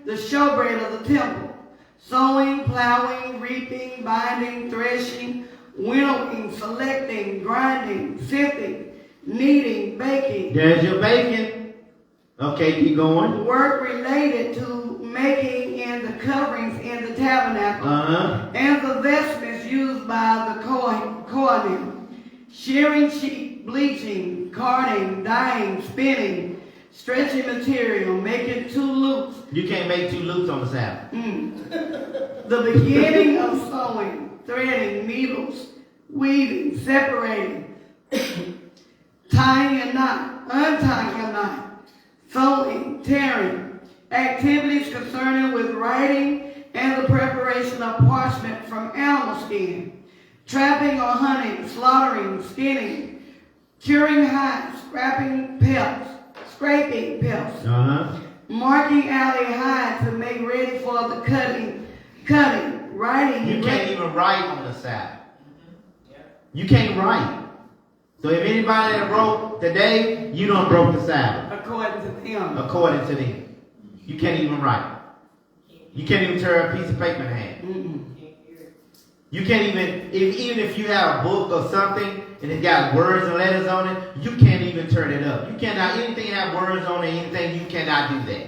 the showbread of the temple. Sowing, plowing, reaping, binding, threshing, winnowing, selecting, grinding, sifting, kneading, baking. There's your baking. Okay, keep going. Work related to making in the coverings in the tabernacle and the vestments used by the Kohanim. Shearing sheep, bleaching, carding, dyeing, spinning, stretching material, making 2 loops. You can't make 2 loops on the Sabbath. The beginning of sewing, threading, needles, weaving, separating, tying a knot, untying a knot, sewing, tearing, activities concerning with writing and the preparation of parchment from animal skin, trapping or hunting, slaughtering, skinning, curing hides, scraping pelts, marking out a hide to make ready for the cutting, writing. You can't even write on the Sabbath. You can't write. So if anybody that wrote today, you done broke the Sabbath. According to them. According to them. You can't even write. You can't even turn a piece of paper in hand. You can't even if you have a book or something and it's got words and letters on it, you can't even turn it up. You cannot, anything have words on it, anything, you cannot do that.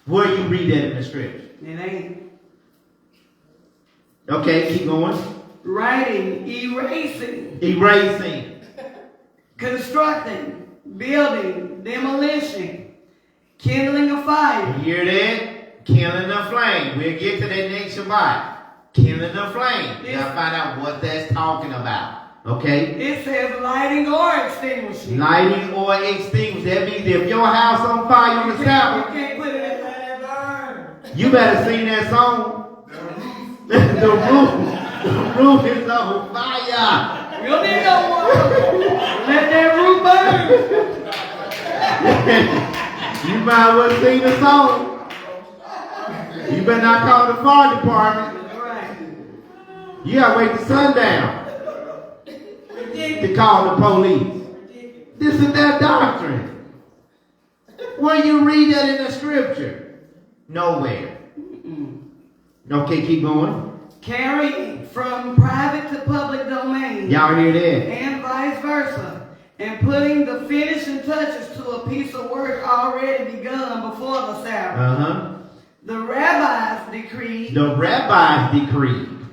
Where you read that in the scripture? It ain't. Okay, keep going. Writing, erasing. Erasing. Constructing, building, demolition, kindling a fire. You hear that? Kindling a flame. We'll get to that next Shabbat. Kindling a flame. You gotta find out what that's talking about. Okay? It says lighting or extinguishing. Lighting or extinguishing. That means if your house on fire on the Sabbath, you can't put it in there and burn. you better sing that song. The roof is on fire. We don't need no water. Let that roof burn. You might as well sing the song. You better not call the fire department. You gotta wait till sundown to call the police. This is their doctrine. Where you read that in the scripture? Nowhere. Okay, keep going. Carrying from private to public domain. Y'all hear that? And vice versa. And putting the finishing touches to a piece of work already begun before the Sabbath. The rabbis decreed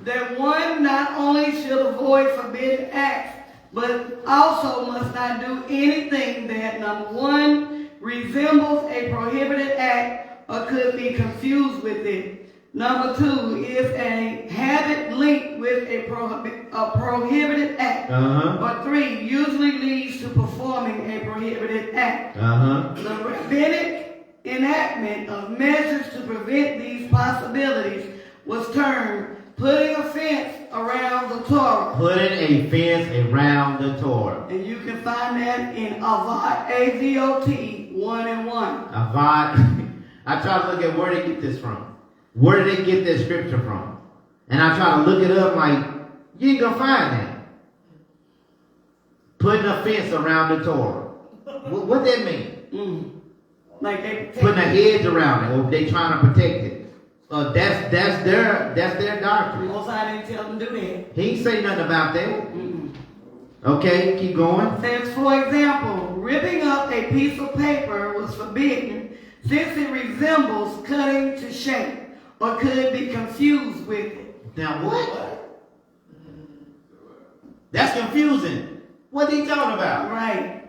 that one not only should avoid forbidden acts, but also must not do anything that, number 1, resembles a prohibited act or could be confused with it. Number 2, is a habit linked with a prohibited act. Or 3, usually leads to performing a prohibited act. The rabbinic enactment of measures to prevent these possibilities was termed putting a fence around the Torah. Putting a fence around the Torah. And you can find that in Avot, A-V-O-T, 1 and 1. Avot. I try to look at where they get this from. Where did they get that scripture from? And I try to look it up like, you ain't gonna find that. Putting a fence around the Torah. What that mean? Like they putting a hedge around it, or they trying to protect it. That's their doctrine. Most I didn't tell them to do that. He ain't say nothing about that. Okay, keep going. It says, for example, ripping up a piece of paper was forbidden since it resembles cutting to shape or could be confused with it. Now what? That's confusing. What are you talking about? Right.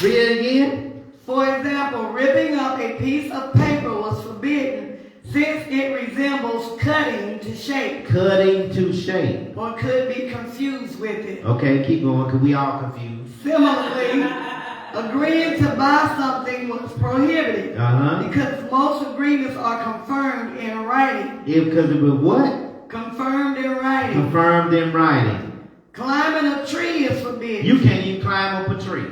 Read it again. For example, ripping up a piece of paper was forbidden since it resembles cutting to shape. Cutting to shape. Or could be confused with it. Okay, keep going, because we all confused. Similarly, agreeing to buy something was prohibited. Because most agreements are confirmed in writing. Yeah, because it was what? Confirmed in writing. Confirmed in writing. Climbing a tree is forbidden. You can't even climb up a tree.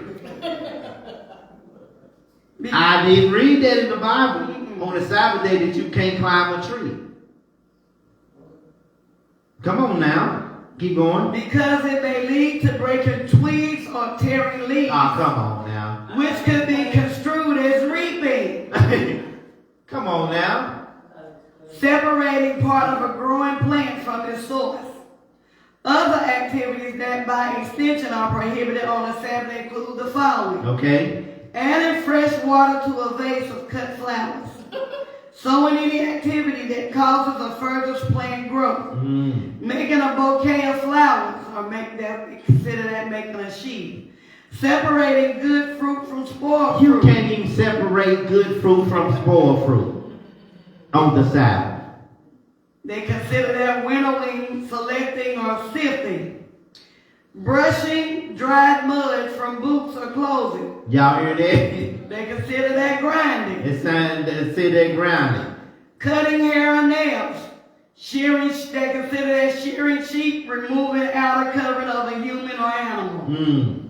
I didn't read that in the Bible on the Sabbath day that you can't climb a tree. Come on now. Keep going. Because it may lead to breaking twigs or tearing leaves. Oh, come on now. Which could be construed as reaping. Come on now. Separating part of a growing plant from its source. Other activities that by extension are prohibited on the Sabbath include the following. Okay. Adding fresh water to a vase of cut flowers. Sowing any activity that causes or furthers plant growth. Making a bouquet of flowers or consider that making a sheaf. Separating good fruit from spoiled You fruit. can't even separate good fruit from spoiled fruit on the Sabbath. They consider that winnowing, selecting, or sifting. Brushing dried mud from boots or clothing. Y'all hear that? They consider that grinding. It's time to see that grounding. Cutting hair or nails. Shearing, they consider that shearing sheep, removing outer covering of a human or animal.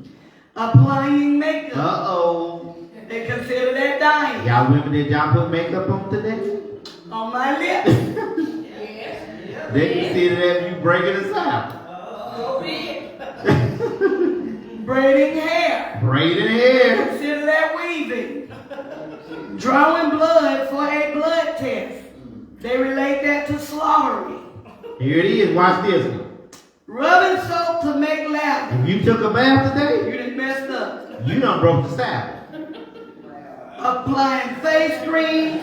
Applying makeup. Uh-oh. They consider that dyeing. Y'all women, did y'all put makeup on today? On my lips. They consider that you breaking us out. Braiding hair. Braiding They hair. consider that weaving. Drawing blood for a blood test. They relate that to slaughtering. Here it is. Watch this one. Rubbing soap to make lather. If you took a bath You today, done messed up. you done broke the Sabbath. Applying face cream.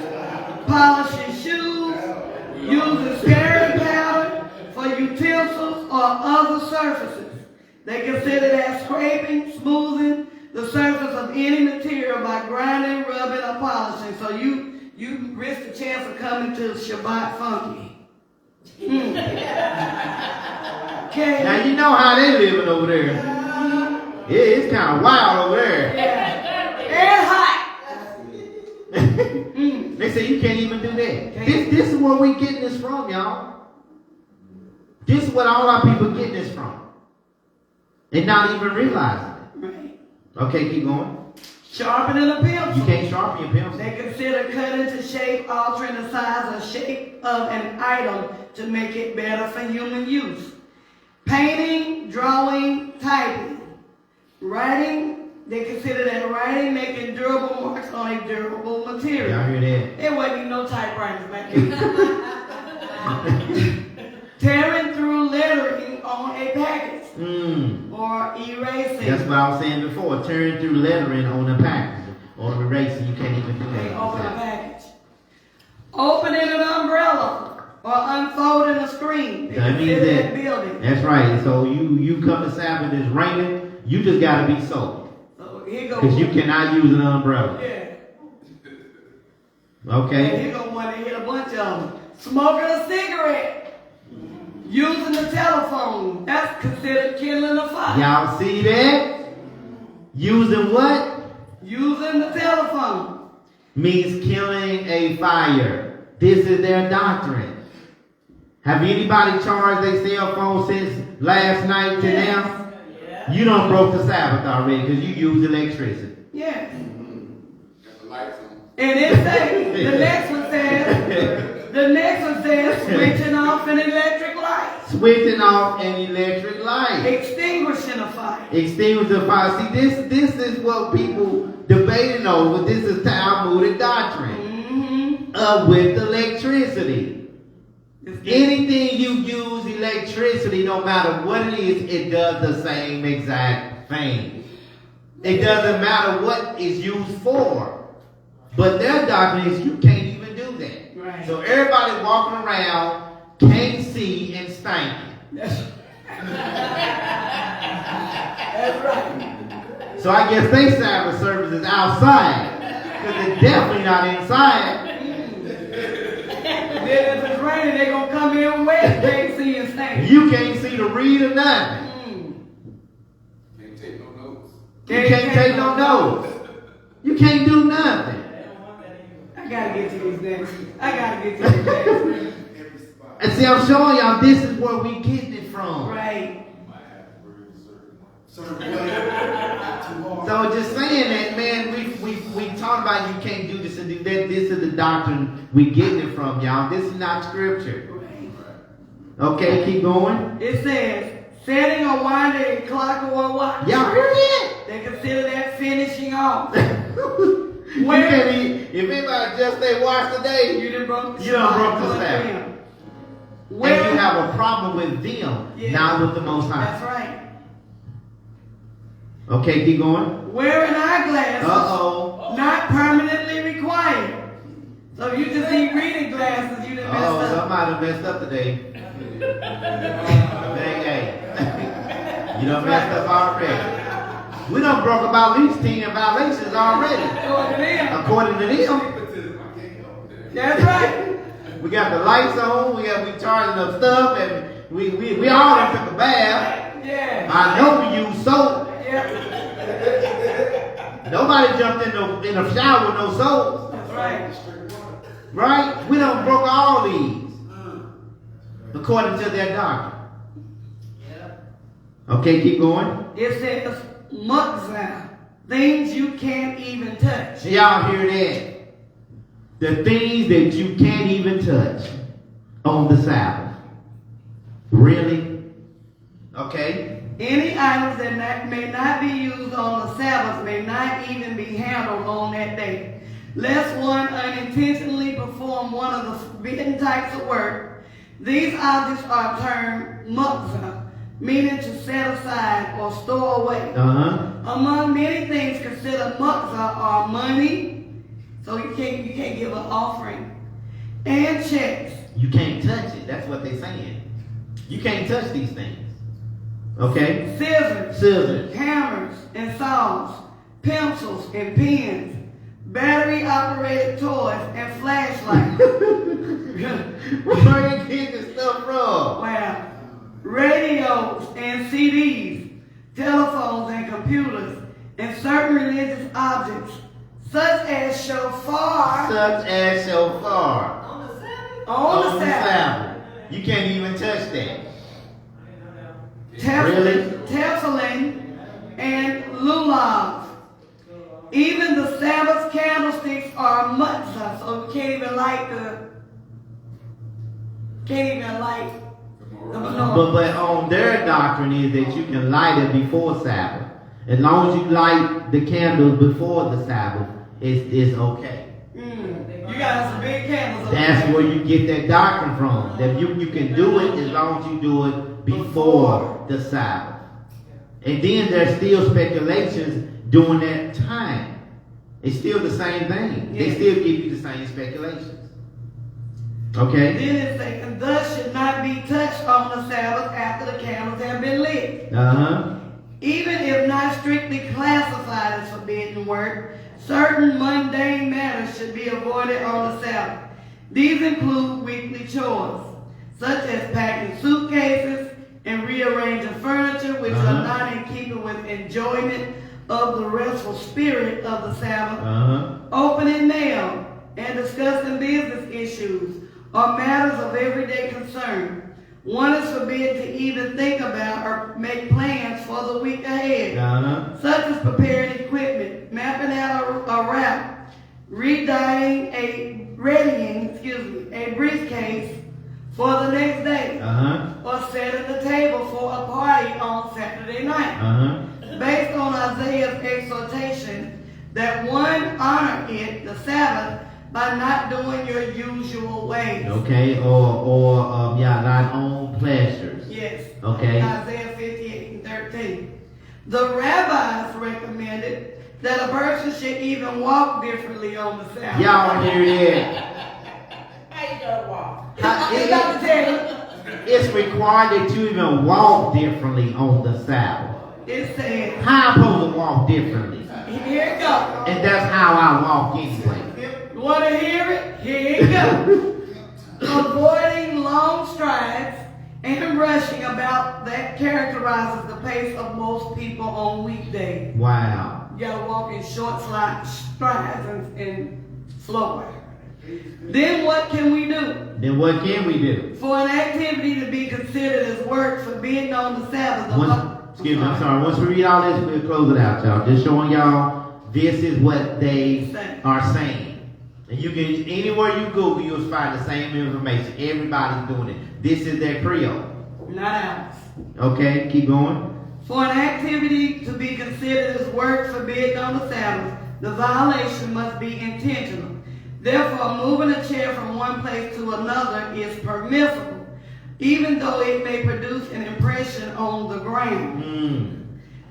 Polishing shoes. Using scaring powder for utensils or other surfaces. They consider that scraping, smoothing the surface of any material by grinding, rubbing, or polishing. So you risk the chance of coming to Shabbat funky. Okay. Now you know how they living over there. Yeah, it's kind of wild over there. And hot. They say you can't even do that. This is where we getting this from, y'all. This is what all our people getting this from. And not even realizing it. Right. Okay, keep going. Sharpening a pencil. You can't sharpen your pencil. They consider cutting to shape, altering the size or shape of an item to make it better for human use. Painting, drawing, typing. Writing, they consider that writing, making durable marks on a durable material. Y'all hear that? There wasn't even no typewriters back then. Tearing through lettering on a package. Or erasing. That's what I was saying before. Turn through lettering on a package or erasing. You can't even do They that. open a package. Opening an umbrella or unfolding a screen. They That means consider that. building. That's right. So you come to Sabbath, it's raining. You just got to be soaked. So here go. Because you cannot use an umbrella. Yeah. Okay? And here go one that hit a bunch of them. Smoking a cigarette. Using the telephone. That's considered kindling a fire. Y'all see that? Using what? Using the telephone. Means killing a fire. This is their doctrine. Have anybody charged their cell phone since last night to now? Yeah. You done broke the Sabbath already because you use electricity. Yeah. Got the lights on. And it says, the next one says, switching off an electric light. Switching off an electric light. Extinguishing a fire. Extinguish the fire. See, this is what people debating over. This is Talmudic doctrine. With electricity. Anything you use electricity, no matter what it is, it does the same exact thing. It doesn't matter what it's used for. But their doctrine is you can't even do that. Right. So everybody walking around can't see and stinking. That's right. So I guess they Sabbath service is outside. Because it's definitely not inside. Then if it's raining, they're going to come in wet. They can't see and stand. You can't see to read or nothing. Can't take no notes. You can't take no notes. You can't do nothing. I got to get to these next. I got to get to these next. And see, I'm showing y'all this is where we getting it from. Right. So just saying that, man, we talk about you can't do this and do that. This is the doctrine we getting it from, y'all. This is not scripture. Okay, keep going. It says, setting or winding a clock or a watch. Y'all heard it? They consider that finishing off. You can't even, if anybody just they watch today, You done broke the you done broke the Sabbath. Sabbath. Where, And you have a problem with them, Yeah. not with the Most High. That's right. Okay, keep going. Wearing eyeglasses. Uh-oh. Not permanently required. So if you just need reading glasses, you done messed up. Somebody messed up today. Hey, You done messed up already. We done broke about at least 10 violations already. According to them. That's right. We got the lights on, we charging up stuff, and we all done took a bath. Yeah. I know we use soap. Yeah. Nobody jumped in the shower with no soap. That's right. Right? We done broke all these. According to their doctrine. Okay, keep going. It says, mukzah, things you can't even touch. Y'all hear that? The things that you can't even touch on the Sabbath. Really? Okay. Any items that may not be used on the Sabbath may not even be handled on that day. Lest one unintentionally perform one of the forbidden types of work, these objects are termed mukzah, meaning to set aside or store away. Among many things considered mukzah are money, so you can't give an offering, and checks. You can't touch it. That's what they're saying. You can't touch these things. Okay? Scissors. Hammers and saws, pencils and pens, battery-operated toys and flashlights. Where are you getting this stuff from? Wow. Radios and CDs, telephones and computers, and certain religious objects, such as shofar. On the Sabbath? On the Sabbath. You can't even touch that. Tefillin and lulav. Even the Sabbath candlesticks are mukzah, so you can't even light the menorah. But on their doctrine is that you can light it before Sabbath. As long as you light the candles before the Sabbath, it's okay. You got some big candles. That's where you get that doctrine from. That you can do it as long as you do it before the Sabbath. And then there's still speculations during that time. It's still the same thing. They still give you the same speculations. Okay? Then it says, and thus should not be touched on the Sabbath after the candles have been lit. Even if not strictly classified as forbidden work, certain mundane matters should be avoided on the Sabbath. These include weekly chores, such as packing suitcases and rearranging furniture, which are not in keeping with enjoyment of the restful spirit of the Sabbath, opening mail, and discussing business issues or matters of everyday concern. One is forbidden to even think about or make plans for the week ahead, such as preparing equipment, mapping out a route, readying a briefcase for the next day, or setting the table for a party on Saturday night. Based on Isaiah's exhortation that one honor it, the Sabbath, by not doing your usual ways. Okay, or not on pleasures. Yes. Okay. Isaiah 58:13. The rabbis recommended that a person should even walk differently on the Sabbath. Y'all hear that? How you gonna walk? I'm about to tell you. It's required that you even walk differently on the Sabbath. It says, How I'm supposed to walk differently? here it goes. And that's how I walk anyway. You want to hear it? Here it goes. Avoiding long strides and rushing about that characterizes the pace of most people on weekdays. Wow. You gotta walk in short strides and slower. Then what can we do? For an activity to be considered as work forbidden on the Sabbath. Excuse me, I'm sorry. Once we read all this, we'll close it out, y'all. Just showing y'all this is what they are saying. And you can, anywhere you Google, you'll find the same information. Everybody's doing it. This is their Credo. Not ours. Okay, keep going. For an activity to be considered as work forbidden on the Sabbath, the violation must be intentional. Therefore, moving a chair from one place to another is permissible, even though it may produce an impression on the ground.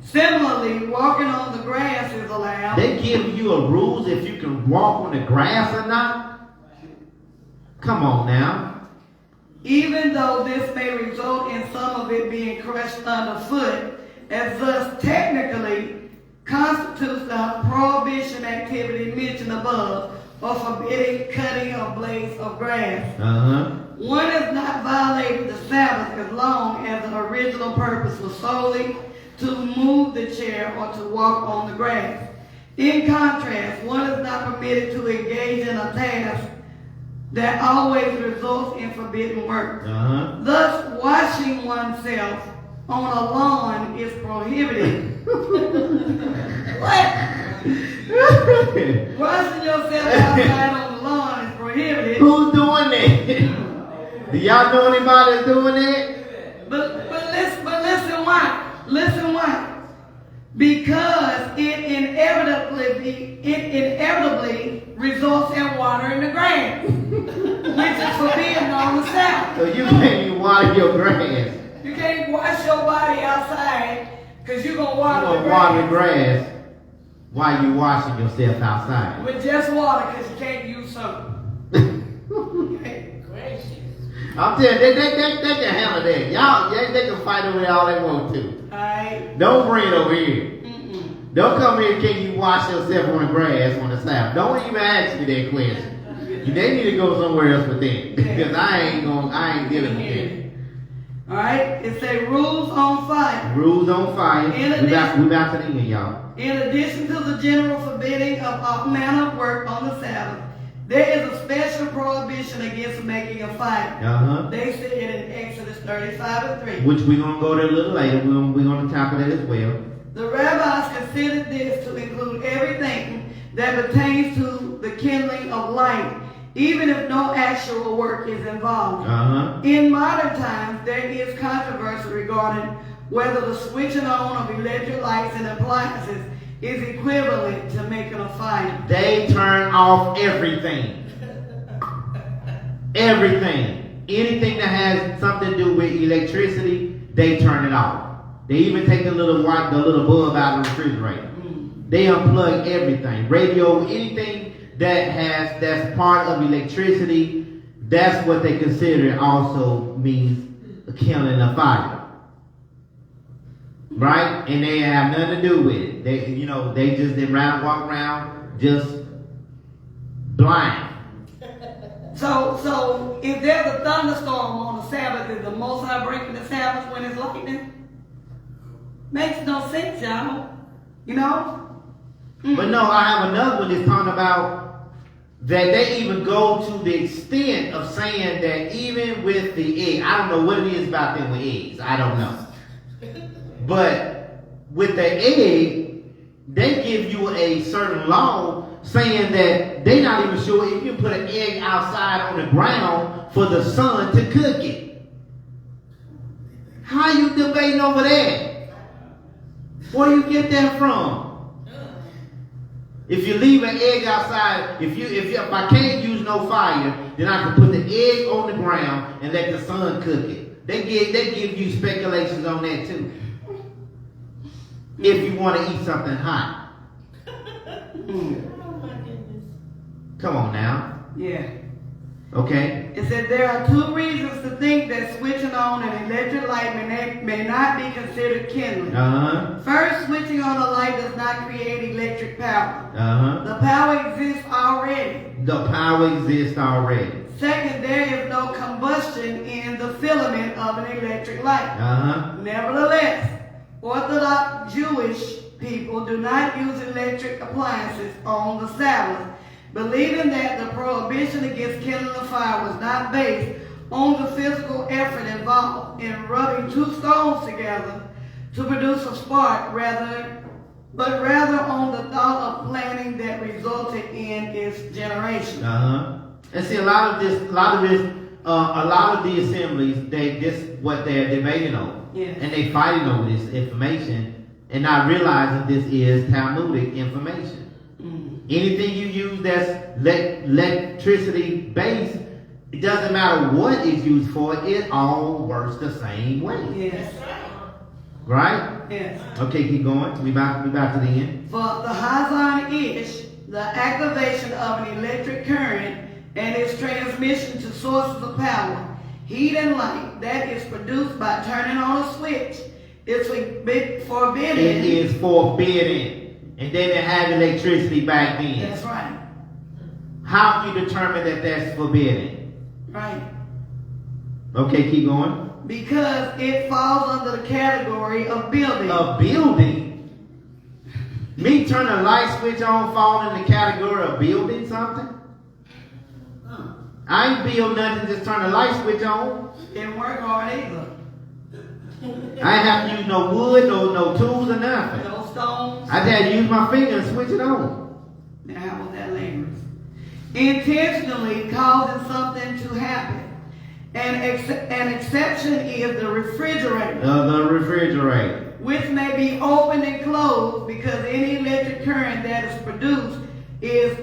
Similarly, walking on the grass is allowed. They give you a rules if you can walk on the grass or not? Come on now. Even though this may result in some of it being crushed underfoot, as thus technically constitutes the prohibition activity mentioned above, or forbidding cutting of blades of grass. One has not violated the Sabbath as long as the original purpose was solely to move the chair or to walk on the grass. In contrast, one is not permitted to engage in a task that always results in forbidden work. Thus, washing oneself on a lawn is prohibited. What? Washing yourself outside on the lawn is prohibited. Who's doing that? Do y'all know anybody that's doing that? But listen why? Listen why? Because it inevitably results in watering the grass, which is forbidden on the Sabbath. So you can't even water your grass. You can't wash your body outside because you're going to water the You grass. water the grass while you washing yourself outside. With just water because you can't use soap. I'm telling you, they can handle that. Y'all, they can fight over there all they want to. Alright? Don't bring it over here. Don't come here, can you wash yourself on the grass on the Sabbath? Don't even ask me that question. They need to go somewhere else with that. Because I ain't dealing with that. Alright? It says rules on fire. Rules on fire. We about to the end, y'all. In addition to the general forbidding of all manner of work on the Sabbath, there is a special prohibition against making a fire. They said it in Exodus 35:3. Which we're going to go there a little later. We're going to tackle that as well. The rabbis considered this to include everything that pertains to the kindling of light, even if no actual work is involved. In modern times, there is controversy regarding whether the switching on of electric lights and appliances is equivalent to making a fire. They turn off everything. Everything. Anything that has something to do with electricity, they turn it off. They even take the little bulb out of the refrigerator. They unplug everything. Radio, anything that's part of electricity, that's what they consider also means killing a fire. Right? And they have nothing to do with it. They just walk around just blind. So if there's a thunderstorm on the Sabbath, is the Most High breaking the Sabbath when it's lightning? Makes no sense, y'all. But no, I have another one that's talking about that they even go to the extent of saying that even with the egg, I don't know what it is about them with eggs. I don't know. But with the egg, they give you a certain law saying that they're not even sure if you put an egg outside on the ground for the sun to cook it. How you debating over that? Where do you get that from? If you leave an egg outside, if I can't use no fire, then I can put the egg on the ground and let the sun cook it. They give you speculations on that too. If you want to eat something hot. Come on now. Yeah. Okay. It said there are two reasons to think that switching on an electric light may not be considered kindling. First, switching on a light does not create electric power. The power exists already. Second, there is no combustion in the filament of an electric light. Nevertheless, Orthodox Jewish people do not use electric appliances on the Sabbath, believing that the prohibition against kindling a fire was not based on the physical effort involved in rubbing two stones together to produce a spark, but rather on the thought of planning that resulted in its generation. And see, a lot of the assemblies, what they're debating on, and they fighting over this information, and not realizing this is Talmudic information. Anything you use that's electricity based, it doesn't matter what it's used for, it all works the same way. Yes. Right? Yes. Okay, keep going. We about to the end. For the Hazan Ish, the activation of an electric current and its transmission to sources of power, heat and light, that is produced by turning on a switch, It's forbidden. It is forbidden. And they didn't have electricity back then. That's right. How do you determine that that's forbidden? Right. Okay, keep going. Because it falls under the category of building. A building? Me turn a light switch on fall in the category of building something? I ain't build nothing, just turn the light switch on. Didn't work hard either. I ain't have to use no wood, no tools or nothing. No stones. I just had to use my finger and switch it on. Now how was that language? Intentionally causing something to happen. An exception is the refrigerator. The refrigerator. Which may be opened and closed because any electric current that is produced is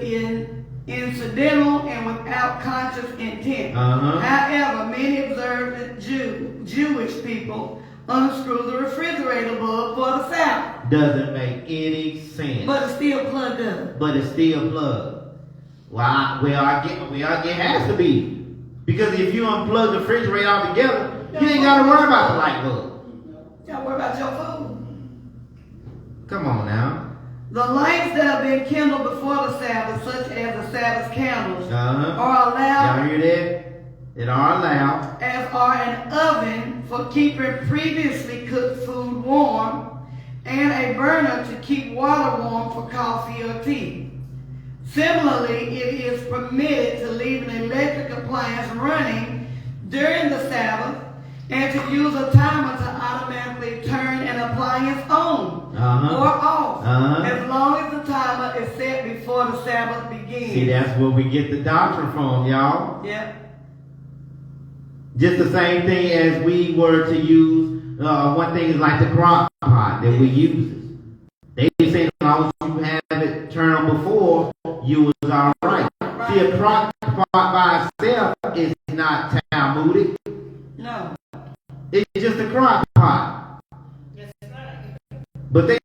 incidental and without conscious intent. However, many observant Jewish people unscrew the refrigerator bulb for the Sabbath. Doesn't make any sense. But it's still plugged up. But it's still plugged. Well, it has to be. Because if you unplug the refrigerator altogether, you ain't got to worry about the light bulb. You gotta worry about your food. Come on now. The lights that have been kindled before the Sabbath, such as the Sabbath candles, are allowed. Y'all hear that? It are allowed. As are an oven for keeping previously cooked food warm, and a burner to keep water warm for coffee or tea. Similarly, it is permitted to leave an electric appliance running during the Sabbath and to use a timer to automatically turn an appliance on or off as long as the timer is set before the Sabbath begins. See, that's where we get the doctrine from, y'all. Yep. Just the same thing as we were to use, one thing is like the crock pot that we use. They say as long as you have it turned on before, you was all right. See, a crock pot by itself is not Talmudic. No. It's just a crock pot. But they